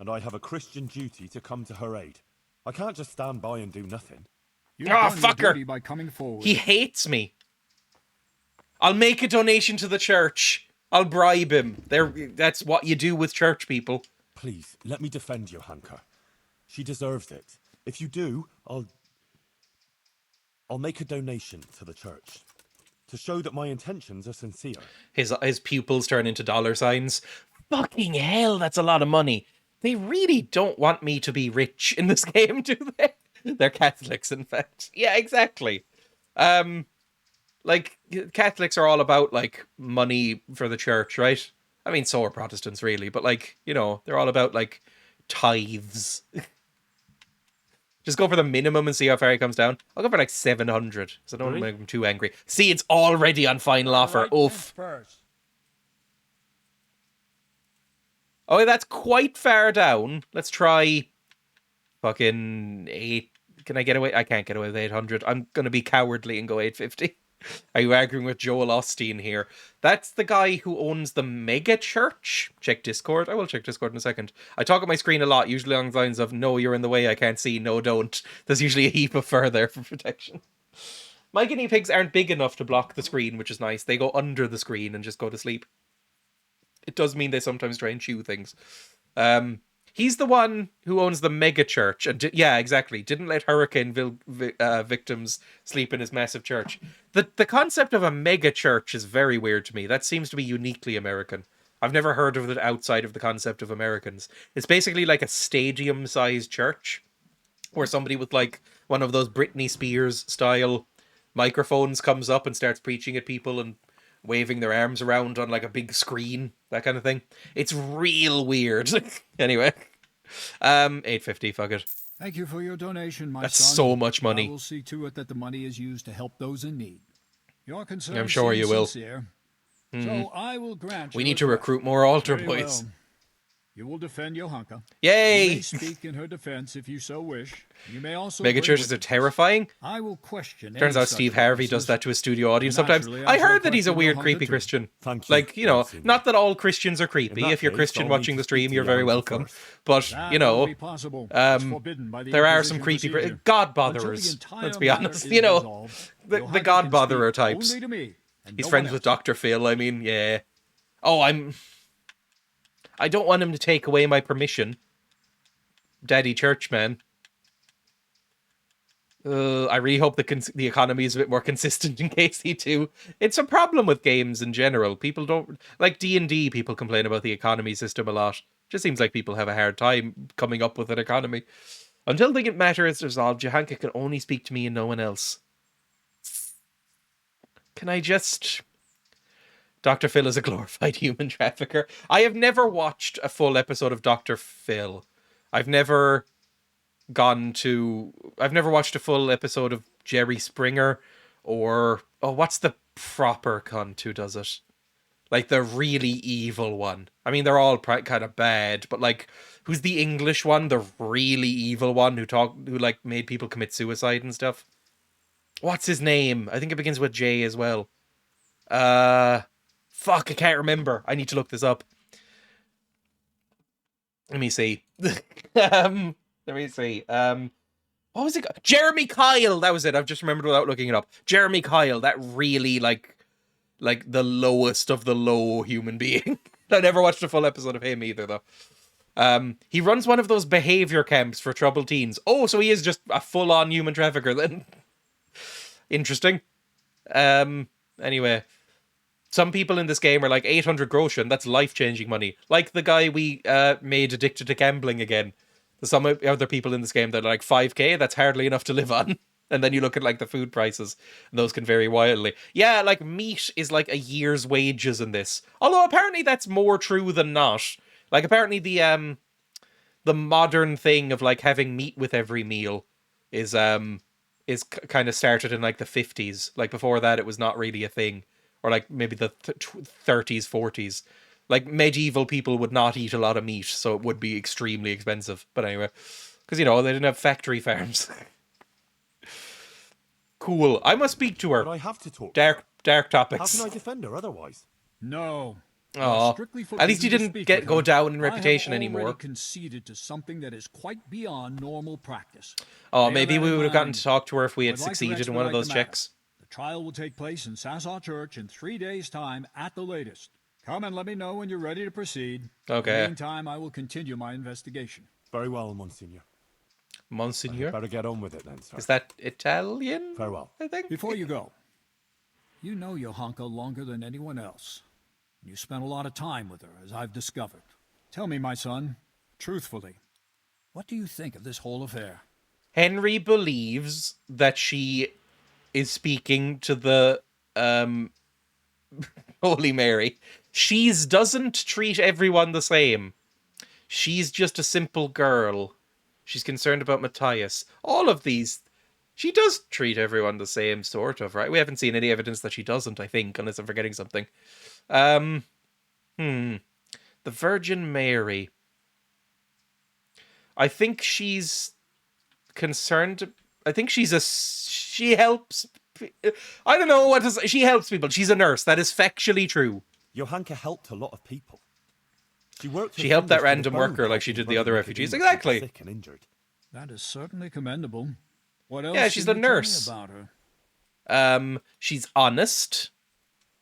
and I have a Christian duty to come to her aid. I can't just stand by and do nothing. Fucker! By coming forward. He hates me. I'll make a donation to the church. I'll bribe him. That's what you do with church people. Please, let me defend Johanka. She deserves it. If you do, I'll make a donation to the church to show that my intentions are sincere. His pupils turn into $signs. Fucking hell, that's a lot of money. They really don't want me to be rich in this game, do they? They're Catholics, in fact. Yeah, exactly. Catholics are all about, money for the church, right? I mean, so are Protestants, really. But, they're all about, tithes. Just go for the minimum and see how far he comes down. I'll go for, 700, because I don't want to make him too angry. See, it's already on final offer. Oof. Oh, that's quite far down. Let's try fucking 8. Can I get away? I can't get away with 800. I'm going to be cowardly and go 850. Are you arguing with Joel Osteen here? That's the guy who owns the mega church. Check Discord. I will check Discord in a second. I talk at my screen a lot, usually along the lines of, no, you're in the way, I can't see, no, don't. There's usually a heap of fur there for protection. My guinea pigs aren't big enough to block the screen, which is nice. They go under the screen and just go to sleep. It does mean they sometimes try and chew things. He's the one who owns the mega church. And yeah, exactly. Didn't let hurricane victims sleep in his massive church. The concept of a mega church is very weird to me. That seems to be uniquely American. I've never heard of it outside of the concept of Americans. It's basically like a stadium-sized church where somebody with one of those Britney Spears style microphones comes up and starts preaching at people and waving their arms around on a big screen, that kind of thing. It's real weird. Anyway, 850, fuck it. Thank you for your donation, my son. That's so much money. I will see to it that the money is used to help those in need. Your concern I'm sure you will. Sincere, so I will grant you. We need to recruit more altar Very boys. Well. You will defend Johanka. Yay! You may speak in her defense if you so wish. You may also. Mega churches are terrifying. I will question. Turns out Steve Harvey does that to his studio audience sometimes. I heard that he's a weird, creepy Christian. Thank you. Not that all Christians are creepy. If you're Christian watching the stream, you're very welcome. But, there are some creepy... God botherers. Let's be honest. The God botherer types. He's friends with Dr. Phil, I mean, yeah. Oh, I don't want him to take away my permission. Daddy Churchman. I really hope the economy is a bit more consistent in KC2. It's a problem with games in general. People don't like D&D. People complain about the economy system a lot. Just seems like people have a hard time coming up with an economy. Until the matter is resolved, Johanka can only speak to me and no one else. Can I just... Dr. Phil is a glorified human trafficker. I have never watched a full episode of Dr. Phil. I've never watched a full episode of Jerry Springer or... Oh, what's the proper cunt who does it? Like the really evil one. I mean, they're all kind of bad, but like, who's the English one? The really evil one who like made people commit suicide and stuff? What's his name? I think it begins with J as well. Fuck, I can't remember. I need to look this up. Let me see. Let me see. What was it? Jeremy Kyle. That was it. I've just remembered without looking it up. Jeremy Kyle. That really like the lowest of the low human being. I never watched a full episode of him either, though. He runs one of those behavior camps for troubled teens. Oh, so he is just a full-on human trafficker then. Interesting. Anyway, some people in this game are like 800 groschen. That's life-changing money. Like the guy we made addicted to gambling again. There's some other people in this game that are like 5k. That's hardly enough to live on. And then you look at like the food prices, and those can vary wildly. Yeah, like meat is like a year's wages in this. Although apparently that's more true than not. Like apparently the modern thing of like having meat with every meal is kind of started in like the 50s. Like before that it was not really a thing, or like maybe the 30s, 40s. Like medieval people would not eat a lot of meat, so it would be extremely expensive. But anyway, because you know they didn't have factory farms. Cool. I must speak to her. But I have to talk. Dark topics. How can I defend her otherwise? No. Oh, at least you didn't go down in reputation I have anymore. already conceded to something that is quite beyond normal practice. Oh, maybe we would have gotten to talk to her if we had I'd like to succeeded in one of those expedite the checks. The trial will take place in Sassaw Church in 3 days' time at the latest. Come and let me know when you're ready to proceed. Okay. In the meantime, I will continue my investigation. Very well, Monsignor. Monsignor? Better get on with it then, sir. Is that Italian? Farewell. I think. Before you go, you know Johanka longer than anyone else. You spent a lot of time with her, as I've discovered. Tell me, my son, truthfully, what do you think of this whole affair? Henry believes that she is speaking to the Holy Mary. She doesn't treat everyone the same. She's just a simple girl. She's concerned about Matthias. All of these, she does treat everyone the same, sort of, right? We haven't seen any evidence that she doesn't, I think, unless I'm forgetting something. The Virgin Mary. I think she's concerned. I think she helps. I don't know she helps people. She's a nurse. That is factually true. Johanka helped a lot of people. She helped that random worker like she did the other refugees. Exactly. Sick and injured. That is certainly commendable. What else? Yeah, she's the can you tell me nurse. about her? She's honest.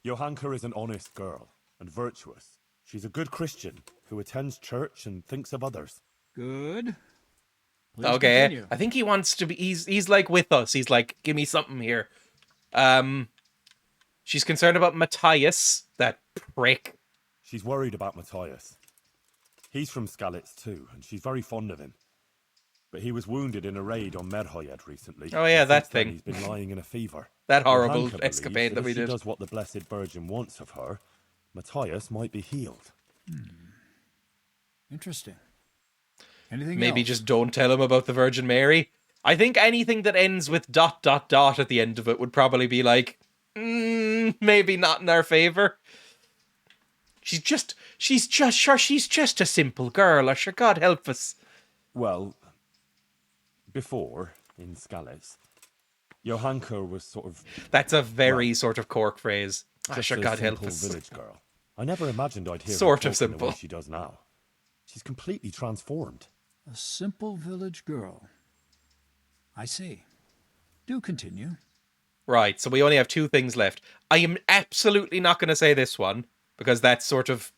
Johanka is an honest girl and virtuous. She's a good Christian who attends church and thinks of others. Good. Please Okay. continue. I think he wants to be. He's like with us. He's like, give me something here. She's concerned about Matthias, that prick. She's worried about Matthias. He's from Skalitz too, and she's very fond of him. But he was wounded in a raid on Merhoyed recently. Oh yeah, and that since then thing. He's been lying in a fever. That horrible Johanka escapade believes that we if she did. does what the Blessed Virgin wants of her, Matthias might be healed. Interesting. Anything Maybe else? just don't tell him about the Virgin Mary. I think anything that ends with ... at the end of it would probably be like, maybe not in our favor. She's just a simple girl, or sure, God help us. Well, before, in Skalitz, Johanka was sort of... That's a very sort of Cork phrase. Ah, just sure, a God help simple us. village girl. I never imagined I'd hear Sort her of talking the way simple. she does now. She's completely transformed. A simple village girl. I see. Do continue. Right, so we only have two things left. I am absolutely not going to say this one, because that's sort of...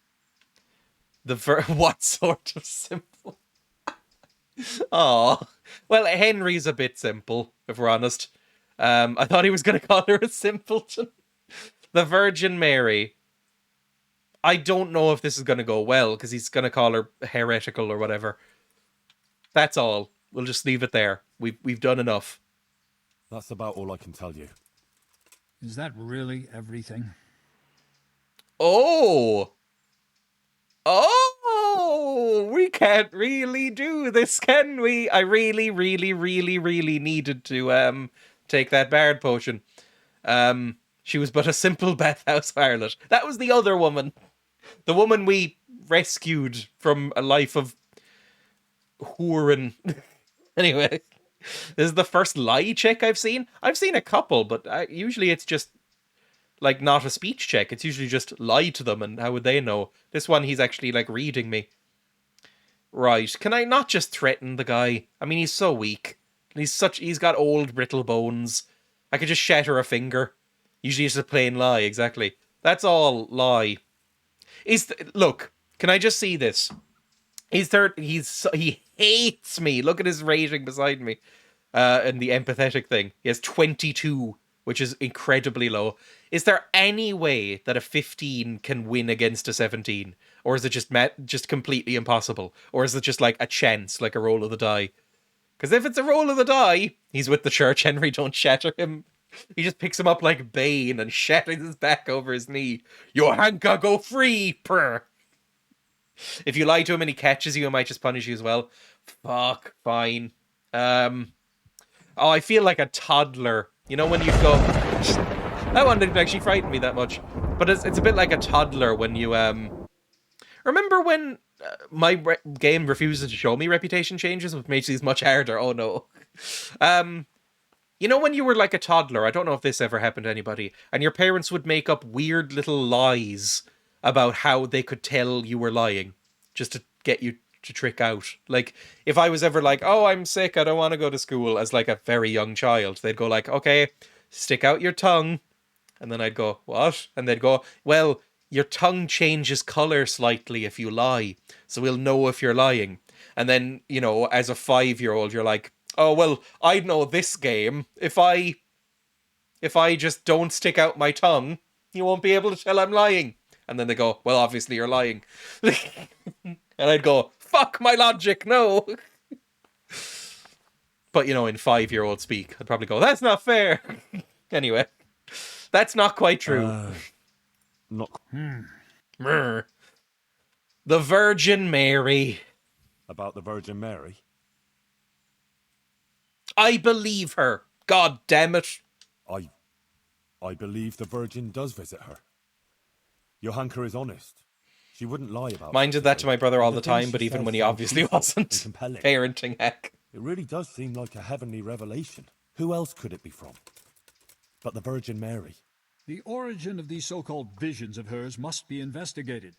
what sort of simple? Oh, well, Henry's a bit simple, if we're honest. I thought he was going to call her a simpleton. The Virgin Mary. I don't know if this is going to go well, because he's going to call her heretical or whatever. That's all. We'll just leave it there. We've done enough. That's about all I can tell you. Is that really everything? Oh! Oh! We can't really do this, can we? I really, really, really, really needed to take that bard potion. She was but a simple bathhouse harlot. That was the other woman. The woman we rescued from a life of whoring. Anyway, this is the first lie check I've seen. I've seen a couple, but usually it's just like not a speech check. It's usually just lie to them, and how would they know? This one, he's actually like reading me. Right, can I not just threaten the guy? I mean, he's so weak. He's got old brittle bones. I could just shatter a finger. Usually it's a plain lie, exactly. That's all lie. Look, can I just see this? He hates me. Look at his rating beside me. And the empathetic thing. He has 22, which is incredibly low. Is there any way that a 15 can win against a 17? Or is it just completely impossible? Or is it just like a chance, like a roll of the die? Because if it's a roll of the die, he's with the church. Henry, don't shatter him. He just picks him up like Bane and shatters his back over his knee. Your hanka go free, purr. If you lie to him and he catches you, he might just punish you as well. Fuck, fine. Oh, I feel like a toddler. You know when you go... That one didn't actually frighten me that much. But it's a bit like a toddler when you... Remember when my game refuses to show me reputation changes, which makes these much harder? Oh no. You know when you were like a toddler, I don't know if this ever happened to anybody, and your parents would make up weird little lies about how they could tell you were lying, just to get you to trick out. Like, if I was ever like, oh, I'm sick, I don't want to go to school, as like a very young child, they'd go like, okay, stick out your tongue. And then I'd go, what? And they'd go, well, your tongue changes colour slightly if you lie, so we'll know if you're lying. And then, you know, as a 5-year-old, you're like, oh, well, I know this game. If I just don't stick out my tongue, you won't be able to tell I'm lying. And then they go, well, obviously you're lying. And I'd go, fuck my logic, no. But, you know, in 5-year-old speak, I'd probably go, that's not fair. Anyway, that's not quite true. Not... The Virgin Mary. About the Virgin Mary? I believe her. God damn it. I believe the Virgin does visit her. Your hanker is honest. She wouldn't lie about... Mine did that to my brother all the time, but even when he obviously wasn't. Parenting heck. It really does seem like a heavenly revelation. Who else could it be from? But the Virgin Mary. The origin of these so-called visions of hers must be investigated.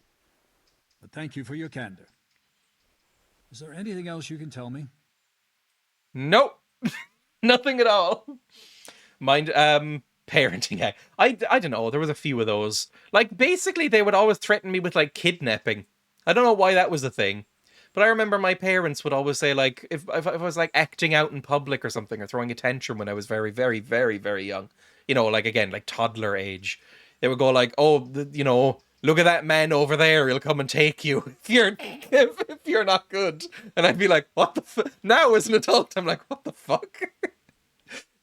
But thank you for your candor. Is there anything else you can tell me? Nope. Nothing at all. Mind, parenting heck. I don't know, there was a few of those. Like, basically, they would always threaten me with, like, kidnapping. I don't know why that was a thing. But I remember my parents would always say, like, if I was, like, acting out in public or something, or throwing a tantrum when I was very, very, very, very young. You know, like, again, like, toddler age. They would go, like, oh, you know, look at that man over there, he'll come and take you if you're not good. And I'd be like, what the fuck? Now, as an adult, I'm like, what the fuck?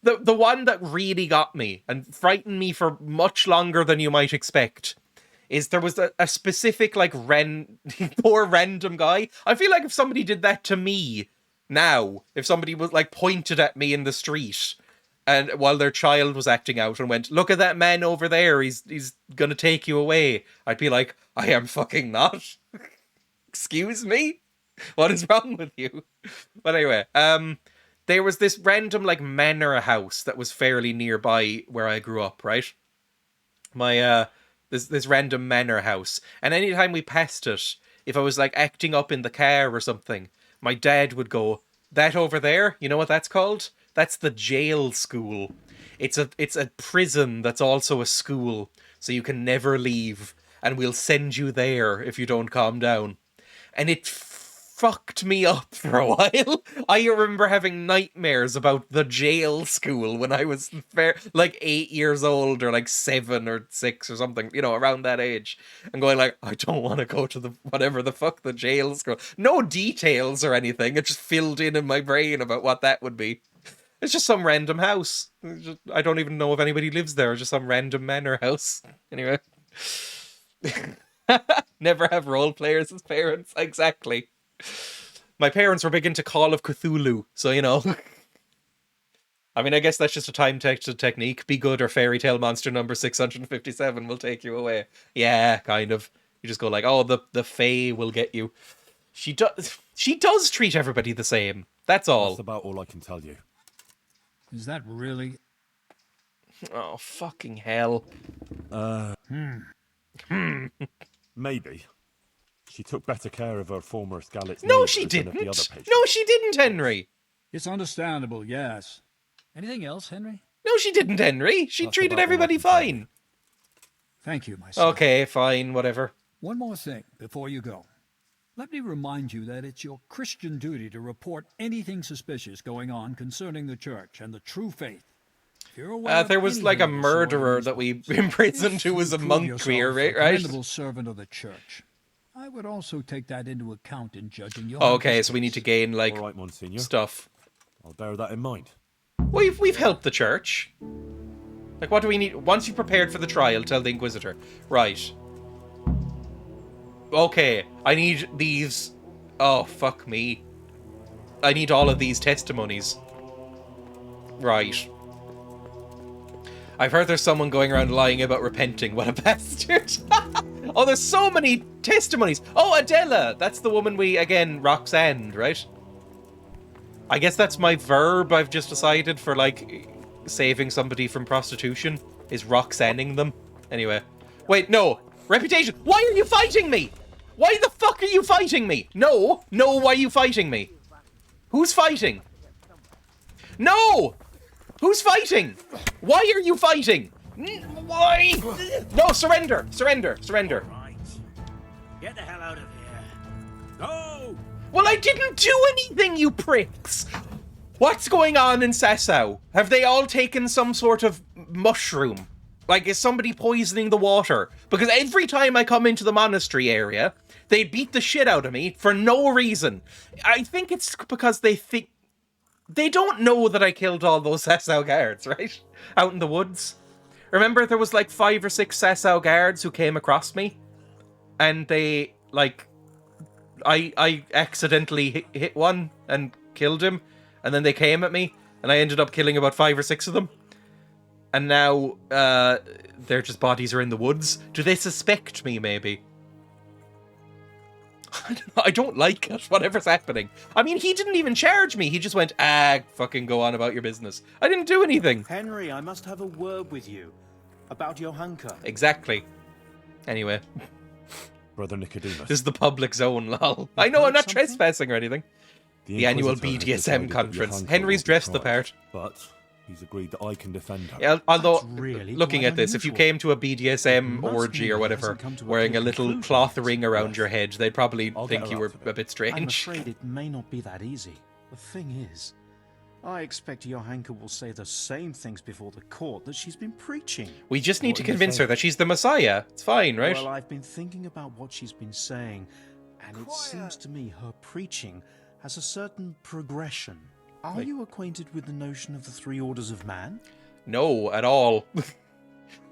The one that really got me, and frightened me for much longer than you might expect, is there was a specific, like, poor random guy. I feel like if somebody did that to me now, if somebody was, like, pointed at me in the street, and while their child was acting out and went, look at that man over there, he's gonna take you away, I'd be like, I am fucking not. Excuse me? What is wrong with you? But anyway, there was this random, like, manor house that was fairly nearby where I grew up, right? This random manor house. And anytime we passed it, if I was, like, acting up in the car or something, my dad would go, that over there, you know what that's called? That's the jail school. It's a prison that's also a school, so you can never leave, and we'll send you there if you don't calm down. And it fucked me up for a while. I remember having nightmares about the jail school when I was like 8 years old, or like 7 or 6 or something, you know, around that age, and going like, I don't want to go to the whatever the fuck the jail school. No details or anything. It just filled in my brain about what that would be. It's just some random house. I don't even know if anybody lives there. It's just some random manor house. Anyway. Never have role players as parents. Exactly. My parents were big into Call of Cthulhu, so you know. I mean, I guess that's just a time-tested technique. Be good or fairy tale monster number 657 will take you away. Yeah, kind of. You just go like, oh, the fae will get you. She does treat everybody the same. That's all. That's about all I can tell you. Is that really? Oh, fucking hell. Maybe. She took better care of her former Skalitz. No, she didn't. No, she didn't, Henry. It's understandable, yes. Anything else, Henry? No, she didn't, Henry. She treated everybody fine. Thank you, my son. Okay, fine, whatever. One more thing before you go. Let me remind you that it's your Christian duty to report anything suspicious going on concerning the church and the true faith. If you're aware There was like a murderer that we imprisoned who was a monk here, right? Commendable servant of the church. I would also take that into account in judging your. Okay, so we need to gain like all right, Monsignor. Stuff. I'll bear that in mind. We've helped the church. Like, what do we need? Once you're prepared for the trial, tell the Inquisitor. Right. Okay, I need these. Oh, fuck me. I need all of these testimonies. Right. I've heard there's someone going around lying about repenting. What a bastard. Oh, there's so many testimonies. Oh, Adela. That's the woman we, again, Roxanne, right? I guess that's my verb I've just decided for, like, saving somebody from prostitution. Is Roxanning them. Anyway. Wait, no. Reputation. Why are you fighting me? Why the fuck are you fighting me? No. No, why are you fighting me? Who's fighting? No! Who's fighting? Why are you fighting? Why? No, surrender! Surrender! Surrender! Right. Get the hell out of here. Go! Well, I didn't do anything, you pricks! What's going on in Sasau? Have they all taken some sort of mushroom? Like, is somebody poisoning the water? Because every time I come into the monastery area, they beat the shit out of me for no reason. I think it's because they think... They don't know that I killed all those Sasau guards, right? Out in the woods. Remember there was like 5 or 6 Sasau guards who came across me? And they, like... I accidentally hit one and killed him. And then they came at me. And I ended up killing about 5 or 6 of them. And now, their just bodies are in the woods. Do they suspect me, maybe? I don't like it, whatever's happening. I mean, he didn't even charge me. He just went, fucking go on about your business. I didn't do anything. Henry, I must have a word with you about your hunker. Exactly. Anyway. Brother Nicodemus. This is the public zone, lol. I know, I'm not trespassing or anything. The annual BDSM conference. Henry's dressed the part. But he's agreed that I can defend her. Yeah, although, looking at this, if you came to a BDSM orgy or whatever, wearing a little cloth ring around your head, they'd probably think you were a bit strange. I'm afraid it may not be that easy. The thing is, I expect Johanka will say the same things before the court that she's been preaching. We just need to convince her that she's the Messiah. It's fine, right? Well, I've been thinking about what she's been saying, and it seems to me her preaching has a certain progression. Are you acquainted with the notion of the 3 orders of man? No, at all.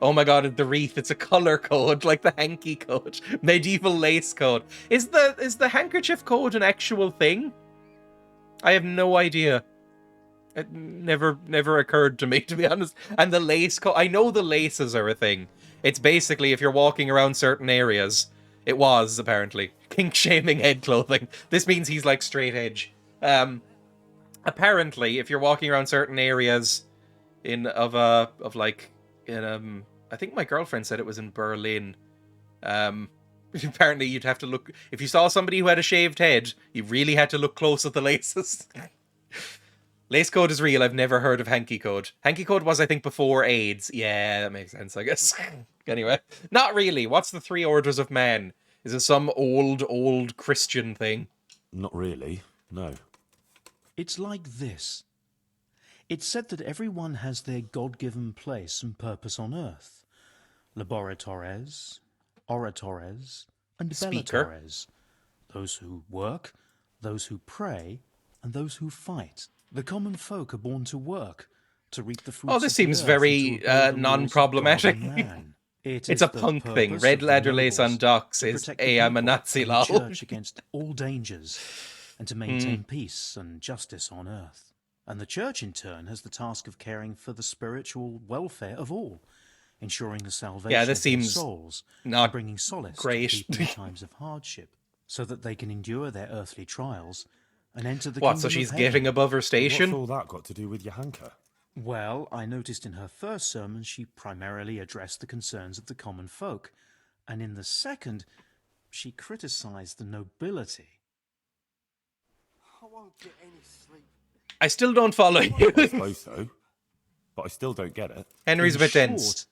Oh my god, the wreath, it's a colour code, like the hanky code. Medieval lace code. Is the handkerchief code an actual thing? I have no idea. It never occurred to me, to be honest. And the lace code, I know the laces are a thing. It's basically if you're walking around certain areas. It was, apparently. Kink-shaming head clothing. This means he's like straight edge. Apparently, if you're walking around certain areas I think my girlfriend said it was in Berlin. Apparently you'd have to look, if you saw somebody who had a shaved head, you really had to look close at the laces. Lace code is real. I've never heard of hanky code. Hanky code was, I think, before AIDS. Yeah, that makes sense, I guess. Anyway, not really. What's the 3 orders of man? Is it some old Christian thing? Not really, no. It's like this. It's said that everyone has their God-given place and purpose on earth. Laboratores, oratores, and Speaker. bellatores. Those who work, those who pray, and those who fight. The common folk are born to work, to reap the fruits Oh, of this the seems earth very and to obey the laws of God non-problematic. and man. It It's is a the punk thing. purpose Red of the leather lace on nobles docks to is, protect the hey, I'm a people Nazi, and the lol. church against all dangers, and to maintain peace and justice on earth. And the church, in turn, has the task of caring for the spiritual welfare of all, ensuring the salvation Yeah, this of their seems souls, not and bringing solace great. to people in times of hardship, so that they can endure their earthly trials and enter the What, kingdom so of she's heaven. getting above her station? What's all that got to do with Johanka? Well, I noticed in her first sermon she primarily addressed the concerns of the common folk, and in the second, she criticized the nobility. I won't get any sleep. I still don't follow you. I suppose so, but I still don't get it. Henry's a In bit short, dense.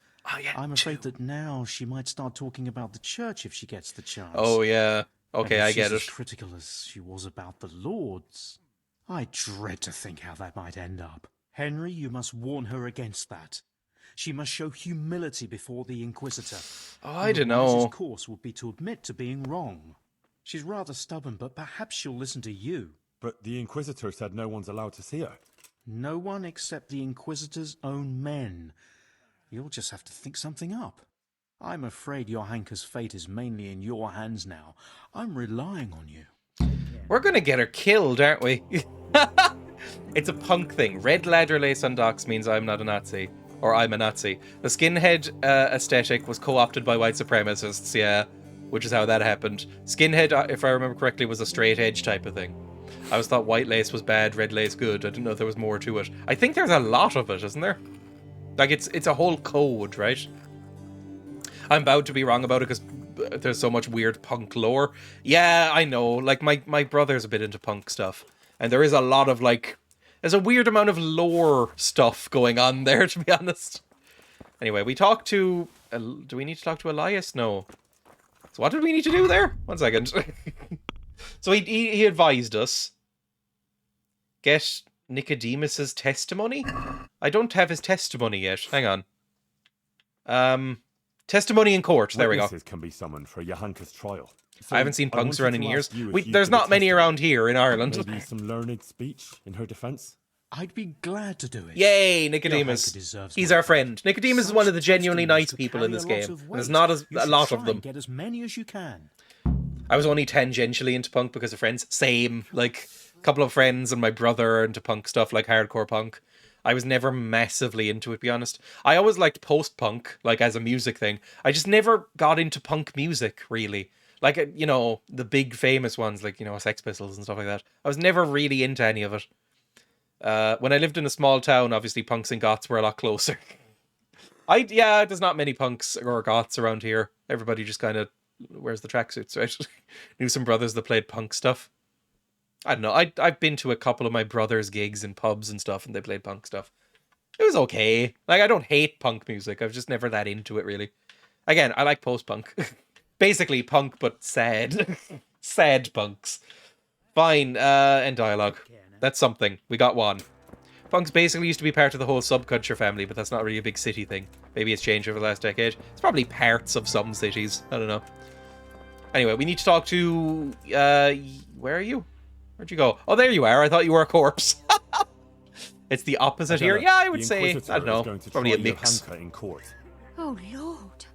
I'm afraid that now she might start talking about the church if she gets the chance. Oh, yeah. Okay, And if I get she's as it. critical as she was about the lords, I dread to think how that might end up. Henry, you must warn her against that. She must show humility before the Inquisitor. Oh, I don't The know. wisest course would be to admit to being wrong. She's rather stubborn, but perhaps she'll listen to you. But the Inquisitor said no one's allowed to see her. No one except the Inquisitor's own men. You'll just have to think something up. I'm afraid Johanka's fate is mainly in your hands now. I'm relying on you. We're gonna get her killed, aren't we? It's a punk thing. Red leather lace on docks means I'm not a Nazi. Or I'm a Nazi. The skinhead aesthetic was co-opted by white supremacists, yeah. Which is how that happened. Skinhead, if I remember correctly, was a straight edge type of thing. I always thought white lace was bad, red lace good. I didn't know there was more to it. I think there's a lot of it, isn't there? Like, it's a whole code, right? I'm bound to be wrong about it because there's so much weird punk lore. Yeah, I know. Like, my brother's a bit into punk stuff. And there is a lot of, like... There's a weird amount of lore stuff going on there, to be honest. Anyway, we talked to... do we need to talk to Elias? No. So what did we need to do there? 1 second. So he advised us. Get Nicodemus's testimony? I don't have his testimony yet. Hang on. Testimony in court. There we go. Witnesses can be summoned for Johanka's trial. So I haven't seen punks wanted around in to years. ask you if you There's could not many attest around here in Ireland. Maybe some learned speech in her defence? I'd be glad to do it. Yay, Nicodemus. Johanka deserves He's my our friend. Nicodemus is one of the genuinely nice people in this carry a game. lot of There's weight. not You a should lot try of and them. Get as many as you can. I was only tangentially into punk because of friends. Same. Like, a couple of friends and my brother are into punk stuff, like hardcore punk. I was never massively into it, to be honest. I always liked post-punk, like, as a music thing. I just never got into punk music, really. Like, you know, the big famous ones, like, you know, Sex Pistols and stuff like that. I was never really into any of it. When I lived in a small town, obviously punks and goths were a lot closer. Yeah, there's not many punks or goths around here. Everybody just kind of wears the tracksuits, right? Knew some brothers that played punk stuff. I don't know. I've been to a couple of my brother's gigs in pubs and stuff, and they played punk stuff. It was okay. Like, I don't hate punk music. I was just never that into it, really. Again, I like post-punk. Basically punk, but sad. Sad punks. Fine, end dialogue. That's something. We got one. Punks basically used to be part of the whole subculture family, but that's not really a big city thing. Maybe it's changed over the last decade. It's probably parts of some cities. I don't know. Anyway, we need to talk to... where are you? Where'd you go? Oh, there you are. I thought you were a corpse. It's the opposite here. Yeah, I would say, I don't know, probably a mix. In court. Oh, Lord.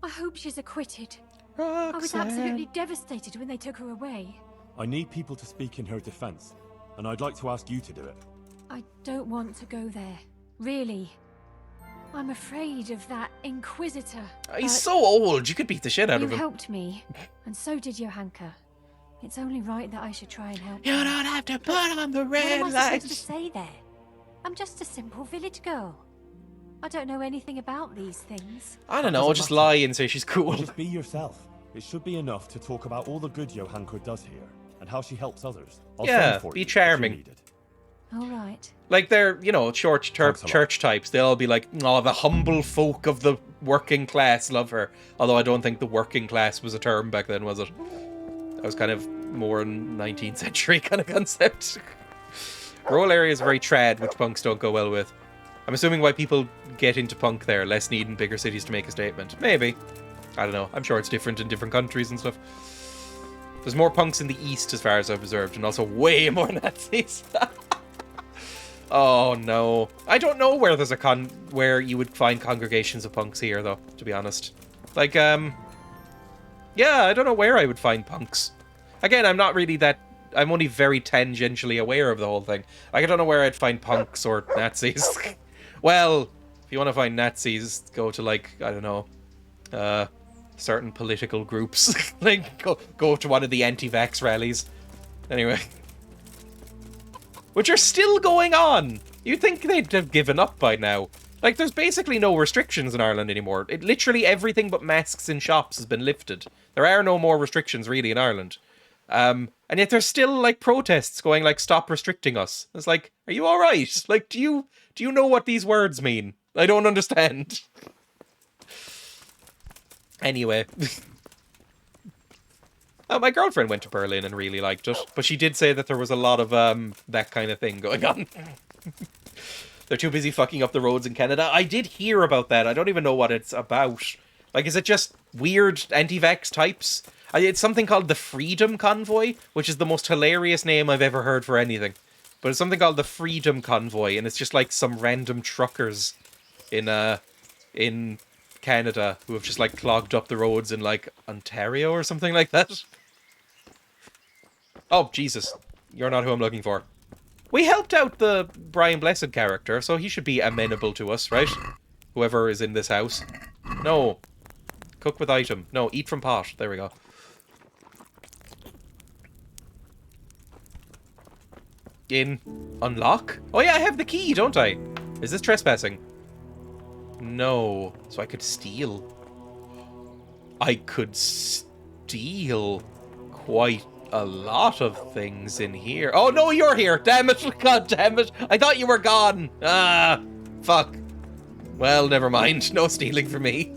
I hope she's acquitted. I was absolutely devastated when they took her away. I need people to speak in her defence, and I'd like to ask you to do it. I don't want to go there. Really. I'm afraid of that Inquisitor. He's so old. You could beat the shit out of You him. helped me, and so did Johanka. It's only right that I should try and help You her. don't have to put on the What red am I light. supposed to say there? I'm just a simple village girl. I don't know anything about these things. I don't know. Just lie and say she's cool. Just be yourself. It should be enough to talk about all the good Johanka does here, and how she helps others. I'll Yeah, send for be you if you charming. need it. All right. Like, they're, you know, church types. They'll all be like, oh, the humble folk of the working class love her. Although I don't think the working class was a term back then, was it? That was kind of more 19th century kind of concept. Rural areas are very trad, which punks don't go well with. I'm assuming why people get into punk there, less need in bigger cities to make a statement. Maybe. I don't know. I'm sure it's different in different countries and stuff. There's more punks in the east as far as I've observed, and also way more Nazis. Oh no. I don't know where there's where you would find congregations of punks here though, to be honest. Like, yeah, I don't know where I would find punks. Again, I'm not really that... I'm only very tangentially aware of the whole thing. Like, I don't know where I'd find punks or Nazis. Well, if you want to find Nazis, go to, like, I don't know, certain political groups. Like, go to one of the anti-vax rallies. Anyway. Which are still going on. You'd think they'd have given up by now. Like, there's basically no restrictions in Ireland anymore. Literally everything but masks in shops has been lifted. There are no more restrictions, really, in Ireland. And yet there's still, like, protests going, like, stop restricting us. It's like, are you alright? Like, do you know what these words mean? I don't understand. Anyway. My girlfriend went to Berlin and really liked it. But she did say that there was a lot of, that kind of thing going on. They're too busy fucking up the roads in Canada. I did hear about that. I don't even know what it's about. Like, is it just weird anti-vax types? It's something called the Freedom Convoy, which is the most hilarious name I've ever heard for anything. But it's something called the Freedom Convoy, and it's just like some random truckers in Canada who have just like clogged up the roads in like Ontario or something like that. Oh, Jesus. You're not who I'm looking for. We helped out the Brian Blessed character, so he should be amenable to us, right? Whoever is in this house. No. Cook with item. No, eat from pot. There we go. In unlock? Oh yeah, I have the key, don't I? Is this trespassing? No. So I could steal. I could steal quite a lot of things in here. Oh no, you're here! Damn it! God damn it! I thought you were gone! Ah! Fuck. Well, never mind. No stealing for me.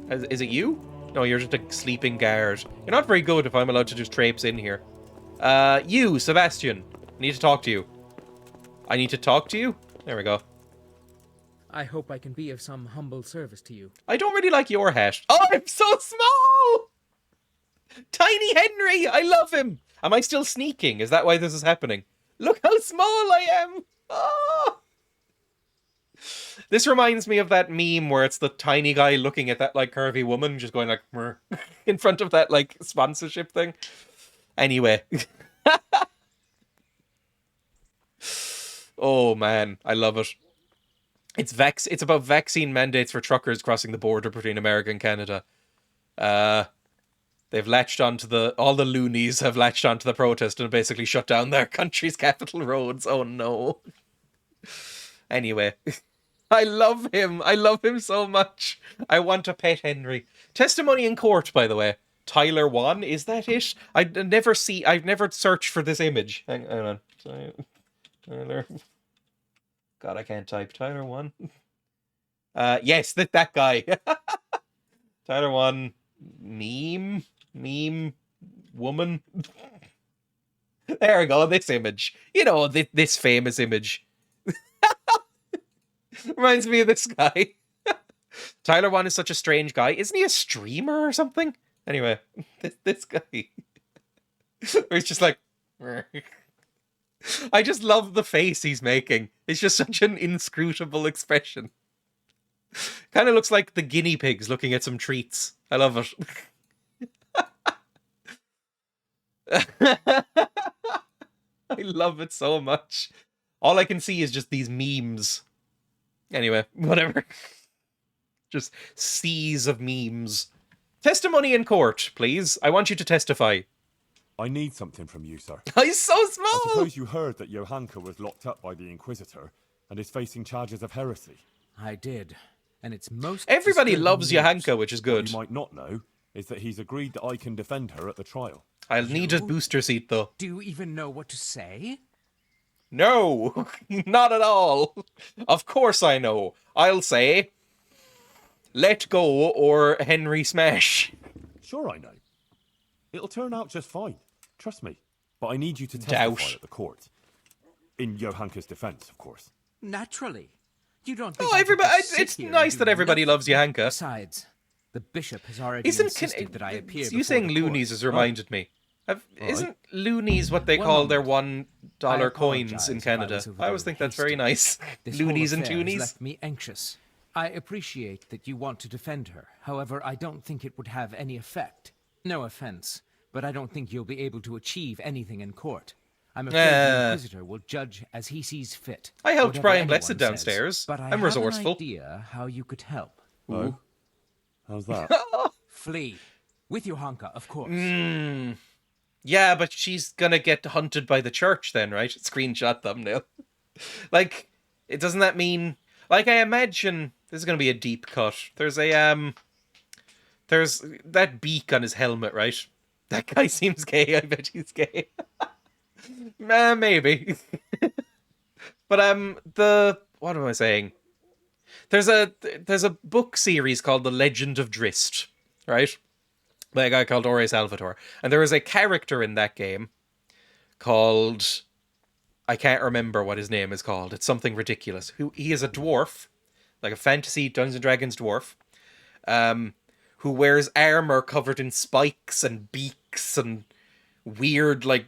Is it you? No, you're just a sleeping guard. You're not very good if I'm allowed to just traipse in here. You, Sebastian. I need to talk to you. I need to talk to you? There we go. I hope I can be of some humble service to you. I don't really like your hat. Oh, I'm so small! Tiny Henry! I love him! Am I still sneaking? Is that why this is happening? Look how small I am! Oh! This reminds me of that meme where it's the tiny guy looking at that, like, curvy woman, just going like, Murr, in front of that, like, sponsorship thing. Anyway. Oh, man. I love it. It's about vaccine mandates for truckers crossing the border between America and Canada. They've latched onto all the loonies have latched onto the protest and basically shut down their country's capital roads. Oh, no. Anyway. I love him. I love him so much. I want to pet Henry. Testimony in court, by the way. Tyler 1, is that it? I've never searched for this image. Hang on. Tyler. God, I can't type. Tyler 1. Yes, that guy. Tyler 1. Meme woman. There we go, this image. You know, this famous image. Reminds me of this guy. Tyler 1 is such a strange guy. Isn't he a streamer or something? Anyway, this guy. He's just like... I just love the face he's making. It's just such an inscrutable expression. Kind of looks like the guinea pigs looking at some treats. I love it. I love it so much. All I can see is just these memes. Anyway, whatever. Just seas of memes. Testimony in court, please. I want you to testify. I need something from you, sir. He's so small! I suppose you heard that Johanka was locked up by the Inquisitor and is facing charges of heresy. I did. And it's most... Everybody loves Johanka, which is good. What you might not know is that he's agreed that I can defend her at the trial. I'll need a booster seat, though. Do you even know what to say? No, not at all. Of course I know. I'll say... let go or Henry smash. Sure I know. It'll turn out just fine. Trust me. But I need you to Doubt. testify at the court. In Johanka's defense, of course. Naturally. You don't think Oh, I could everybody! just sit It's here and nice do that everybody nothing? loves Johanka. Besides, the bishop has already Isn't insisted that I appear you before saying the loonies court. has reminded me? Isn't loonies what they One call their moment. $1 I coins apologize in if I Canada? was a I always little think that's very hasty. nice. This Loonies whole and affair has toonies. left me anxious. I appreciate that you want to defend her. However, I don't think it would have any effect. No offense, but I don't think you'll be able to achieve anything in court. I'm afraid the Inquisitor will judge as he sees fit. I helped whatever Brian anyone Blessed says. downstairs. But I I'm have resourceful. an idea how you could help. Oh? How's that? Flee. With Johanka, of course. Yeah, but she's gonna get hunted by the church then, right? Screenshot thumbnail. Like, doesn't that mean... Like, I imagine... This is gonna be a deep cut. There's that beak on his helmet, right? That guy seems gay. I bet he's gay. Maybe. But, what am I saying? There's a book series called The Legend of Drizzt, right? By a guy called Ore Salvatore. And there is a character in that game called... I can't remember what his name is called. It's something ridiculous. He is a dwarf, like a fantasy Dungeons & Dragons dwarf, who wears armor covered in spikes and beaks and weird, like,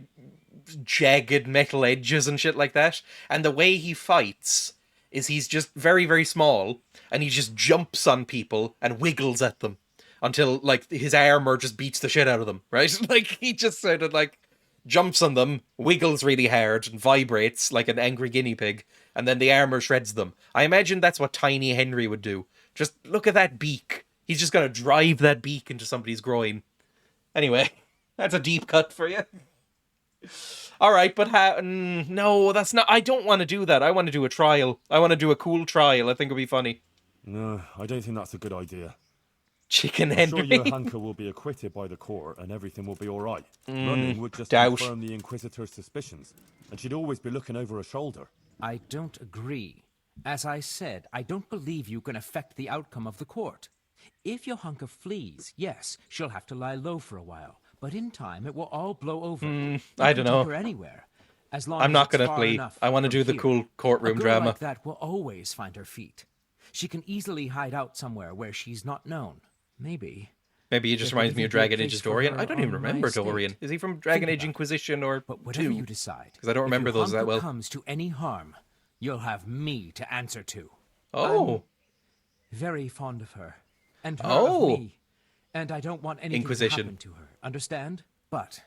jagged metal edges and shit like that. And the way he fights is he's just very, very small, and he just jumps on people and wiggles at them until, like, his armor just beats the shit out of them, right? Like, he just sort of, like, jumps on them, wiggles really hard, and vibrates like an angry guinea pig, and then the armor shreds them. I imagine that's what Tiny Henry would do. Just look at that beak. He's just gonna drive that beak into somebody's groin. Anyway, that's a deep cut for you. Alright, but no, that's not... I don't want to do that. I want to do a trial. I want to do a cool trial. I think it'll be funny. No, I don't think that's a good idea. Chicken I'm Henry. sure Johanka will be acquitted by the court and everything will be alright. Running would just doubt. confirm the Inquisitor's suspicions, and she'd always be looking over her shoulder. I don't agree. As I said, I don't believe you can affect the outcome of the court. If Johanka flees, yes, she'll have to lie low for a while. But in time, it will all blow over. I don't know. Take her anywhere, as long I'm as not it's gonna far flee. enough I want to from do the here. cool courtroom A girl drama. like that will always find her feet. She can easily hide out somewhere where she's not known. Maybe. Maybe he just There reminds could me of even be a Dragon Age place for Dorian. her I don't even on my remember estate. Dorian. Is he from Dragon Think Age about it. Inquisition or But whatever 2? you decide, Because I don't remember if those that Johanka well. comes to any harm, you'll have me to answer to. Oh. I'm very fond of her, and her Oh. of me, and I don't want anything Inquisition. to happen to her. Understand? But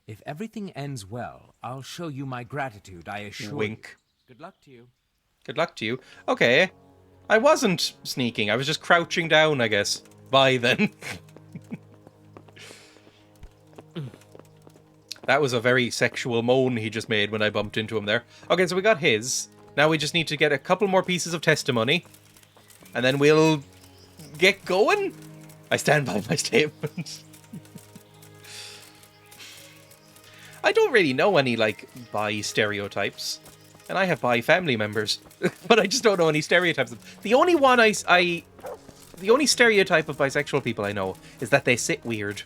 if everything ends well, I'll show you my gratitude. I assure Wink. you. Good luck to you. Good luck to you. Okay. I wasn't sneaking. I was just crouching down, I guess. Bye, then. That was a very sexual moan he just made when I bumped into him there. Okay, so we got his. Now we just need to get a couple more pieces of testimony. And then we'll get going. I stand by my statement. I don't really know any, like, bi stereotypes. And I have bi family members. But I just don't know any stereotypes. The only one the only stereotype of bisexual people I know is that they sit weird.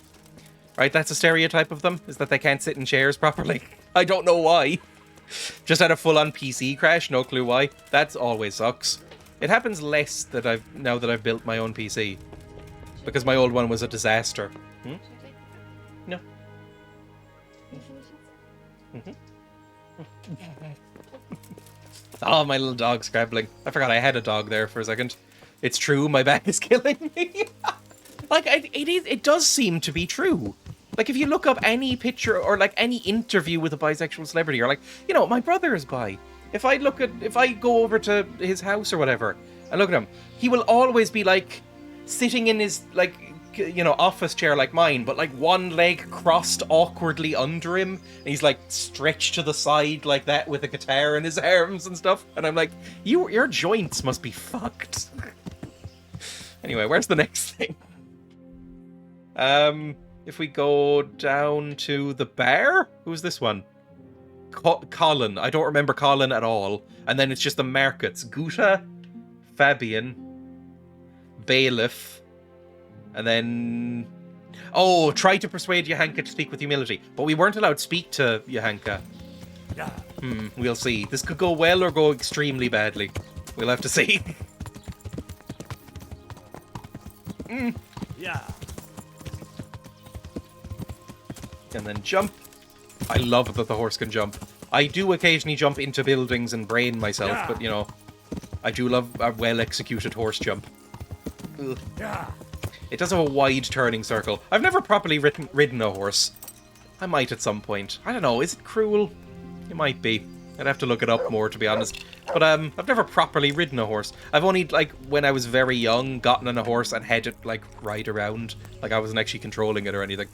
Right, that's a stereotype of them, is that they can't sit in chairs properly. I don't know why. Just had a full-on PC crash, no clue why. That always sucks. It happens less now that I've built my own PC. Because my old one was a disaster. No. Oh, my little dog scrabbling. I forgot I had a dog there for a second. It's true, my back is killing me. Like, it does seem to be true. Like, if you look up any picture or, like, any interview with a bisexual celebrity, or, like, you know, my brother is bi. If I go over to his house or whatever, and look at him, he will always be, like, sitting in his, like, you know, office chair like mine, but, like, one leg crossed awkwardly under him, and he's, like, stretched to the side like that with a guitar in his arms and stuff, and I'm like, your joints must be fucked. Anyway, where's the next thing? If we go down to the bar, who's this one? Colin. I don't remember Colin at all. And then it's just the markets. Guta, Fabian, bailiff, and then... Oh, try to persuade Johanka to speak with humility. But we weren't allowed to speak to Johanka. We'll see. This could go well or go extremely badly. We'll have to see. Yeah. And then jump. I love that the horse can jump. I do occasionally jump into buildings and brain myself, but, you know, I do love a well-executed horse jump. Ugh. It does have a wide turning circle. I've never properly ridden a horse. I might at some point. I don't know, is it cruel? It might be. I'd have to look it up more, to be honest. But I've never properly ridden a horse. I've only, like, when I was very young, gotten on a horse and had it, like, ride around. Like, I wasn't actually controlling it or anything.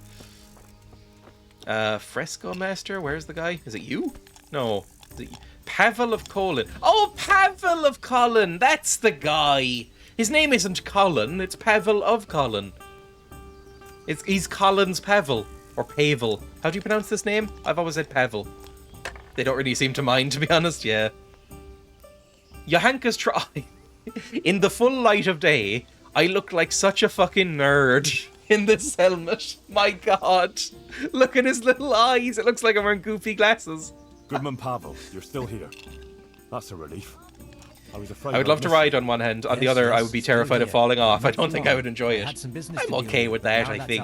Fresco Master? Where's the guy? Is it you? No. Pavel of Colin. Oh, Pavel of Colin! That's the guy! His name isn't Colin, it's Pavel of Colin. He's Colin's Pavel. Or Pavel. How do you pronounce this name? I've always said Pavel. They don't really seem to mind, to be honest, yeah. Johanka's try. In the full light of day, I look like such a fucking nerd in this helmet. My god. Look at his little eyes. It looks like I'm wearing goofy glasses. Goodman Pavel, you're still here. That's a relief. I was afraid I would love to ride on one hand. On the other, I would be terrified of falling off. I don't think I would enjoy it. I'm okay with that, I think.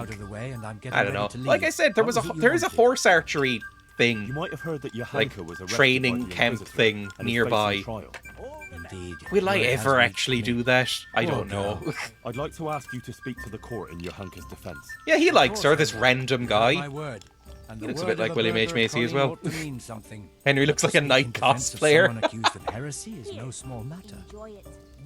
I don't know. Like I said, there is a horse archery thing. You might have heard that Johanka like was training camp thing nearby. Indeed. Will I ever actually do that? I don't know. I'd like to ask you to speak to the court in Johanka's defense. Yeah, he likes her, this random guy. My word. And He looks a bit like William H. Macy as well. Mean something. Henry looks like a knight cosplayer. Someone accused of heresy is no small matter.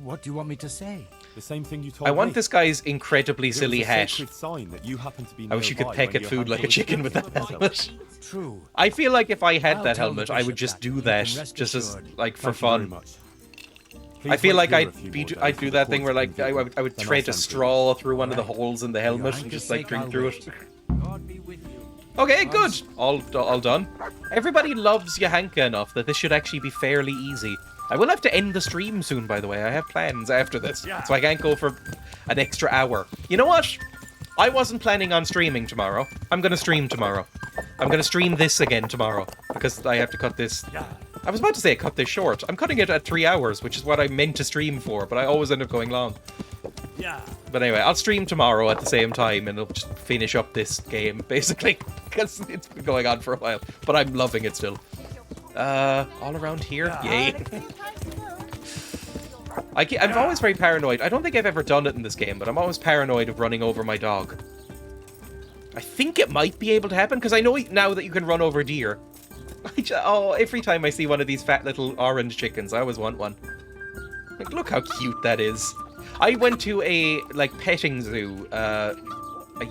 What do you want me to say? The same thing you told I want me. this guy's incredibly silly hat. Sign that you happen to be I wish you could nearby peck when at food like a Johanka chicken was with that helmet. True. I feel like if I had I'll that tell the helmet, I would bishop just that. do You that, can rest just as assured. like for Thank you very fun. much. I feel like Please wait here a few more I'd days do for that the thing where court like to I convene. would Then thread I'll a send for straw through one of the holes in the helmet and Hanker's just like sake, drink I'll through wait. it. God be with you. Okay, good. All done. Everybody loves Johanka enough that this should actually be fairly easy. I will have to end the stream soon, by the way. I have plans after this, so I can't go for an extra hour. You know what? I wasn't planning on streaming tomorrow. I'm going to stream tomorrow. I'm going to stream this again tomorrow, because I have to cut this... I was about to say cut this short. I'm cutting it at 3 hours, which is what I meant to stream for, but I always end up going long. But anyway, I'll stream tomorrow at the same time, and it'll just finish up this game, basically, because it's been going on for a while. But I'm loving it still. All around here? Yay. I'm always very paranoid. I don't think I've ever done it in this game, but I'm always paranoid of running over my dog. I think it might be able to happen, because I know now that you can run over deer. Every time I see one of these fat little orange chickens, I always want one. Like, look how cute that is. I went to a, like, petting zoo, a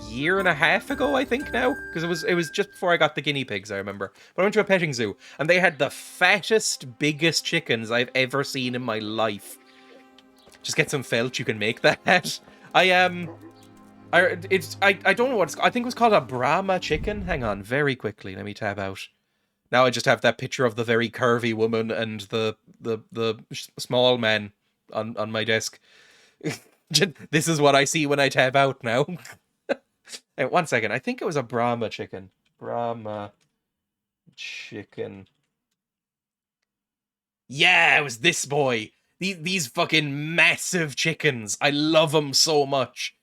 year and a half ago, I think now, because it was just before I got the guinea pigs, I remember. But I went to a petting zoo, and they had the fattest, biggest chickens I've ever seen in my life. Just get some felt, you can make that. I don't know what it's, I think it was called a Brahma chicken. Hang on, very quickly, let me tab out. Now I just have that picture of the very curvy woman and the small man on my desk. This is what I see when I tab out now. Hey, 1 second, I think it was a Brahma chicken. Brahma chicken. Yeah, it was this boy. These fucking massive chickens. I love them so much.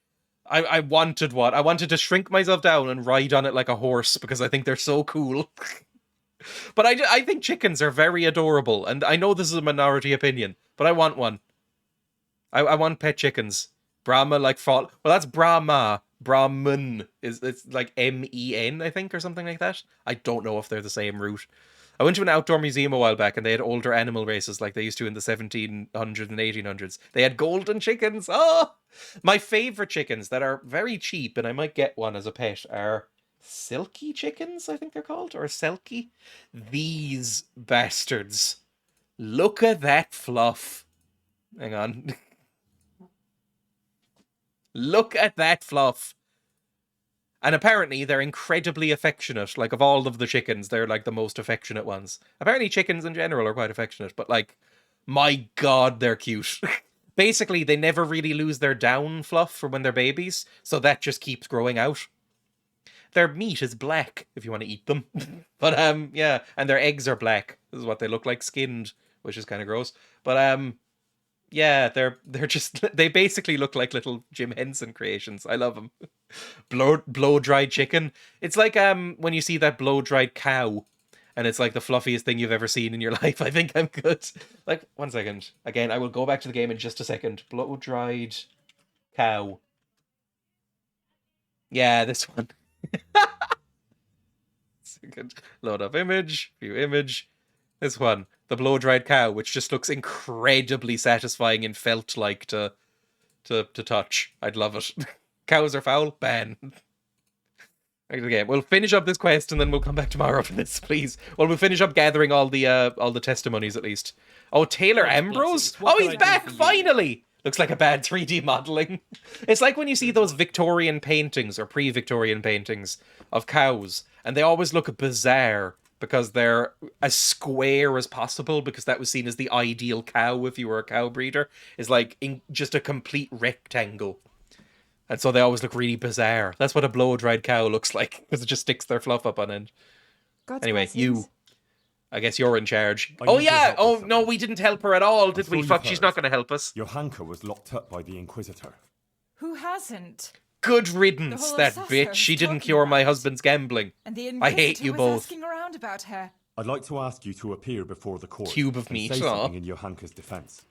I wanted one. I wanted to shrink myself down and ride on it like a horse because I think they're so cool. But I think chickens are very adorable, and I know this is a minority opinion, but I want one. I want pet chickens. Brahma, like fall. Well, that's Brahma. Brahman it's like MEN, I think, or something like that. I don't know if they're the same root. I went to an outdoor museum a while back, and they had older animal races like they used to in the 1700s and 1800s. They had golden chickens. Oh, my favorite chickens that are very cheap, and I might get one as a pet, are silky chickens, I think they're called, or selkie. These bastards. Look at that fluff. Hang on. Look at that fluff. And apparently they're incredibly affectionate. Like, of all of the chickens, they're like the most affectionate ones. Apparently chickens in general are quite affectionate, but like, my god, they're cute. basically they never really lose their down fluff for when they're babies, so that just keeps growing out. Their meat is black if you want to eat them. But yeah, and their eggs are black. This is what they look like skinned, which is kind of gross. But yeah, they're just they basically look like little Jim Henson creations. I love them. Blow dried chicken. It's like when you see that blow dried cow, and it's like the fluffiest thing you've ever seen in your life. I think I'm good. Like, 1 second. Again, I will go back to the game in just a second. Blow dried cow. Yeah, this one. Second. Load up image. View image. This one. The blow dried cow, which just looks incredibly satisfying and felt like to touch. I'd love it. Cows are foul? Ban. Okay, we'll finish up this quest and then we'll come back tomorrow for this, please. Well, we'll finish up gathering all the testimonies at least. Oh, Taylor Ambrose? Oh, he's back finally. Looks like a bad 3D modeling. It's like when you see those Victorian paintings or pre-Victorian paintings of cows, and they always look bizarre because they're as square as possible, because that was seen as the ideal cow if you were a cow breeder, is like in just a complete rectangle. And so they always look really bizarre. That's what a blow-dried cow looks like, because it just sticks their fluff up on end. Anyway, you. I guess you're in charge. Oh yeah! Oh no, we didn't help her at all, did we? Fuck, she's not going to help us. Johanka was locked up by the Inquisitor. Who hasn't? Good riddance, that bitch. She didn't cure my husband's gambling. And the I hate you was both. asking around about her. I'd like to ask you to appear before the court. Cube of and meat, say aw. something in Johanka's defense.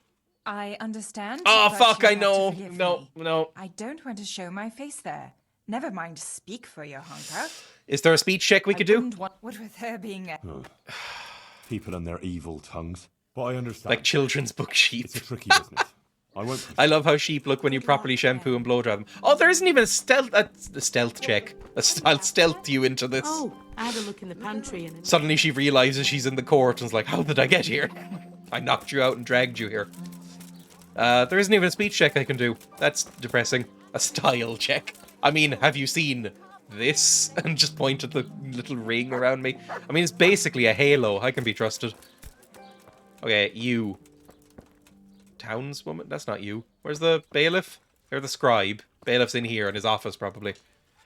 I understand. Oh, but fuck, you'll I have know. to forgive No, me. no. I don't want to show my face there. Never mind speak for Johanka. Is there a speech check we could do? What with her being a... People and their evil tongues. But I understand. Like children's book sheep. It's a tricky business. I won't. I love how sheep look when you properly shampoo and blow dry them. Oh, there isn't even a stealth check. I'll stealth you into this. Oh, I had a look in the pantry and... Suddenly she realizes she's in the court and is like, how did I get here? I knocked you out and dragged you here. There isn't even a speech check I can do. That's depressing. A style check. I mean, have you seen this? And just point at the little ring around me. I mean, it's basically a halo. I can be trusted. Okay, you. Townswoman? That's not you. Where's the bailiff? Or the scribe? Bailiff's in here in his office, probably.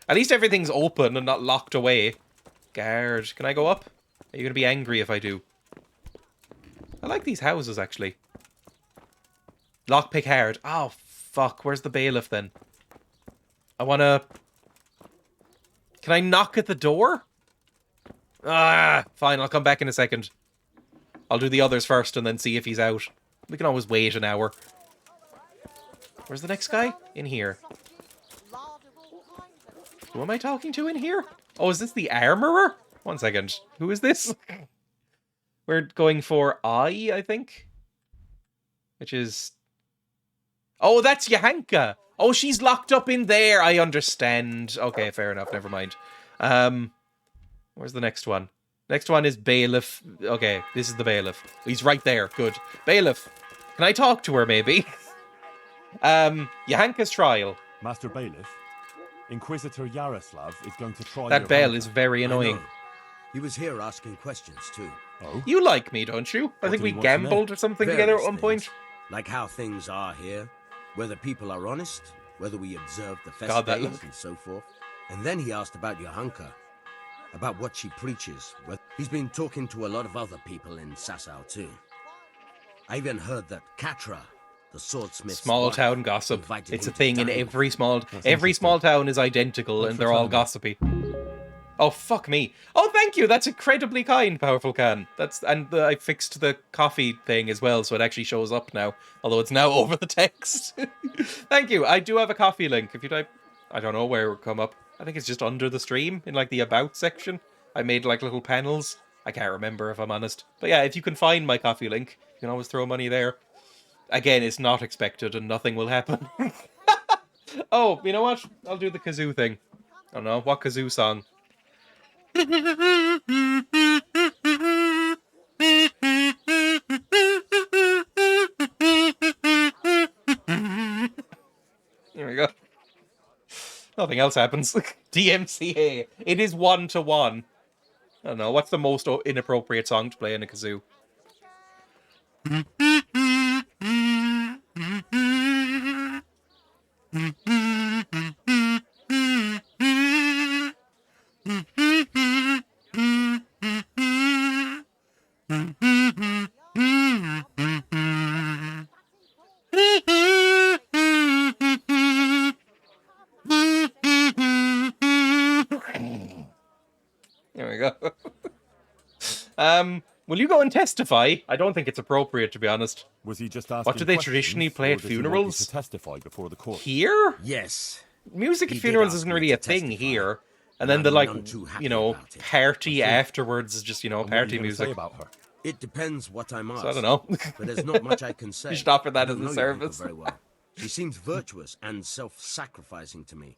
At least everything's open and not locked away. Guard. Can I go up? Are you going to be angry if I do? I like these houses, actually. Lockpick hard. Oh, fuck. Where's the bailiff, then? I want to... Can I knock at the door? Ah, fine. I'll come back in a second. I'll do the others first and then see if he's out. We can always wait an hour. Where's the next guy? In here. Who am I talking to in here? Oh, is this the armorer? 1 second. Who is this? We're going for I think. Which is... Oh, that's Johanka! Oh, she's locked up in there. I understand. Okay, fair enough. Never mind. Where's the next one? Next one is bailiff. Okay, this is the bailiff. He's right there. Good. Bailiff. Can I talk to her, maybe? Johanka's trial. Master Bailiff, Inquisitor Yaroslav is going to try That bell Johanka. is very annoying. He was here asking questions too. Oh? You like me, don't you? I think we gambled or something together at one point. Like how things are here, whether people are honest, whether we observe the feast God, that days look. and so forth. And then he asked about Johanka, about what she preaches. He's been talking to a lot of other people in Sasau too. I even heard that Katra, the swordsmith, Small town gossip. It's a thing in every small town is identical and they're all gossipy. Oh, fuck me. Oh, thank you. That's incredibly kind, Powerful Can. I fixed the coffee thing as well, so it actually shows up now. Although it's now over the text. Thank you. I do have a coffee link. If you type, I don't know where it would come up. I think it's just under the stream in like the About section. I made like little panels. I can't remember if I'm honest. But yeah, if you can find my coffee link, you can always throw money there. Again, it's not expected and nothing will happen. Oh, you know what? I'll do the kazoo thing. I don't know. What kazoo song? Here we go. Nothing else happens. DMCA. It is 1-to-1. I don't know. What's the most inappropriate song to play in a kazoo? There we go. Will you go and testify? I don't think it's appropriate, to be honest. Was he just asking What do they questions, traditionally play or at does he want you funerals? to testify before the court? Here? Yes. Music at He did funerals ask isn't me really to a thing testify, here. And and then the, I'm like, none too happy you know, about it. party afterwards is just, you know, And what are you party gonna say music. about her? It depends what I'm asked. So I don't know. But there's not much I can say. You should offer that I as don't a know Johanka service. very well. She seems virtuous and self-sacrificing to me.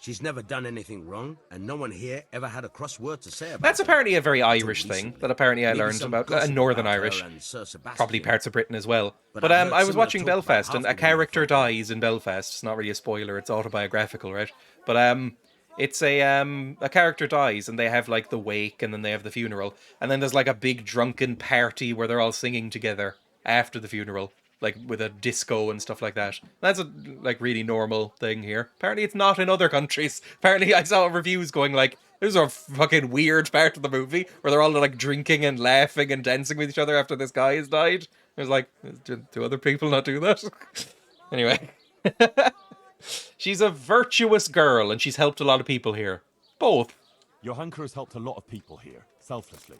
She's never done anything wrong, and no one here ever had a cross word to say about That's her. apparently a very Until Irish thing recently. that apparently I Maybe learned some about gossip Northern about her Irish. and Sir Sebastian. Probably parts of Britain as well. But But I've heard I was similar watching talk about Belfast, half and the a women character folk. dies in Belfast. It's not really a spoiler, it's autobiographical, right? But it's a character dies, and they have like the wake, and then they have the funeral, and then there's like a big drunken party where they're all singing together after the funeral, like with a disco and stuff like that. That's a like really normal thing here. Apparently it's not in other countries. Apparently I saw reviews going like, this is a fucking weird part of the movie where they're all like drinking and laughing and dancing with each other after this guy has died. I was like, do other people not do that? Anyway. She's a virtuous girl, and she's helped a lot of people here. Both. Johanka has helped a lot of people here, selflessly.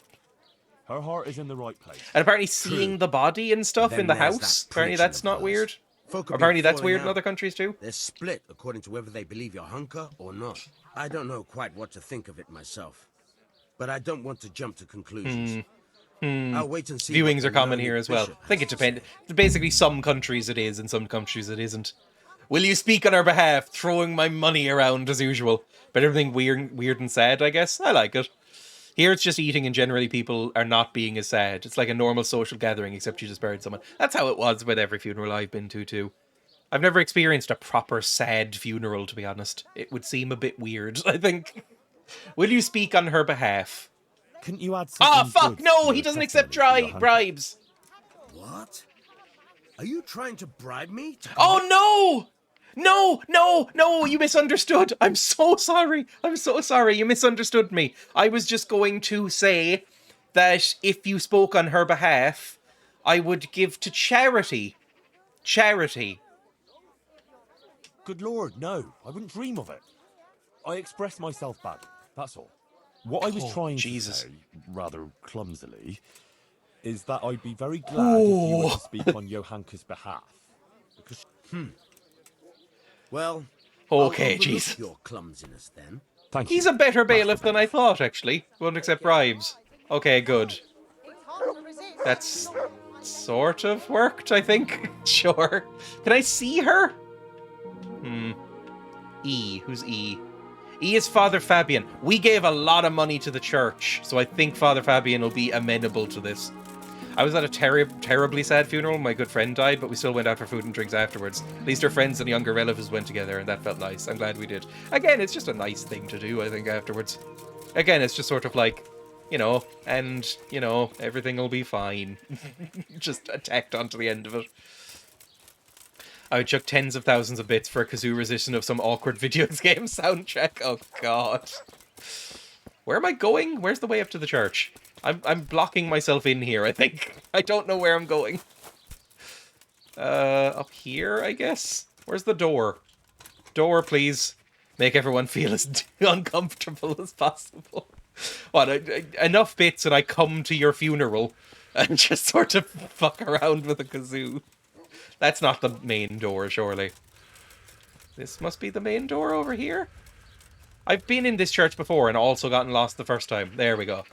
Her heart is in the right place. And apparently seeing the body and stuff Then in the there's house, that apparently preaching that's of not hers. weird. Folk have Apparently been that's weird in falling other out. countries too. They're split according to whether they believe Johanka or not. I don't know quite what to think of it myself, but I don't want to jump to conclusions. I'll wait and see. Viewings what are the common learned here as well. bishop I think has it to depends. say. Basically, some countries it is, and some countries it isn't. Will you speak on our behalf? Throwing my money around as usual, but everything weird and sad. I guess I like it. Here it's just eating, and generally people are not being as sad. It's like a normal social gathering, except you just buried someone. That's how it was with every funeral I've been to too. I've never experienced a proper sad funeral, to be honest. It would seem a bit weird, I think. Will you speak on her behalf? Couldn't you add Ah, something fuck! good No, to he your doesn't accept testimony for Johanka? bribes. What? Are you trying to bribe me? Oh no! No, you misunderstood. I'm so sorry. You misunderstood me. I was just going to say that if you spoke on her behalf, I would give to charity. Charity. Good lord, no. I wouldn't dream of it. I expressed myself badly, that's all. What I was trying to say, rather clumsily, is that I'd be very glad if you were to speak on Johanka's behalf. Because... Well, Okay, I'll overlook Jesus. your clumsiness then. Thank you. He's a better bailiff than I thought, actually. Won't accept bribes. Okay, good. That's sort of worked, I think. Sure. Can I see her? E. Who's E? E is Father Fabian. We gave a lot of money to the church, so I think Father Fabian will be amenable to this. I was at a terribly sad funeral. My good friend died, but we still went out for food and drinks afterwards. At least her friends and younger relatives went together, and that felt nice. I'm glad we did. Again, it's just a nice thing to do, I think, afterwards. Again, it's just sort of like, everything will be fine. Just tacked onto the end of it. I would chuck tens of thousands of bits for a kazoo resistant of some awkward video game soundtrack. Oh, God. Where am I going? Where's the way up to the church? I'm blocking myself in here, I think. I don't know where I'm going. Up here, I guess? Where's the door? Door, please. Make everyone feel as uncomfortable as possible. What, enough bits and I come to your funeral and just sort of fuck around with a kazoo. That's not the main door, surely. This must be the main door over here? I've been in this church before and also gotten lost the first time. There we go.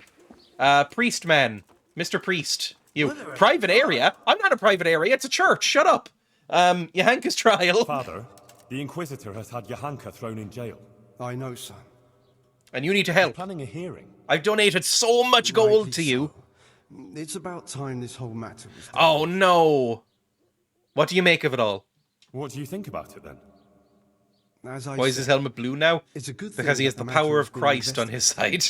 Priest man. Mr. Priest. You. Private area? I'm not a private area, it's a church. Shut up. Johanka's trial. Father, the Inquisitor has had Johanka thrown in jail. I know, son. And you need to help. We're planning a hearing. I've donated so much gold to you. It's about time this whole matter was done. Oh, no. What do you make of it all? What do you think about it, then? Why is his helmet blue now? It's a good because he has the power of Christ on his side.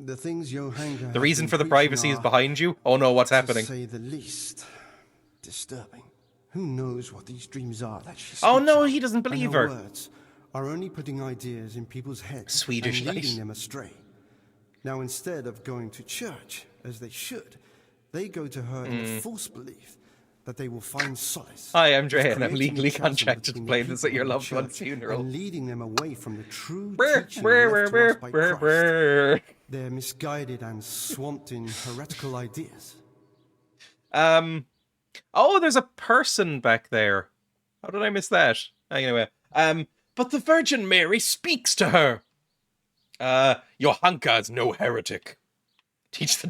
The things Johanka The reason for the privacy is behind you? Oh no, what's happening? To say the least, disturbing. Who knows what these dreams are that she Oh speaks no, of, he doesn't believe and her her. words are only putting ideas in people's heads Swedish and leading night. them astray. Now, instead of going to church, as they should, they go to her in the false belief that they will find solace. Hi, I'm It's Dreya, and I'm creating a legally chasm contracted to between play the this people at your and the loved one's church, funeral. and leading them away from the true Brr, teaching brr, left to brr, us by brr, Christ. brr. They're misguided and swamped in heretical ideas. Oh, there's a person back there. How did I miss that? Anyway, but the Virgin Mary speaks to her. Johanka's no heretic. Teach the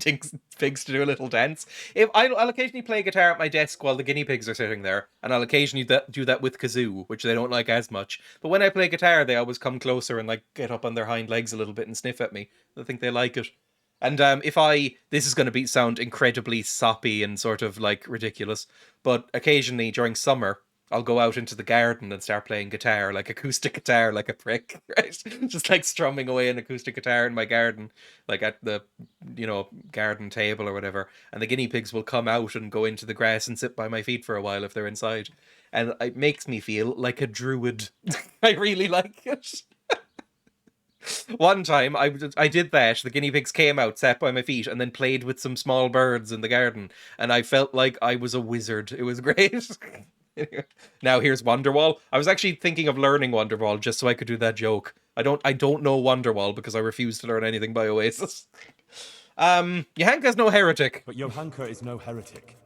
pigs to do a little dance. I'll occasionally play guitar at my desk while the guinea pigs are sitting there, and I'll occasionally do that with kazoo, which they don't like as much. But when I play guitar, they always come closer and like get up on their hind legs a little bit and sniff at me. I think they like it. And this is going to sound incredibly soppy and sort of like ridiculous, but occasionally during summer, I'll go out into the garden and start playing guitar, like acoustic guitar, like a prick, right? Just like strumming away an acoustic guitar in my garden, like at the, garden table or whatever. And the guinea pigs will come out and go into the grass and sit by my feet for a while if they're inside. And it makes me feel like a druid. I really like it. One time I did that. The guinea pigs came out, sat by my feet, and then played with some small birds in the garden. And I felt like I was a wizard. It was great. Now here's Wonderwall. I was actually thinking of learning Wonderwall just so I could do that joke. I don't know Wonderwall because I refuse to learn anything by Oasis. Johanka's no heretic. But Johanka is no heretic.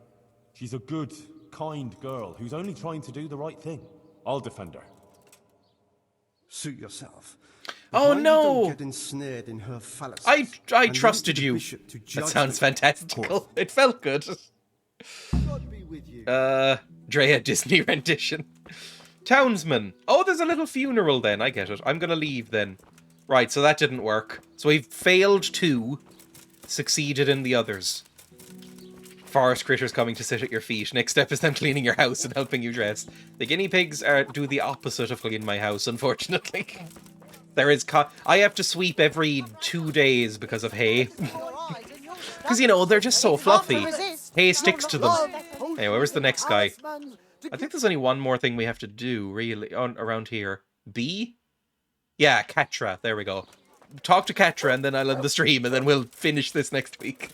She's a good, kind girl who's only trying to do the right thing. I'll defend her. Suit yourself. Oh Why you no! don't get ensnared in her fallacies I and trusted leave it to the you. bishop to That judge sounds them. fantastical. It felt good. Dreya Disney rendition. Townsman. Oh, there's a little funeral then. I get it. I'm gonna leave then. Right, so that didn't work. So we've failed 2, succeeded in the others. Forest critters coming to sit at your feet. Next step is them cleaning your house and helping you dress. The guinea pigs do the opposite of clean my house, unfortunately. I have to sweep every 2 days because of hay. Because, they're just so fluffy. Hay sticks to them. Anyway, where's the next guy? I think there's only one more thing we have to do, really, around here. B? Yeah, Katra. There we go. Talk to Katra and then I'll end the stream and then we'll finish this next week.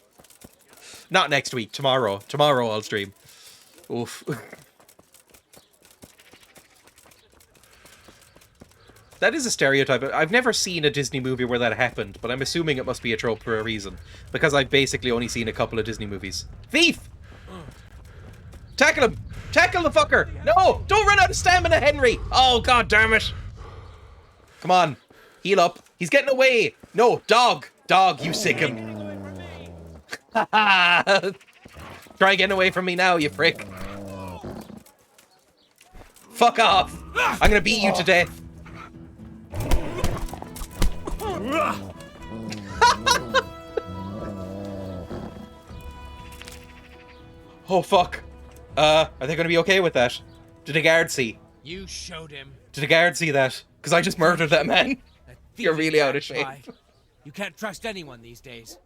Not next week, tomorrow. Tomorrow I'll stream. Oof. That is a stereotype. I've never seen a Disney movie where that happened, but I'm assuming it must be a trope for a reason. Because I've basically only seen a couple of Disney movies. Thief! Tackle him! Tackle the fucker! No! Don't run out of stamina, Henry! Oh, god damn it! Come on. Heal up. He's getting away! No, dog! Dog, you sick him. Try getting away from me now, you prick. Fuck off! I'm gonna beat you to death. Oh fuck. Are they gonna be okay with that? Did a guard see? You showed him. Did a guard see that? Because I just murdered that man. You're really out of shape. You can't trust anyone these days.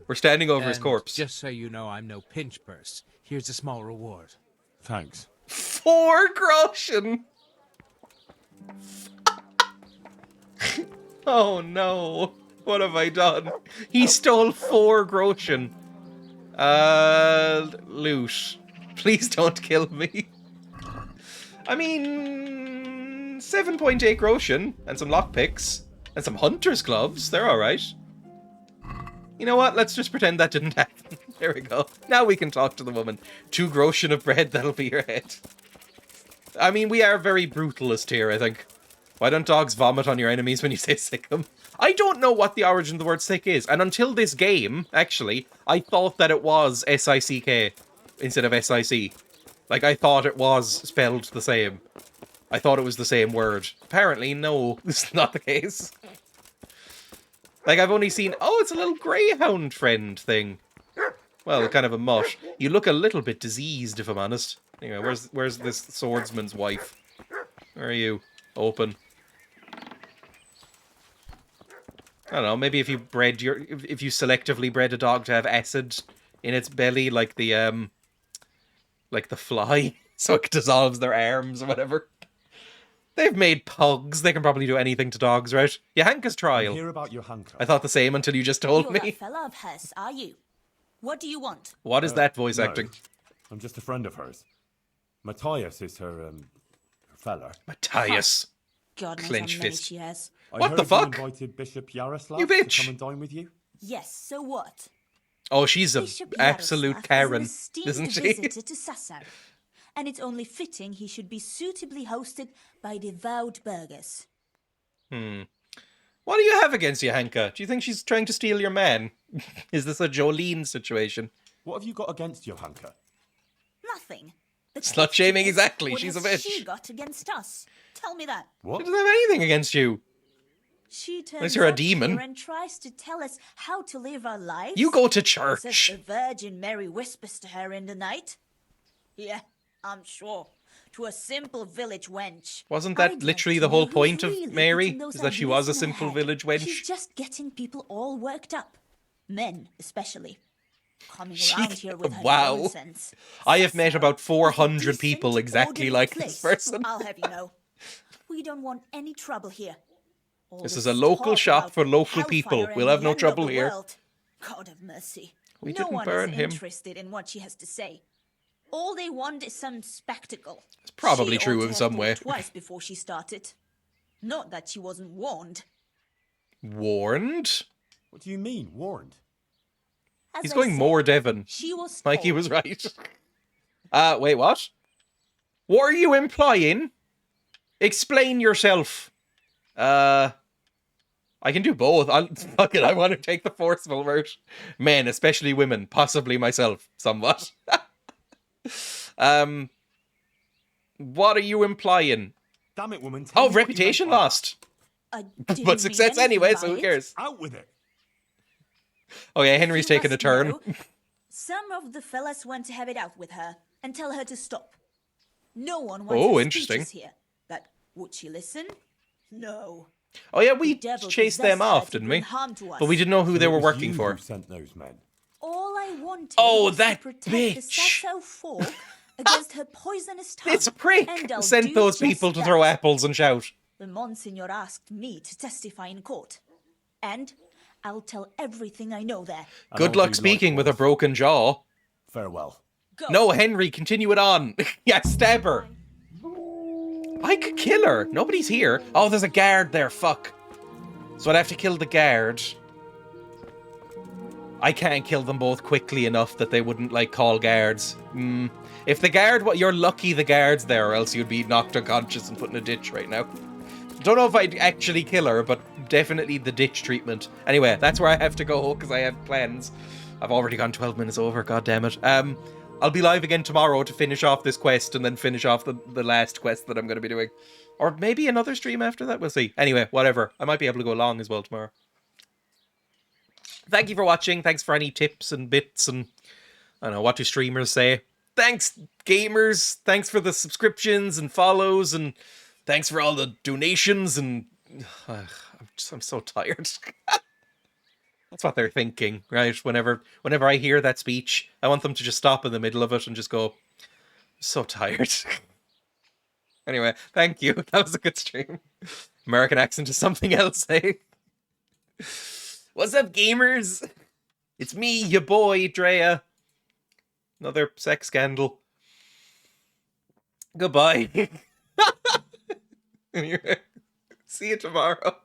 We're standing over his corpse. Just so you know, I'm no pinch purse. Here's a small reward. Thanks. 4 groschen! Oh no. What have I done? He stole 4 groschen. Loot. Please don't kill me. I mean, 7.8 groschen and some lockpicks and some hunter's gloves. They're alright. You know what? Let's just pretend that didn't happen. There we go. Now we can talk to the woman. 2 groschen of bread, that'll be your head. I mean, we are very brutalist here, I think. Why don't dogs vomit on your enemies when you say sick them? I don't know what the origin of the word sick is. And until this game, actually, I thought that it was S-I-C-K instead of S-I-C. Like, I thought it was spelled the same. I thought it was the same word. Apparently, no, this is not the case. Like, I've only seen... Oh, it's a little greyhound friend thing. Well, kind of a mutt. You look a little bit diseased, if I'm honest. Anyway, where's this swordsman's wife? Where are you? Open. I don't know, maybe if you if you selectively bred a dog to have acid in its belly, like the fly, So it dissolves their arms or whatever. They've made pugs. They can probably do anything to dogs, right? Johanka's trial. Hear about Johanka. I thought the same until you just told You're me. that fella of hers, are you? What do you want? What is that voice no, acting? I'm just a friend of hers. Matthias is her fella. Matthias. God knows Clench how many fist. she has. What the fuck? You invited Bishop Yaroslav You bitch. to come and dine with you? Yes, so what? Oh, she's an Bishop absolute Yaroslav Karen, is an esteemed isn't she? visitor to Sasau, and it's only fitting he should be suitably hosted by devout burghers. What do you have against Johanka? Do you think she's trying to steal your man? Is this a Jolene situation? What have you got against Johanka? Nothing. The Slut shaming, question is, exactly. what She's a has bitch. she got against us? Tell me that. She doesn't have anything against you. She turns Unless you're a up here demon. and tries to tell us how to live our lives. You go to Says church. the Virgin Mary whispers to her in the night. Yeah, I'm sure. To a simple village wench. Wasn't I'd that like literally to the know whole who's point of really Mary? putting those Is that she ideas was a in her simple head. village wench? She's just getting people all worked up. Men, especially. Coming She- around here with her Wow. nonsense. I have met about With a 400 decent, people exactly orderly like place. this person. I'll have you know. We don't want any trouble here. All This is this a local talk shop about for local hellfire people. and We'll the have no end of trouble the here. world. God have mercy. We No didn't one burn is him. interested in what she has to say. All they want is some spectacle. It's probably She true ought to in have some thought way. Twice before she started. Not that she wasn't warned. Warned? What do you mean, warned? As He's I going said, more Devon. She was Mikey told. was right. Wait, what? What are you implying? Explain yourself. I can do both. Fuck it, I want to take the forceful route. Men, especially women, possibly myself, somewhat. What are you implying? Damn it, woman. Oh, reputation lost. I didn't But mean success anything anyway, by so who it. cares? Out with it. Oh yeah, Henry's You taking a must turn. know, some of the fellas want to have it out with her and tell her to stop. No one wants Oh, her interesting. speeches here. But would she listen? No. Oh yeah, we The devil chased them possessed her off, to didn't bring we? harm to us. But we didn't know who they So it were was working you for. who sent those men. All I wanted Oh, was that to protect the bitch. Sasso folk against her poisonous tongue. It's a prick. And I'll Sent do those just people to that. throw apples and shout. The Monsignor asked me to testify in court. And I'll tell everything I know there. Good luck speaking with a broken jaw. Farewell. No, Henry, continue it on. Yeah, stab her. I could kill her. Nobody's here. Oh, there's a guard there. Fuck. So I'd have to kill the guard. I can't kill them both quickly enough that they wouldn't, like, call guards. If the guard... You're lucky the guard's there, or else you'd be knocked unconscious and put in a ditch right now. Don't know if I'd actually kill her, but definitely the ditch treatment. Anyway, that's where I have to go, because I have plans. I've already gone 12 minutes over, god damn it. I'll be live again tomorrow to finish off this quest, and then finish off the last quest that I'm going to be doing. Or maybe another stream after that, we'll see. Anyway, whatever. I might be able to go long as well tomorrow. Thank you for watching. Thanks for any tips and bits, and I don't know, what do streamers say? Thanks, gamers. Thanks for the subscriptions and follows, and thanks for all the donations, and I'm so tired. That's what they're thinking, right? Whenever I hear that speech, I want them to just stop in the middle of it and just go, I'm so tired. Anyway, thank you. That was a good stream. American accent is something else, eh? What's up, gamers? It's me, your boy, Dreya. Another sex scandal. Goodbye. See you tomorrow.